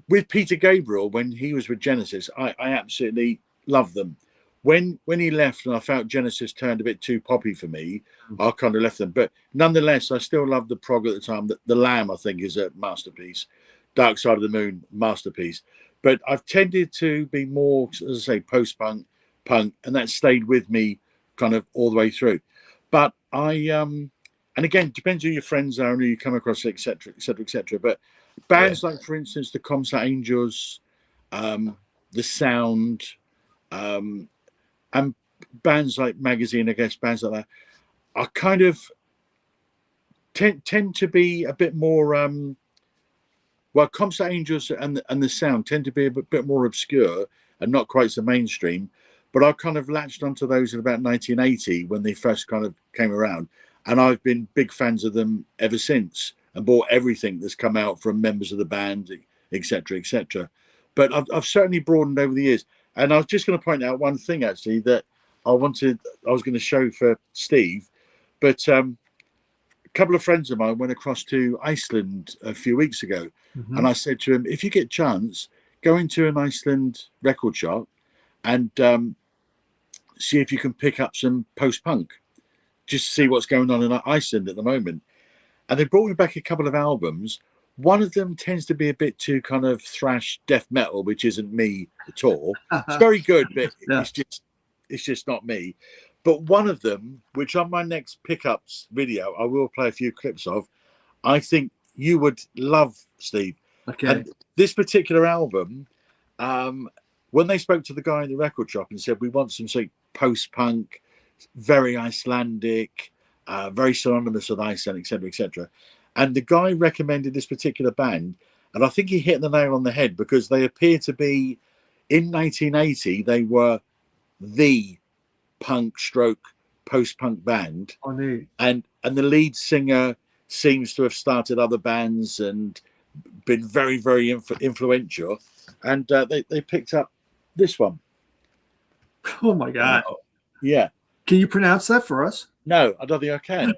with Peter Gabriel, when he was with Genesis, I absolutely loved them. When he left and I felt Genesis turned a bit too poppy for me, I kind of left them. But nonetheless, I still loved the prog at the time. The Lamb, I think, is a masterpiece. Dark Side of the Moon, masterpiece. But I've tended to be more, as I say, post-punk, punk, and that stayed with me kind of all the way through. But and again, depends who your friends are and who you come across, etc., etc., etc. But bands like, for instance, the Comsat Angels, the Sound, and bands like Magazine, I guess, bands like that, are kind of tend to be a bit more. Comsat Angels and the Sound tend to be a bit more obscure and not quite so mainstream. But I kind of latched onto those in about 1980 when they first kind of came around, and I've been big fans of them ever since, and bought everything that's come out from members of the band, etc., etc. But I've certainly broadened over the years. And I was just going to point out one thing, actually, that I was going to show for Steve. But a couple of friends of mine went across to Iceland a few weeks ago. And I said to him, if you get a chance, go into an Iceland record shop and see if you can pick up some post-punk, just to see what's going on in Iceland at the moment. And they brought me back a couple of albums. One of them tends to be a bit too kind of thrash death metal, which isn't me at all. It's very good, but it's just not me. But one of them, which on my next pickups video, I will play a few clips of, I think you would love, Steve. Okay. And this particular album, when they spoke to the guy in the record shop and said, we want some sort of post-punk, very Icelandic, very synonymous with Iceland, etc., etc. And the guy recommended this particular band, and I think he hit the nail on the head, because they appear to be, in 1980, they were the punk stroke post-punk band. Oh, neat. And the lead singer seems to have started other bands and been very, very influential. And they picked up this one. Oh my God. Wow. Yeah. Can you pronounce that for us? No, I don't think I can.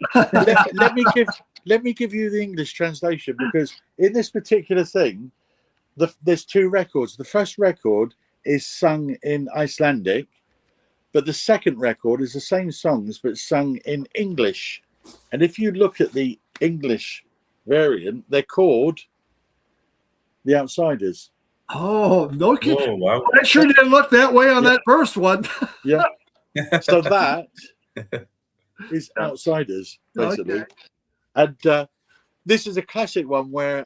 let me give you the English translation, because in this particular thing, there's two records. The first record is sung in Icelandic, but the second record is the same songs but sung in English. And if you look at the English variant, they're called The Outsiders. Oh, no kidding. Oh, wow. I sure didn't look that way on that first one. Yeah. So that is Outsiders, basically. Okay. And this is a classic one where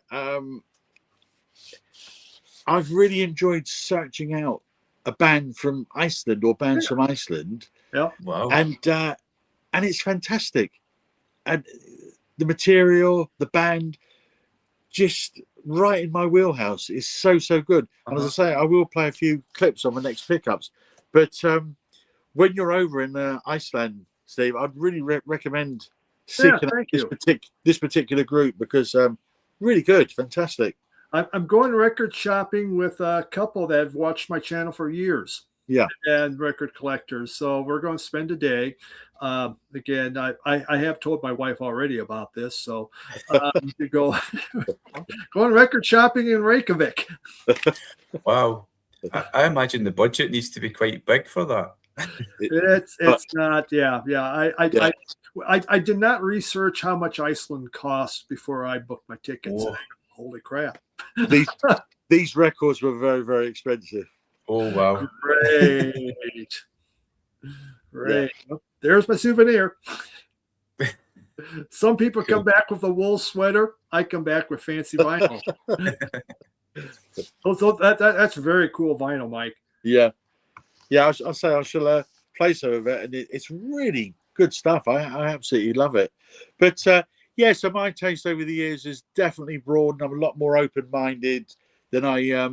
I've really enjoyed searching out a band from Iceland or bands from Iceland. Yeah. Wow. And it's fantastic. And the material, the band, just right in my wheelhouse. Is so good. And as I say, I will play a few clips on the next pickups. But when you're over in Iceland, Steve, I'd really recommend seeking out this particular group, because really good, fantastic. I'm going record shopping with a couple that have watched my channel for years. Yeah. And record collectors. So we're going to spend a day. Again, I have told my wife already about this. So to go going record shopping in Reykjavik. Wow. I imagine the budget needs to be quite big for that. It's not. Yeah. I did not research how much Iceland costs before I booked my tickets. Oh. Holy crap. These records were very, very expensive. Oh, wow. Great. Great. Well, there's my souvenir. Some people come back with a wool sweater. I come back with fancy vinyl. So that's very cool vinyl, Mike. Yeah. I'll say I shall play some of it, and it's really good stuff. I absolutely love it. But so my taste over the years has definitely broadened. I'm a lot more open-minded than I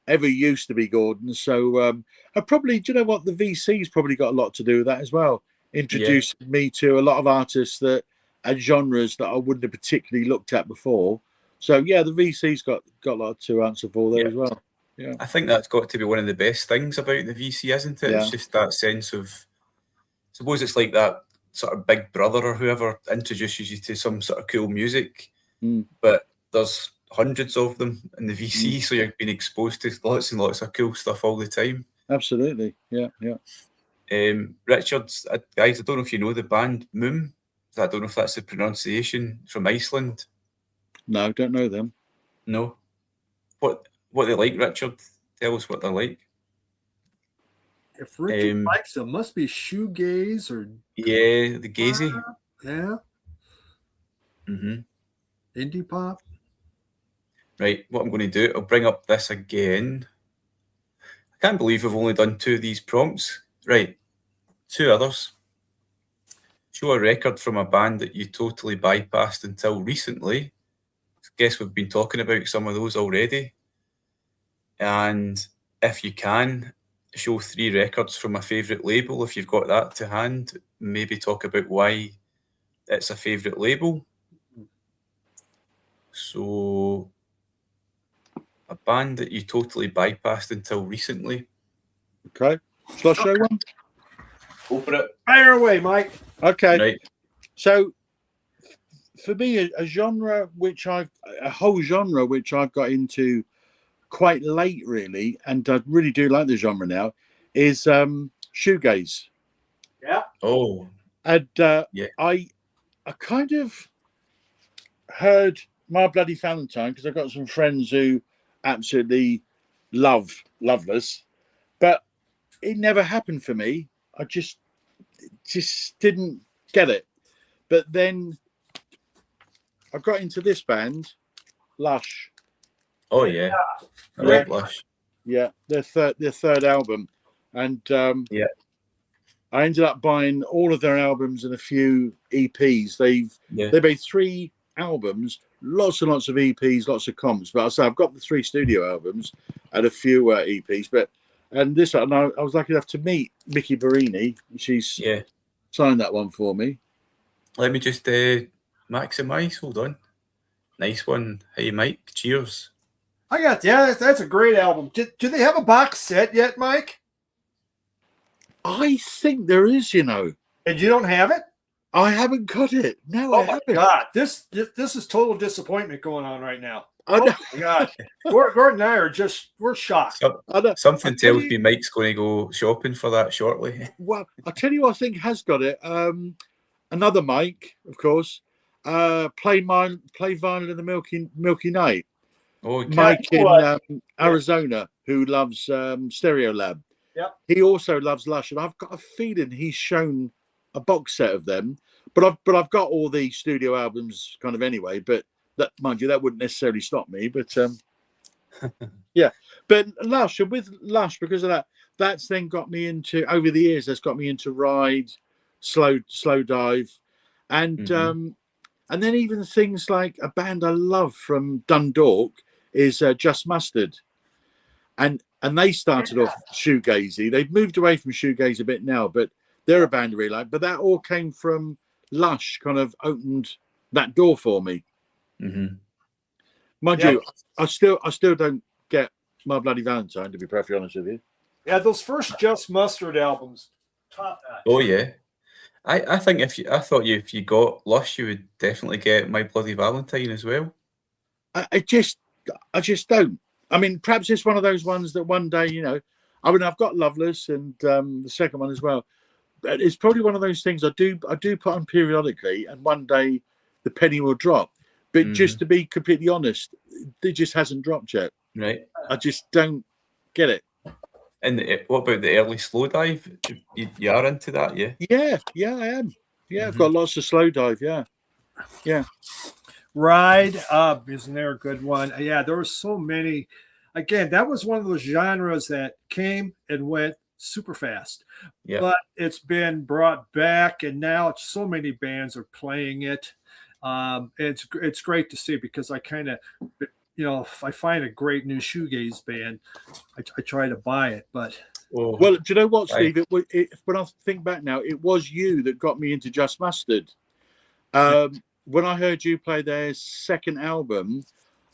ever used to be, Gordon. So I probably, do you know what, the VC's probably got a lot to do with that as well. Introducing me to a lot of artists and genres that I wouldn't have particularly looked at before. So the VC's got a lot to answer for there as well. Yeah, I think that's got to be one of the best things about the VC, isn't it? Yeah. It's just that sense of, suppose it's like that sort of big brother or whoever introduces you to some sort of cool music, but there's hundreds of them in the VC, so you're being exposed to lots and lots of cool stuff all the time. Absolutely. Yeah. Richard, guys, I don't know if you know the band Moom. I don't know if that's the pronunciation, from Iceland. No, don't know them. No. What they like, Richard? Tell us what they're like. If Richard likes them, must be shoegaze or the gazy. Yeah. Mm-hmm. Indie pop. Right, what I'm going to do, I'll bring up this again. I can't believe we've only done 2 of these prompts. Right, 2 others. Show a record from a band that you totally bypassed until recently. I guess we've been talking about some of those already. And if you can, show 3 records from a favourite label. If you've got that to hand, maybe talk about why it's a favourite label. So, a band that you totally bypassed until recently. Okay. Shall I show one? Go for it. Fire away, Mike. Okay. Right. So, for me, a whole genre which I've got into quite late, really, and I really do like the genre now, is shoegaze. Yeah. Oh. And I kind of heard My Bloody Valentine, because I've got some friends who absolutely love this, but it never happened for me. I just didn't get it. But then I got into this band, Lush. Oh yeah, I like Lush. Yeah, their third album, and Yeah. I ended up buying all of their albums and a few EPs. They made 3 albums, lots and lots of EPs, lots of comps. But I say I've got the 3 studio albums and a few EPs. And I was lucky enough to meet Mickey Barini. She's signed that one for me. Let me just maximise. Hold on. Nice one. Hey, Mike. Cheers. I got that's a great album. Do they have a box set yet, Mike? I think there is, you know. And you don't have it? I haven't got it. No, I haven't. God, this is total disappointment going on right now. I know. Oh my God, Gordon and I we're shocked. Something tells me Mike's going to go shopping for that shortly. Well, I'll tell you what I think has got it. Another Mike, of course. Play vinyl in the Milky Night. Oh, okay. Mike in Arizona, who loves Stereo Lab. Yeah. He also loves Lush, and I've got a feeling he's shown a box set of them. But I've got all the studio albums kind of anyway. But that, mind you, that wouldn't necessarily stop me. But yeah. But Lush, and with Lush, because of that, that's then got me into, over the years, that's got me into Ride, Slow Dive, and then even things like a band I love from Dundalk is Just Mustard, and they started off shoegazy. They've moved away from shoegaze a bit now, but they're a band I really like. But that all came from Lush, kind of opened that door for me. Mind you, I still don't get My Bloody Valentine, to be perfectly honest with you. Yeah, those first Just Mustard albums, top notch. Oh yeah, I think if you got Lush, you would definitely get My Bloody Valentine as well. I just don't. I mean, perhaps it's one of those ones that one day, you know, I mean, I've got Loveless and the second one as well. But it's probably one of those things I do put on periodically, and one day the penny will drop. But just to be completely honest, it just hasn't dropped yet. Right. I just don't get it. And what about the early Slow Dive? You are into that, yeah? Yeah, I am. Yeah, I've got lots of Slow Dive. Yeah. Ride Up, isn't there a good one? Yeah, there were so many. Again, that was one of those genres that came and went super fast. Yeah. But it's been brought back, and now so many bands are playing it. It's great to see, because I kind of, you know, if I find a great new shoegaze band, I try to buy it. But well, do you know what, Steve? When I think back now, it was you that got me into Just Mustard. When I heard you play their second album,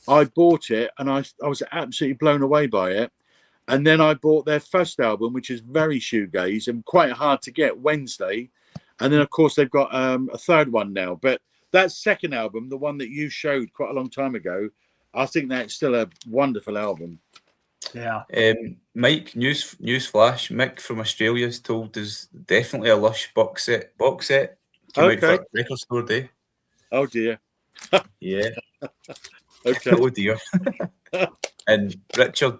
I bought it, and I was absolutely blown away by it. And then I bought their first album, which is very shoegaze and quite hard to get, Wednesday. And then, of course, they've got a third one now. But that second album, the one that you showed quite a long time ago, I think that's still a wonderful album. Yeah. Mike, news flash, Mick from Australia has told us definitely a Lush box set. Came out for Record Store Day. Oh dear. Yeah. Okay. Oh dear. And Richard,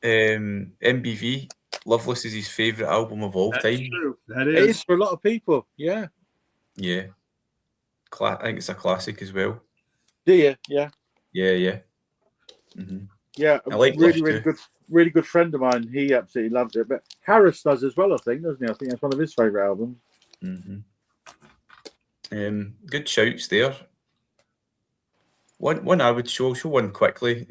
MBV, Loveless is his favourite album of all time. True. That is. It is for a lot of people. Yeah. Yeah. I think it's a classic as well. Do you? Yeah. Yeah. Yeah. I like really good friend of mine. He absolutely loves it. But Harris does as well, I think, doesn't he? I think that's one of his favourite albums. Good shouts there. One I would show one quickly.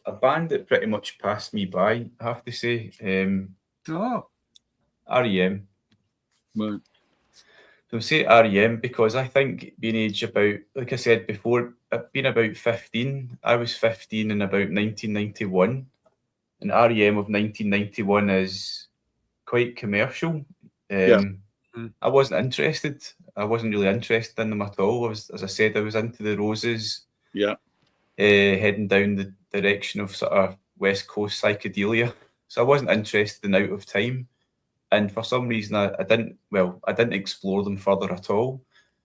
A band that pretty much passed me by, I have to say. REM. Right. So I say REM because I think being aged about, like I said before, being about 15, I was 15 in about 1991. And REM of 1991 is quite commercial. I wasn't interested. I wasn't really interested in them at all. As I said, I was into the Roses. Yeah. Heading down the direction of sort of West Coast psychedelia. So I wasn't interested in Out of Time. And for some reason, I didn't explore them further at all.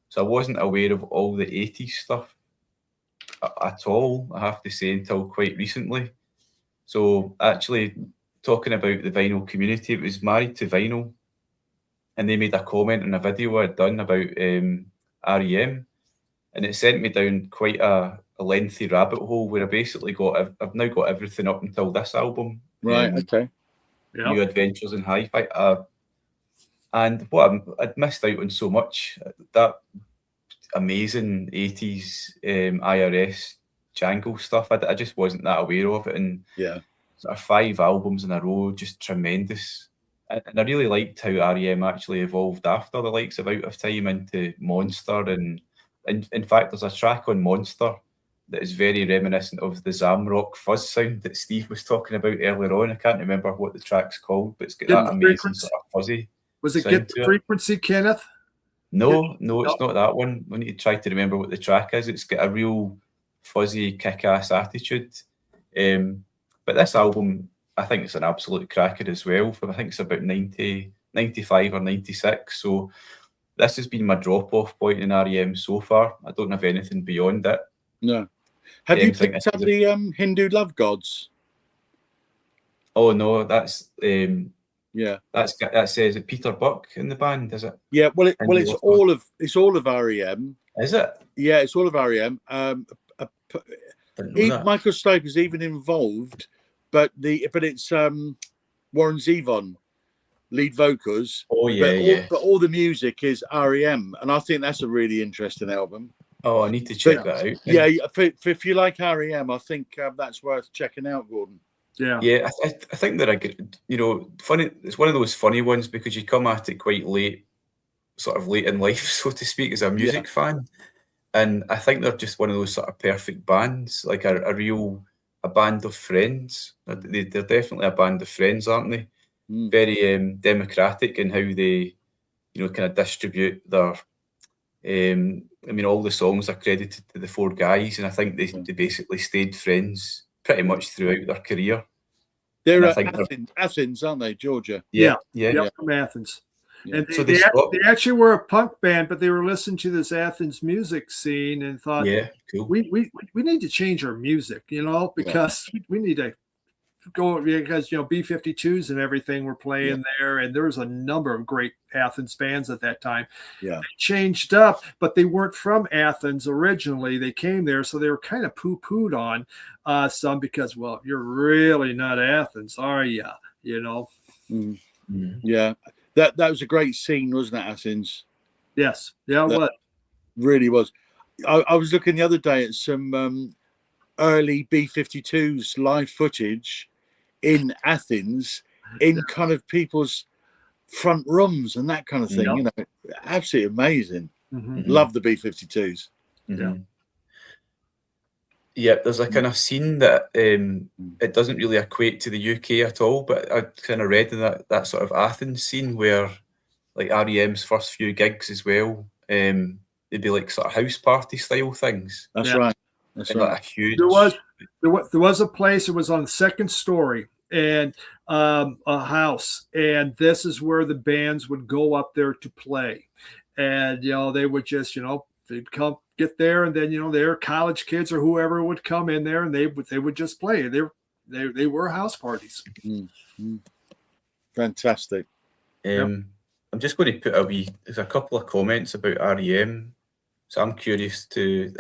So I wasn't aware of all the 80s stuff at all, I have to say, until quite recently. So actually, talking about the vinyl community, it was Married to Vinyl. And they made a comment in a video I'd done about REM, and it sent me down quite a lengthy rabbit hole where I basically I've now got everything up until this album. Right. Okay. New Adventures in Hi-Fi. And what I'd missed out on so much, that amazing 80s IRS jangle stuff. I just wasn't that aware of it. And Yeah. sort of 5 albums in a row, just tremendous. And I really liked how REM actually evolved after the likes of Out of Time into Monster. And in fact, there's a track on Monster that is very reminiscent of the Zamrock fuzz sound that Steve was talking about earlier on. I can't remember what the track's called, but it's got that amazing sort of fuzzy. Was it Get the Frequency, Kenneth? No, it's not that one. We need to try to remember what the track is. It's got a real fuzzy, kick-ass attitude. But this album, I think it's an absolute cracker as well. I think it's about 90, 95 or 96. So this has been my drop-off point in REM so far. I don't have anything beyond it. No. Have you picked up the Hindu Love Gods? Oh no, that's yeah. That says it Peter Buck in the band, is it? Yeah. Well, it's all of REM. Is it? Yeah, it's all of REM. Michael Stipe is even involved, but it's Warren Zevon lead vocals. Oh yeah, but all the music is REM, and I think that's a really interesting album. Oh, I need to check that out. Yeah, if you like REM, I think that's worth checking out, Gordon. Yeah. I think that funny. It's one of those funny ones because you come at it quite late, sort of late in life, so to speak, as a music fan. And I think they're just one of those sort of perfect bands, like a band of friends. They're definitely a band of friends, aren't they? Very democratic in how they, kind of distribute their. All the songs are credited to the 4 guys, and I think they basically stayed friends pretty much throughout their career. They're Athens, aren't they, Georgia? Yeah, from Athens. Yeah. And they actually were a punk band, but they were listening to this Athens music scene and thought, cool. We need to change our music, because we need to go, because B-52s and everything were playing there, and there was a number of great Athens bands at that time. Yeah, they changed up, but they weren't from Athens originally. They came there, so they were kind of poo-pooed on some because, well, you're really not Athens, are you? Yeah. That was a great scene, wasn't it, Athens? Yes. Yeah, it was. Really was. I was looking the other day at some early B-52s live footage in Athens, in kind of people's front rooms and that kind of thing. Absolutely amazing. Love the B-52s. Yeah, there's a kind of scene that it doesn't really equate to the UK at all, but I kind of read in that sort of Athens scene where, like, REM's first few gigs as well, they'd be like sort of house party style things. That's right. That's right. Like a huge. There was a place. It was on the 2nd story and a house, and this is where the bands would go up there to play, and they would just they'd come get there, and then their college kids or whoever would come in there, and they would just play. They were house parties. Fantastic. I'm just going to put there's a couple of comments about REM, so I'm curious to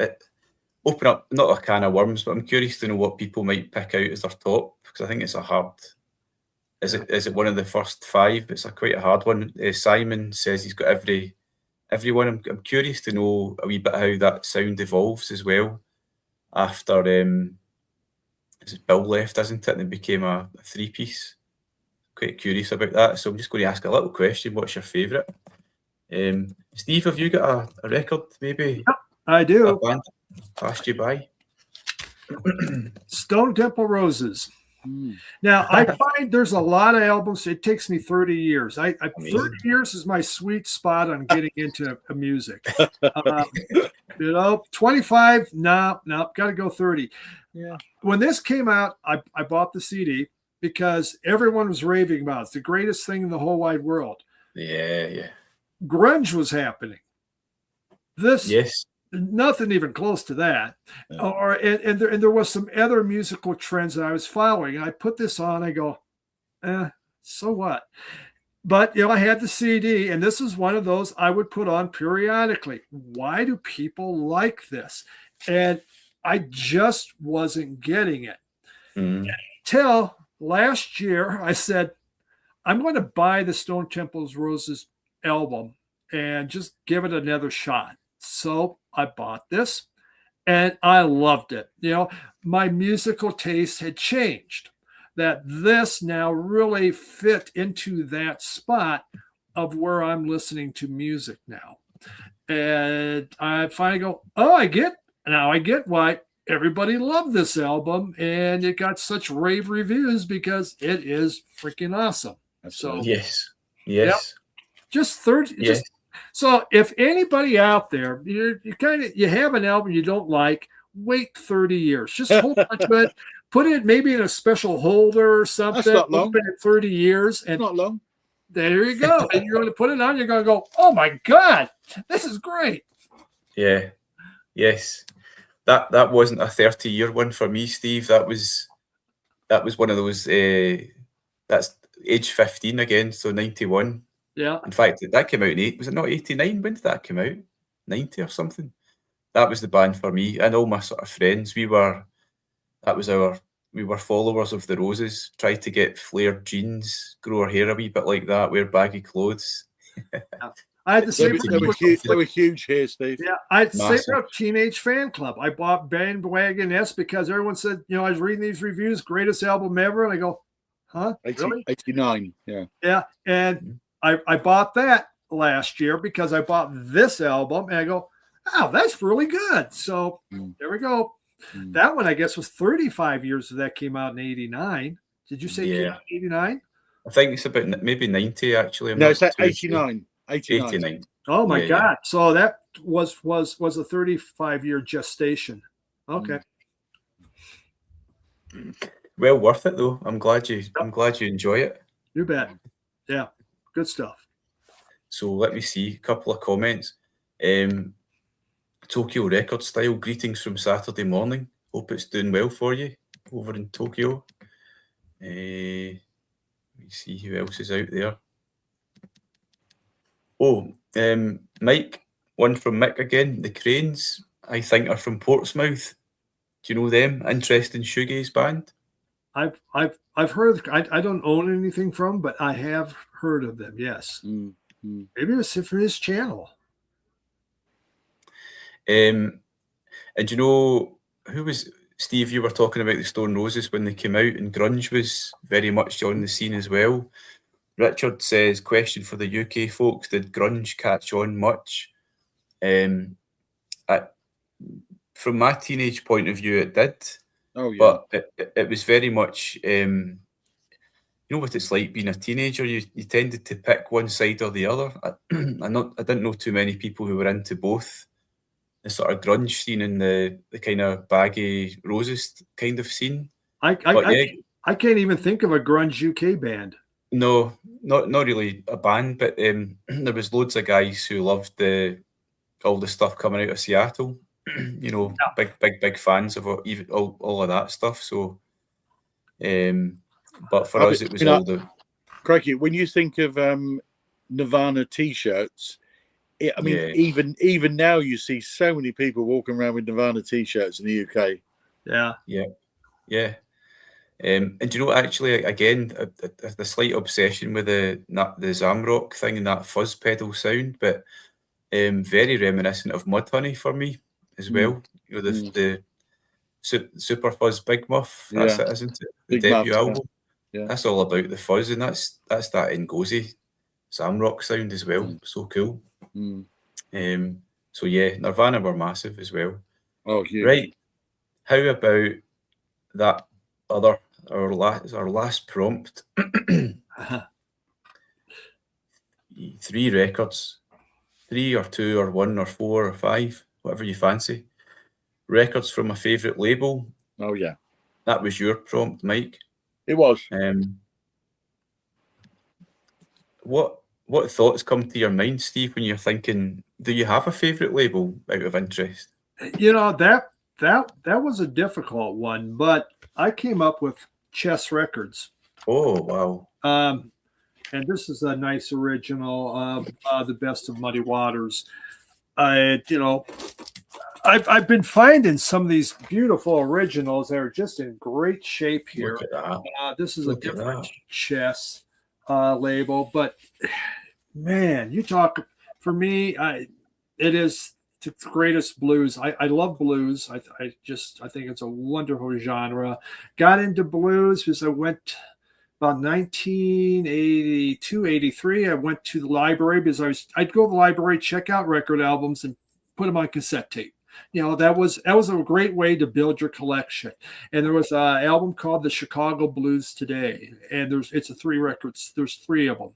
open up not a can of worms, but I'm curious to know what people might pick out as their top, because I think it's a hard. Is it one of the first 5? It's quite a hard one. Simon says he's got everyone. I'm curious to know a wee bit how that sound evolves as well after Bill left, isn't it? And it became a 3-piece. Quite curious about that. So I'm just going to ask a little question. What's your favourite? Steve, have you got a record maybe? Yep, I do. A band passed you by? Stone Temple Roses. Now, I find there's a lot of albums. It takes me 30 years. 30 years is my sweet spot on getting into music. 25, no, got to go 30. Yeah. When this came out, I bought the CD because everyone was raving about it. It's the greatest thing in the whole wide world. Yeah. Grunge was happening. Nothing even close to that. And there was some other musical trends that I was following. I put this on, I go, so what? But I had the CD, and this is one of those I would put on periodically. Why do people like this? And I just wasn't getting it. Till last year, I said, I'm going to buy the Stone Temple Roses album and just give it another shot. So I bought this, and I loved it. My musical taste had changed. That this now really fit into that spot of where I'm listening to music now. And I finally go, I get why everybody loved this album, and it got such rave reviews because it is freaking awesome. So yes. Just 30. Yes. So if anybody out there, you have an album you don't like, wait 30 years. Just hold on to it. Put it maybe in a special holder or something. That's not long. Open it 30 years. And not long. There you go. And you're going to put it on. You're going to go, oh my God, this is great. Yeah. Yes. That wasn't a 30-year one for me, Steve. That was one of those. That's age 15 again, so 91. Yeah. In fact, that came out was it not 89? When did that come out? 90 or something. That was the band for me, and all my sort of friends. We were followers of the Roses. Tried to get flared jeans, grow our hair a wee bit like that, wear baggy clothes. I had the same. They were huge here, Steve. Yeah, I had the same Teenage Fan Club. I bought Bandwagon S because everyone said, I was reading these reviews, greatest album ever, and I go, huh? 89, yeah. Yeah, and I bought that last year because I bought this album, and I go, oh, that's really good. So there we go. That one, I guess, was 35 years that came out in 89. Did you say it came out in 89? I think it's about maybe 90, actually. No, it's 89. 89. Oh, my God. Yeah. So that was a 35-year gestation. Okay. Well worth it, though. I'm glad you enjoy it. You bet. Yeah. Good stuff. So let me see. A couple of comments. Tokyo Record Style, greetings from Saturday morning. Hope it's doing well for you over in Tokyo. Let me see who else is out there. Oh, Mike, one from Mick again. The Cranes, I think, are from Portsmouth. Do you know them? Interesting shoegaze band. I've heard. I don't own anything from, but I have heard of them. Yes. Maybe it's for his channel. And you know who was Steve? You were talking about the Stone Roses when they came out, and grunge was very much on the scene as well. Richard says, question for the UK folks, did grunge catch on much? From my teenage point of view, it did. Oh, yeah. But it was very much, you know what it's like being a teenager? You tended to pick one side or the other. I didn't know too many people who were into both the sort of grunge scene and the kind of baggy Roses kind of scene. I can't even think of a grunge UK band. No, not really a band, but there was loads of guys who loved all the stuff coming out of Seattle. You know, big fans of all of that stuff. So, but for us, it was all the. Crikey, when you think of Nirvana T-shirts, even now you see so many people walking around with Nirvana T-shirts in the UK. Yeah. And you know, actually, again, the slight obsession with the Zamrock thing and that fuzz pedal sound, but very reminiscent of Mudhoney for me as well. You know, the Super Fuzz Big Muff, that's it, isn't it? The debut album. Yeah. That's all about the fuzz, and that's that Ngozi Zamrock sound as well. So cool. So yeah, Nirvana were massive as well. Oh, huge. Right. How about that other our last prompt? 3 records, 3 or 2 or 1 or 4 or 5, whatever you fancy. Records from a favourite label. Oh yeah, that was your prompt, Mike. It was. What thoughts come to your mind, Steve, when you're thinking? Do you have a favourite label out of interest? You know, that was a difficult one, but I came up with Chess Records. Oh wow! And this is a nice original of The Best of Muddy Waters. I've been finding some of these beautiful originals that are just in great shape here. Look at that. This is a Look at different that. chess label, but man, you talk for me. It is the greatest blues. I love blues. I think it's a wonderful genre. Got into blues because I went about 1982, 83. I went to the library because I'd go to the library, check out record albums, and put them on cassette tape. That was a great way to build your collection. And there was an album called The Chicago Blues Today, and it's a 3 records. There's 3 of them.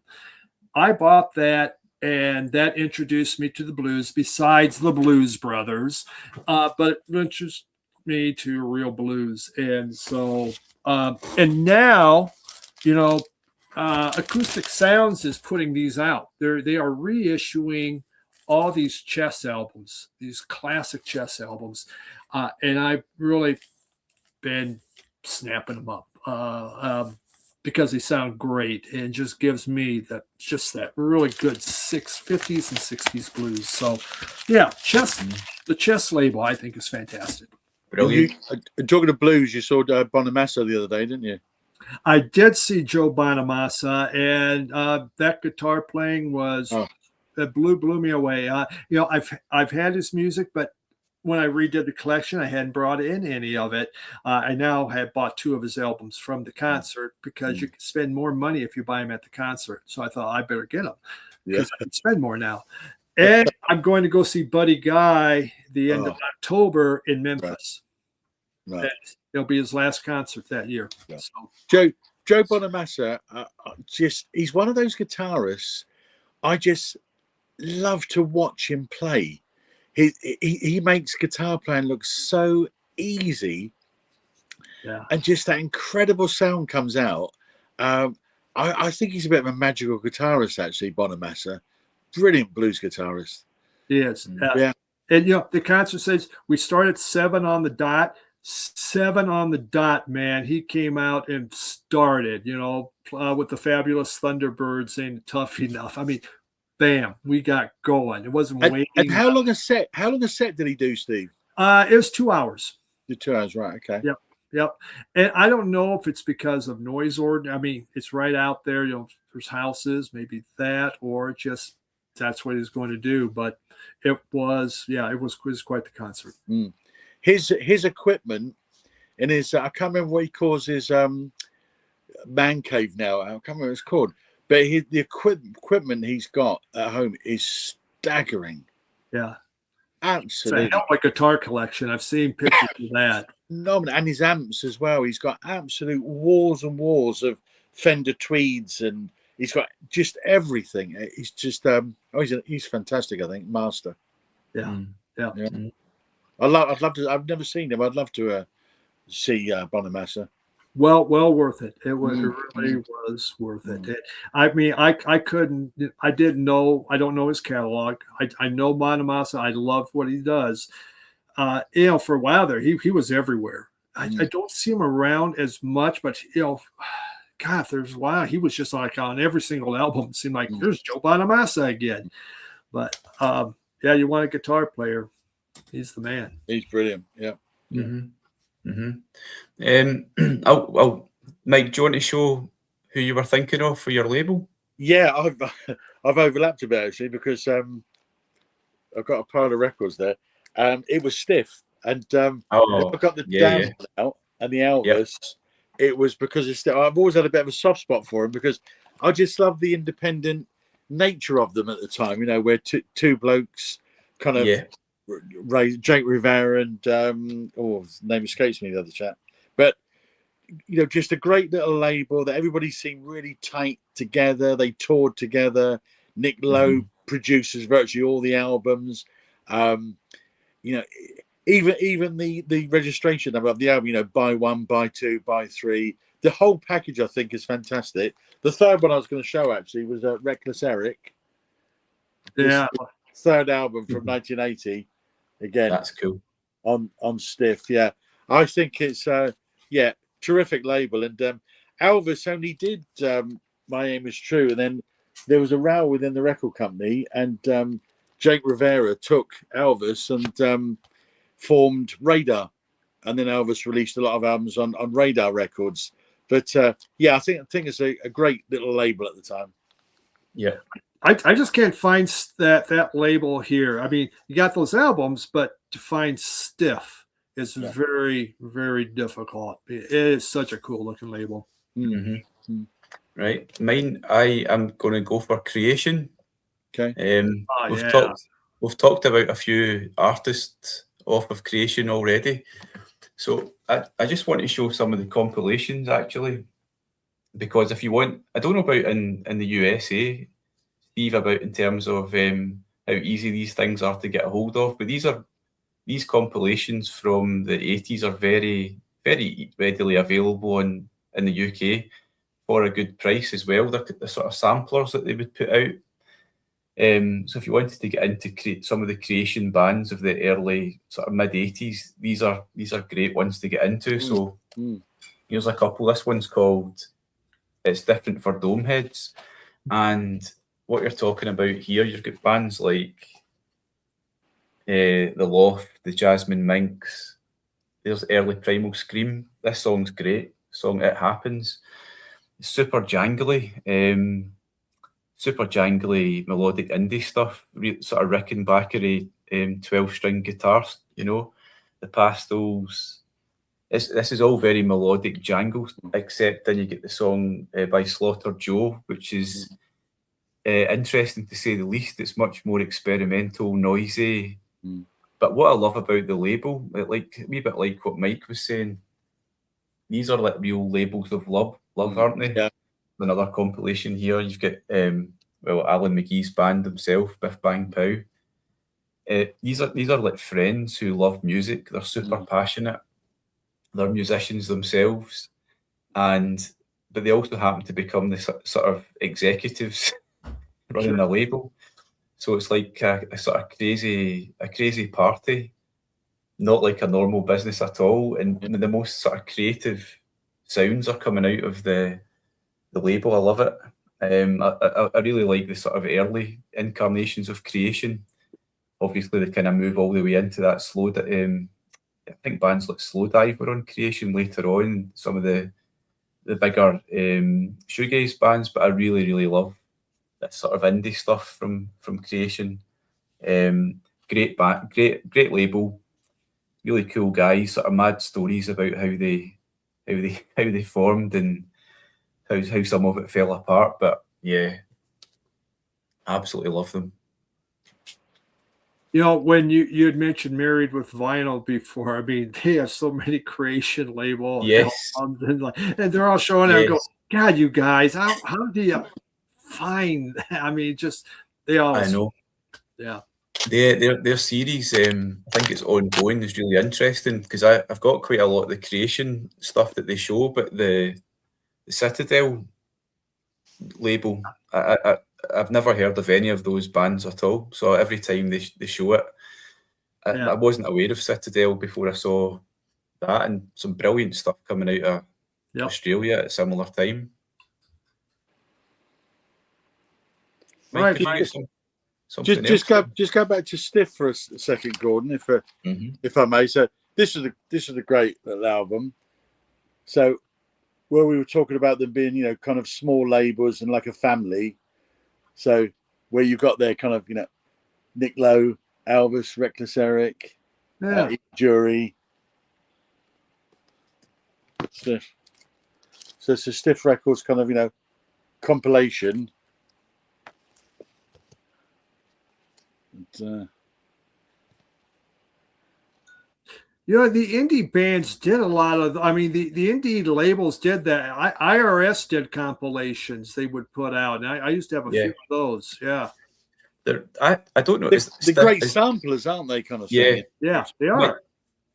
I bought that, and that introduced me to the blues. Besides the Blues Brothers, but it introduced me to real blues, and so and now, Acoustic Sounds is putting these out. They are reissuing all these chess albums, these classic chess albums, and I've really been snapping them up because they sound great and just gives me that really good 50s and 60s blues. So, yeah, the chess label I think is fantastic. Brilliant. Talking of blues, you saw Bonamassa the other day, didn't you? I did see Joe Bonamassa, and that guitar playing was. That blew me away. I've had his music, but when I redid the collection, I hadn't brought in any of it. I now have bought 2 of his albums from the concert because you can spend more money if you buy them at the concert. So I thought I better get them because I can spend more now. And I'm going to go see Buddy Guy the end of October in Memphis. Right. It'll be his last concert that year. Yeah. So, Joe Bonamassa, he's one of those guitarists I just love to watch him play. He makes guitar playing look so easy, and just that incredible sound comes out. I think he's a bit of a magical guitarist, actually. Bonamassa, brilliant blues guitarist. Yes, and the concert says we start at 7 on the dot. 7 on the dot, man. He came out and started, with the Fabulous Thunderbirds saying "Tough Enough." I mean. Bam, we got going. It wasn't waiting. And how long a set did he do, Steve? It was 2 hours. 2 hours, right? Okay. Yep. And I don't know if it's because of noise ordinance. I mean, it's right out there. There's houses, maybe that, or just that's what he's going to do. But it was quite the concert. His equipment and his I can't remember what he calls his man cave now. I can't remember what it's called. But the equipment he's got at home is staggering. Yeah. Absolutely. It's a hell of a guitar collection. I've seen pictures of that. Phenomenal. And his amps as well. He's got absolute walls and walls of Fender Tweeds, and he's got just everything. He's just he's fantastic, I think. Master. Yeah. I'd love to. I've never seen him. I'd love to see Bonamassa. Well worth it. It really was worth it. I mean, I don't know his catalog. I know Bonamassa. I love what he does. For a while there, he was everywhere. I don't see him around as much, but God, there's a while he was just like on every single album. It seemed like there's Joe Bonamassa again. But you want a guitar player, he's the man. He's brilliant. Yeah. Mike, do you want to show who you were thinking of for your label? Yeah, I've overlapped a bit actually because I've got a pile of records there. It was Stiff, and I got the down out and the Elvis. It was because of Stiff. I've always had a bit of a soft spot for him because I just love the independent nature of them at the time. Where two blokes kind of. Jake Rivera and his name escapes me, the other chap, but just a great little label that everybody seemed really tight together. They toured together. Nick Lowe produces virtually all the albums. Even the registration number of the album, buy 1, buy 2, buy 3. The whole package I think is fantastic. The third one I was going to show actually was Reckless Eric. Third album from 1980. Again, that's cool. On Stiff, I think it's terrific label. And Elvis only did My Aim Is True, and then there was a row within the record company, and Jake Rivera took Elvis and formed Radar, and then Elvis released a lot of albums on Radar Records. But yeah, I think it's a great little label at the time. Yeah. I just can't find that label here. I mean, you got those albums, but to find Stiff is very, very difficult. It is such a cool looking label. Mm-hmm. Right. Mine, I am going to go for Creation. Okay. We've talked about a few artists off of Creation already. So I just want to show some of the compilations, actually, because if you want, I don't know about in the USA, Steve, about in terms of how easy these things are to get a hold of, but these compilations from the 80s are very, very readily available in the UK for a good price as well. The sort of samplers that they would put out. So if you wanted to get into some of the Creation bands of the early sort of mid 80s, these are great ones to get into. So here's a couple. This one's called It's Different for Domeheads. And what you're talking about here, you've got bands like The Loft, the Jasmine Minks. There's early Primal Scream. This song's great. Song It Happens. Super jangly melodic indie stuff, sort of Rickenbacker 12-string guitars, the Pastels. This is all very melodic jangle, except then you get the song by Slaughter Joe, which is interesting to say the least. It's much more experimental, noisy. But what I love about the label, a wee bit like what Mike was saying, these are like real labels of love, aren't they? Yeah. Another compilation here. You've got Alan McGee's band himself, Biff Bang Pow. These are like friends who love music. They're super passionate. They're musicians themselves, but they also happen to become the sort of executives running the label. So it's like a sort of crazy party, not like a normal business at all. And the most sort of creative sounds are coming out of the label. I love it. I really like the sort of early incarnations of Creation. Obviously, they kind of move all the way into that slow. I think bands like Slowdive were on Creation later on. Some of the bigger shoegaze bands, but I really, really love that sort of indie stuff from Creation. Great label, really cool guys. Sort of mad stories about how they formed and how some of it fell apart. But yeah, absolutely love them. When you had mentioned Married with Vinyl before, I mean, they have so many Creation label albums, and they're all showing there. Go, God, you guys, how do you find that? I mean, just they all. I know. Yeah. Their series, I think it's ongoing, is really interesting because I've got quite a lot of the Creation stuff that they show, but the Citadel label, I've never heard of any of those bands at all. So every time they show it, I wasn't aware of Citadel before I saw that, and some brilliant stuff coming out of Australia at a similar time. Right, just go back to Stiff for a second, Gordon, if I may. So this is a great little album. So where we were talking about them being, kind of small labels and like a family. So where you got there kind of, Nick Lowe, Elvis, Reckless Eric, Jury, Stiff. So it's a Stiff Records kind of, compilation. And, the indie bands did a lot of, the indie labels did that. IRS did compilations they would put out. And I used to have a few of those. Yeah. I don't know. They're great samplers, aren't they? Kind of thing. Yeah, they are.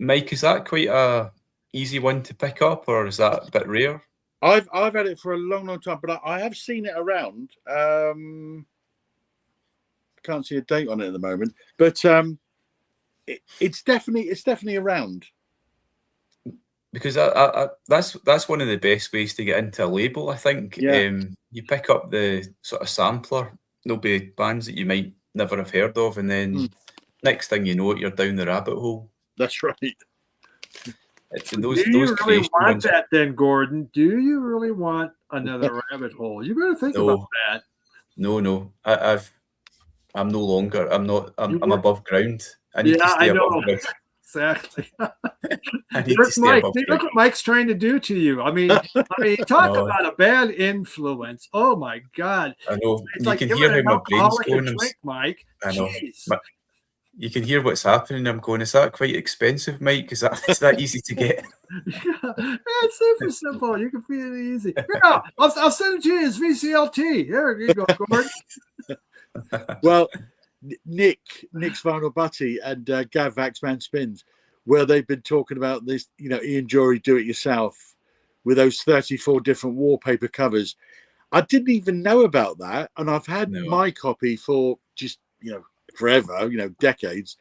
Mike, is that quite a easy one to pick up, or is that a bit rare? I've had it for a long, long time, but I have seen it around. Can't see a date on it at the moment, but it's definitely around. because that's one of the best ways to get into a label. I think you pick up the sort of sampler. There'll be bands that you might never have heard of, and then next thing you know it, you're down the rabbit hole. That's right. Do you really want that then, Gordon? Do you really want another rabbit hole? You better think about that. No. I'm no longer. I'm above ground. I need to stay above ground. Exactly. I need to stay above ground. Look what Mike's trying to do to you. I mean, talk about a bad influence. Oh my God! I know. It's you like can hear how my brain's going. Drink, Mike. I know. Jeez. You can hear what's happening. I'm going, is that quite expensive, Mike? Is that easy to get? It's super simple. You can feel it easy. Yeah, I'll send it to you as VCLT. There you go, Gordon. Well, Nick's Vinyl Butty and Gav Axman Spins, where they've been talking about this, Ian Jory Do It Yourself with those 34 different wallpaper covers. I didn't even know about that. And I've had my copy for just, forever, decades.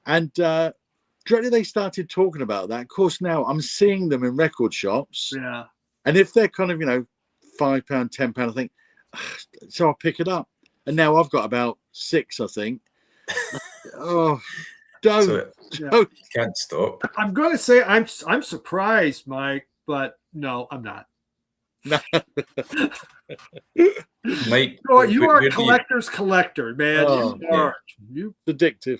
And directly they started talking about that. Of course, now I'm seeing them in record shops. Yeah. And if they're kind of, £5, £10, I think, so I'll pick it up. And now I've got about 6, I think. Don't. Can't stop. I'm going to say I'm surprised, Mike, but no, I'm not. Mike, you are a collector's collector, man. You are. You addictive.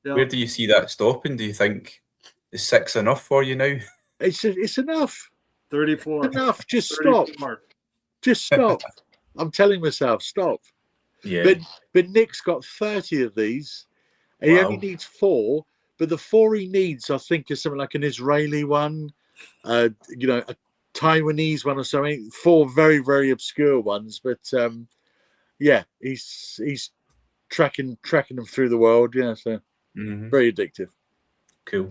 Where do you see that stopping? Do you think is 6 enough for you now? It's enough. 34. Enough. Just 34. Stop. Just stop. I'm telling myself, stop. Yeah. But Nick's got 30 of these. He only needs 4, but the 4 he needs, I think, is something like an Israeli one, a Taiwanese one or something. 4 very, very obscure ones, but he's tracking them through the world. Yeah, so very addictive. Cool.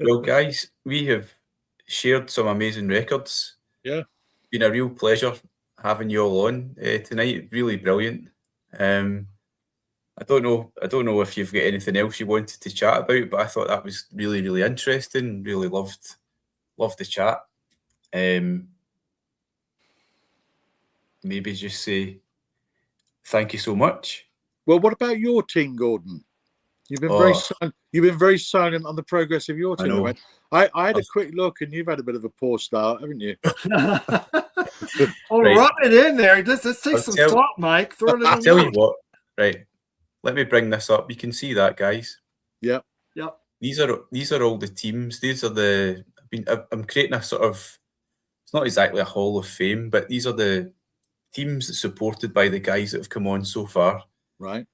Well, guys, we have shared some amazing records. Yeah, been a real pleasure having you all on tonight. Really brilliant. I don't know if you've got anything else you wanted to chat about, but I thought that was really, really interesting. Really loved the chat. Maybe just say thank you so much. Well, what about your team, Gordon? You've been very silent on the progress of your team. I had a quick look, and you've had a bit of a poor start, haven't you? Rub it in there. Let's take some salt, Mike. Throw it in. I'll tell you what. Right. Let me bring this up. You can see that, guys. Yep. These are all the teams. These are I'm creating a sort of, it's not exactly a Hall of Fame, but these are the teams that's supported by the guys that have come on so far. Right.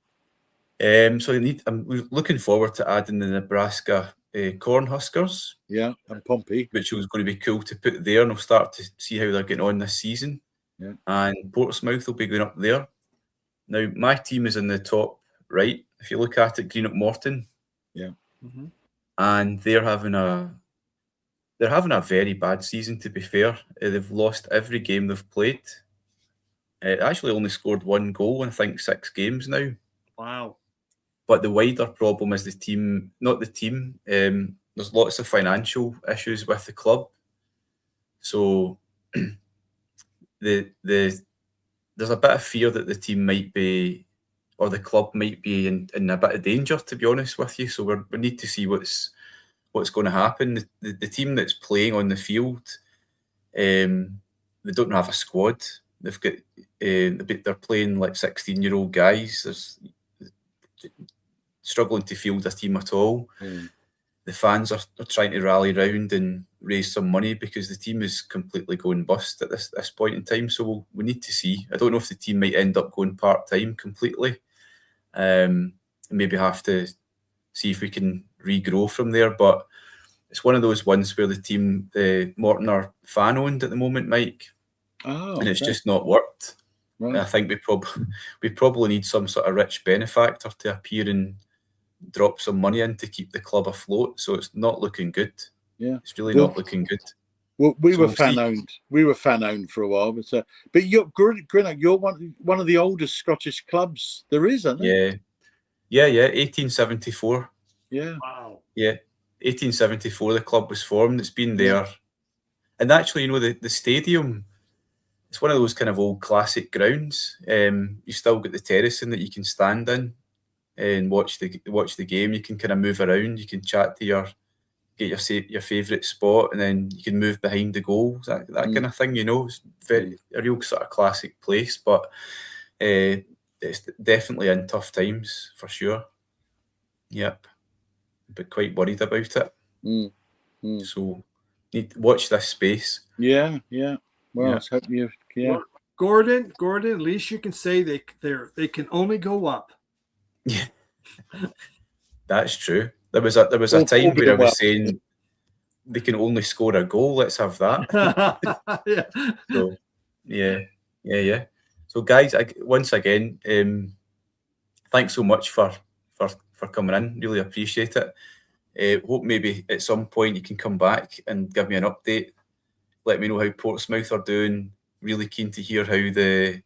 So I'm looking forward to adding the Nebraska Cornhuskers. Yeah, and Pompey. Which was going to be cool to put there, and we'll start to see how they're getting on this season. Yeah. And Portsmouth will be going up there. Now, my team is in the top right. If you look at it, Greenock Morton. Yeah. Mm-hmm. And they're having a very bad season, to be fair. They've lost every game they've played. Actually only scored 1 goal in, I think, 6 games now. Wow. But the wider problem is the team, not the team. There's lots of financial issues with the club. So there's a bit of fear that the team might be, or the club might be in a bit of danger, to be honest with you. So we need to see what's going to happen. The team that's playing on the field, they don't have a squad. They've got they're playing like 16-year-old guys. There's struggling to field a team at all. The fans are trying to rally round and raise some money because the team is completely going bust at this point in time. So we need to see. I don't know if the team might end up going part-time completely. Maybe have to see if we can regrow from there. But it's one of those ones where the team, Morton, are fan-owned at the moment, Mike. And it's just not worked. Right. I think we probably need some sort of rich benefactor to appear and drop some money in to keep the club afloat. So it's not looking good. Yeah, it's really not looking good. Well, we were fan-owned. We were fan-owned for a while, but you're Greenock. You're one of the oldest Scottish clubs there is, isn't it? Yeah, 1874. Yeah. Wow. Yeah. 1874 the club was formed. It's been there. And actually, the stadium, it's one of those kind of old classic grounds. You still got the terracing that you can stand in and watch the game. You can kind of move around. You can chat to get your favourite spot, and then you can move behind the goals. That kind of thing. It's a real sort of classic place, but it's definitely in tough times for sure. Yep, but quite worried about it. So need to watch this space. Yeah. Well, let's hope you. Yeah, Well, Gordon. At least you can say they can only go up. Yeah, that's true. There was a time where I was saying they can only score a goal. Let's have that. Yeah. So yeah. So guys, once again, thanks so much for coming in. Really appreciate it. Hope maybe at some point you can come back and give me an update. Let me know how Portsmouth are doing. Really keen to hear how the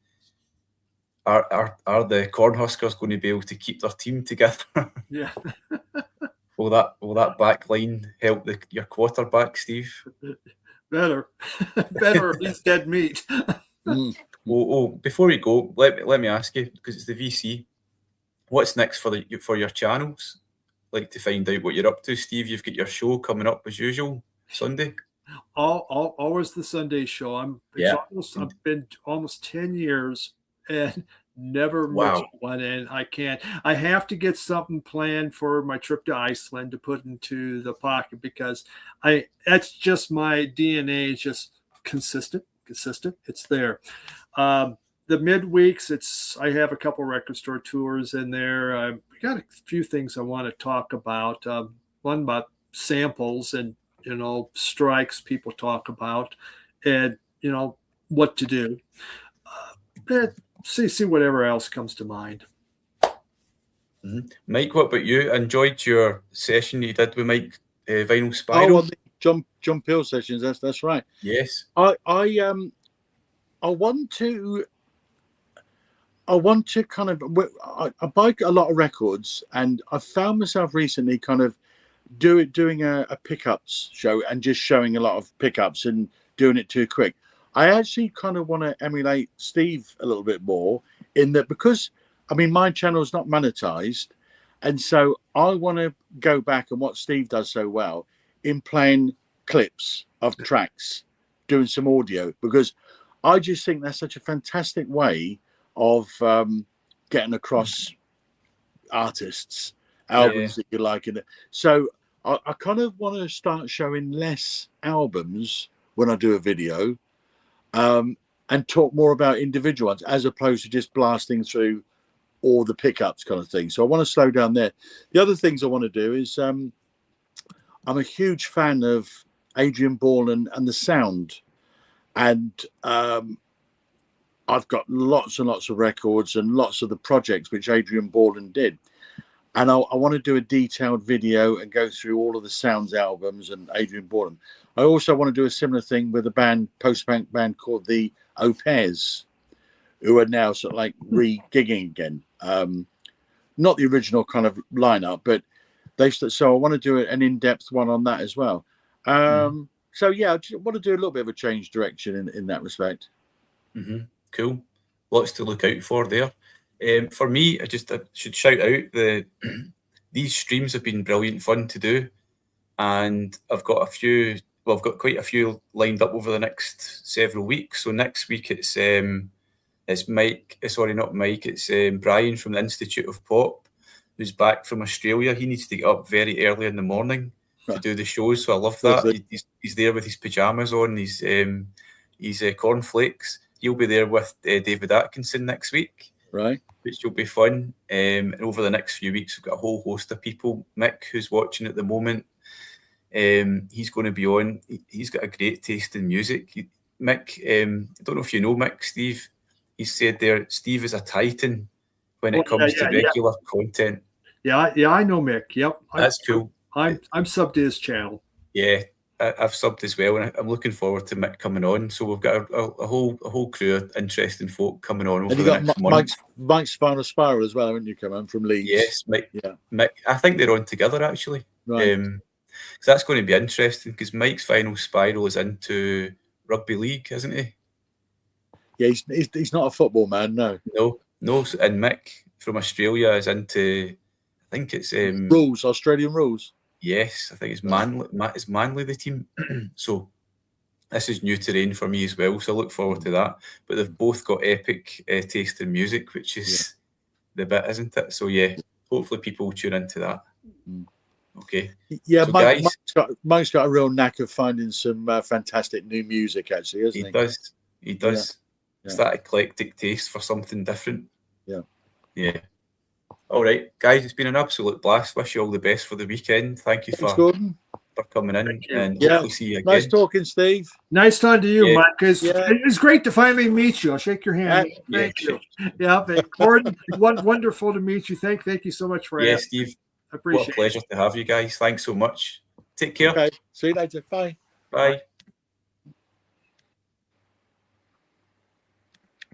Cornhuskers going to be able to keep their team together. Yeah. Will that back line help your quarterback, Steve? Better. At least dead meat. Oh, before we go, let me ask you, because it's the VC. What's next for your channels? Like to find out what you're up to, Steve. You've got your show coming up as usual Sunday. Always the Sunday show. I've been almost 10 years and never missed one. And I have to get something planned for my trip to Iceland to put into the pocket, because that's just my DNA. It's just consistent. It's there. The midweeks, I have a couple record store tours in there. I got a few things I want to talk about. One about samples and strikes people talk about, and what to do. See whatever else comes to mind. Mike, what about you? Enjoyed your session you did with Mike Vinyl Spiral? Oh, well, the jump hill sessions. That's right. Yes. I want to kind of. I buy a lot of records, and I found myself recently kind of doing a pickups show and just showing a lot of pickups and doing it too quick. I actually kind of want to emulate Steve a little bit more in that, because my channel is not monetized, and so I want to go back and what Steve does so well in playing clips of tracks, doing some audio, because I just think that's such a fantastic way of getting across artists, albums that you like. So I kind of want to start showing less albums when I do a video, and talk more about individual ones as opposed to just blasting through all the pickups kind of thing. So I want to slow down there. The other things I want to do is I'm a huge fan of Adrian Ball and the sound, and I've got lots and lots of records and lots of the projects which Adrian Baldwin did. And I want to do a detailed video and go through all of the Sounds albums and Adrian Baldwin. I also want to do a similar thing with a post-punk band called the Au Pairs, who are now sort of like re-gigging again. Not the original kind of lineup, but so I want to do an in-depth one on that as well. So yeah, I just want to do a little bit of a change direction in that respect. Cool. Lots to look out for there. For me, I should shout out these streams have been brilliant fun to do, and I've got quite a few lined up over the next several weeks. So next week it's Mike. Sorry, not Mike. It's Brian from the Institute of Pop, who's back from Australia. He needs to get up very early in the morning to do the shows. So I love that. He's there with his pajamas on. His cornflakes. He'll be there with David Atkinson next week. Right. Which will be fun. And over the next few weeks, we've got a whole host of people. Mick, who's watching at the moment, he's going to be on. He's got a great taste in music. Mick, I don't know if you know Mick, Steve. He said there, Steve is a titan when it comes to regular content. Yeah, I know Mick. Yep. That's cool. I'm subbed to his channel. Yeah, I've subbed as well, and I'm looking forward to Mick coming on. So we've got a whole crew of interesting folk coming on over the next month. Mike's Final Spiral as well, haven't you, come on from Leeds? Yes, Mick. Yeah, Mick. I think they're on together actually. Right. So that's going to be interesting because Mike's final spiral is into rugby league, isn't he? Yeah, he's not a football man, no. No. And Mick from Australia is into, I think it's rules, Australian rules. Yes, I think it's Manly. It's Manly the team. So this is new terrain for me as well. So I look forward to that. But they've both got epic taste in music, which is the bit, isn't it? So yeah, hopefully people will tune into that. Okay. Yeah, so Mike's got a real knack of finding some fantastic new music, actually, isn't he? He does. It's that eclectic taste for something different. Yeah. All right, guys, it's been an absolute blast. Wish you all the best for the weekend. Thank you for coming in, and hopefully see you again. Nice talking, Steve. Nice talking to you, Mike. It's great to finally meet you. I'll shake your hand. Thank you. Yeah, Gordon, wonderful to meet you. Thank you so much for asking. Steve. I appreciate what a pleasure to have you guys. Thanks so much. Take care. Okay. See you later. Bye. Bye.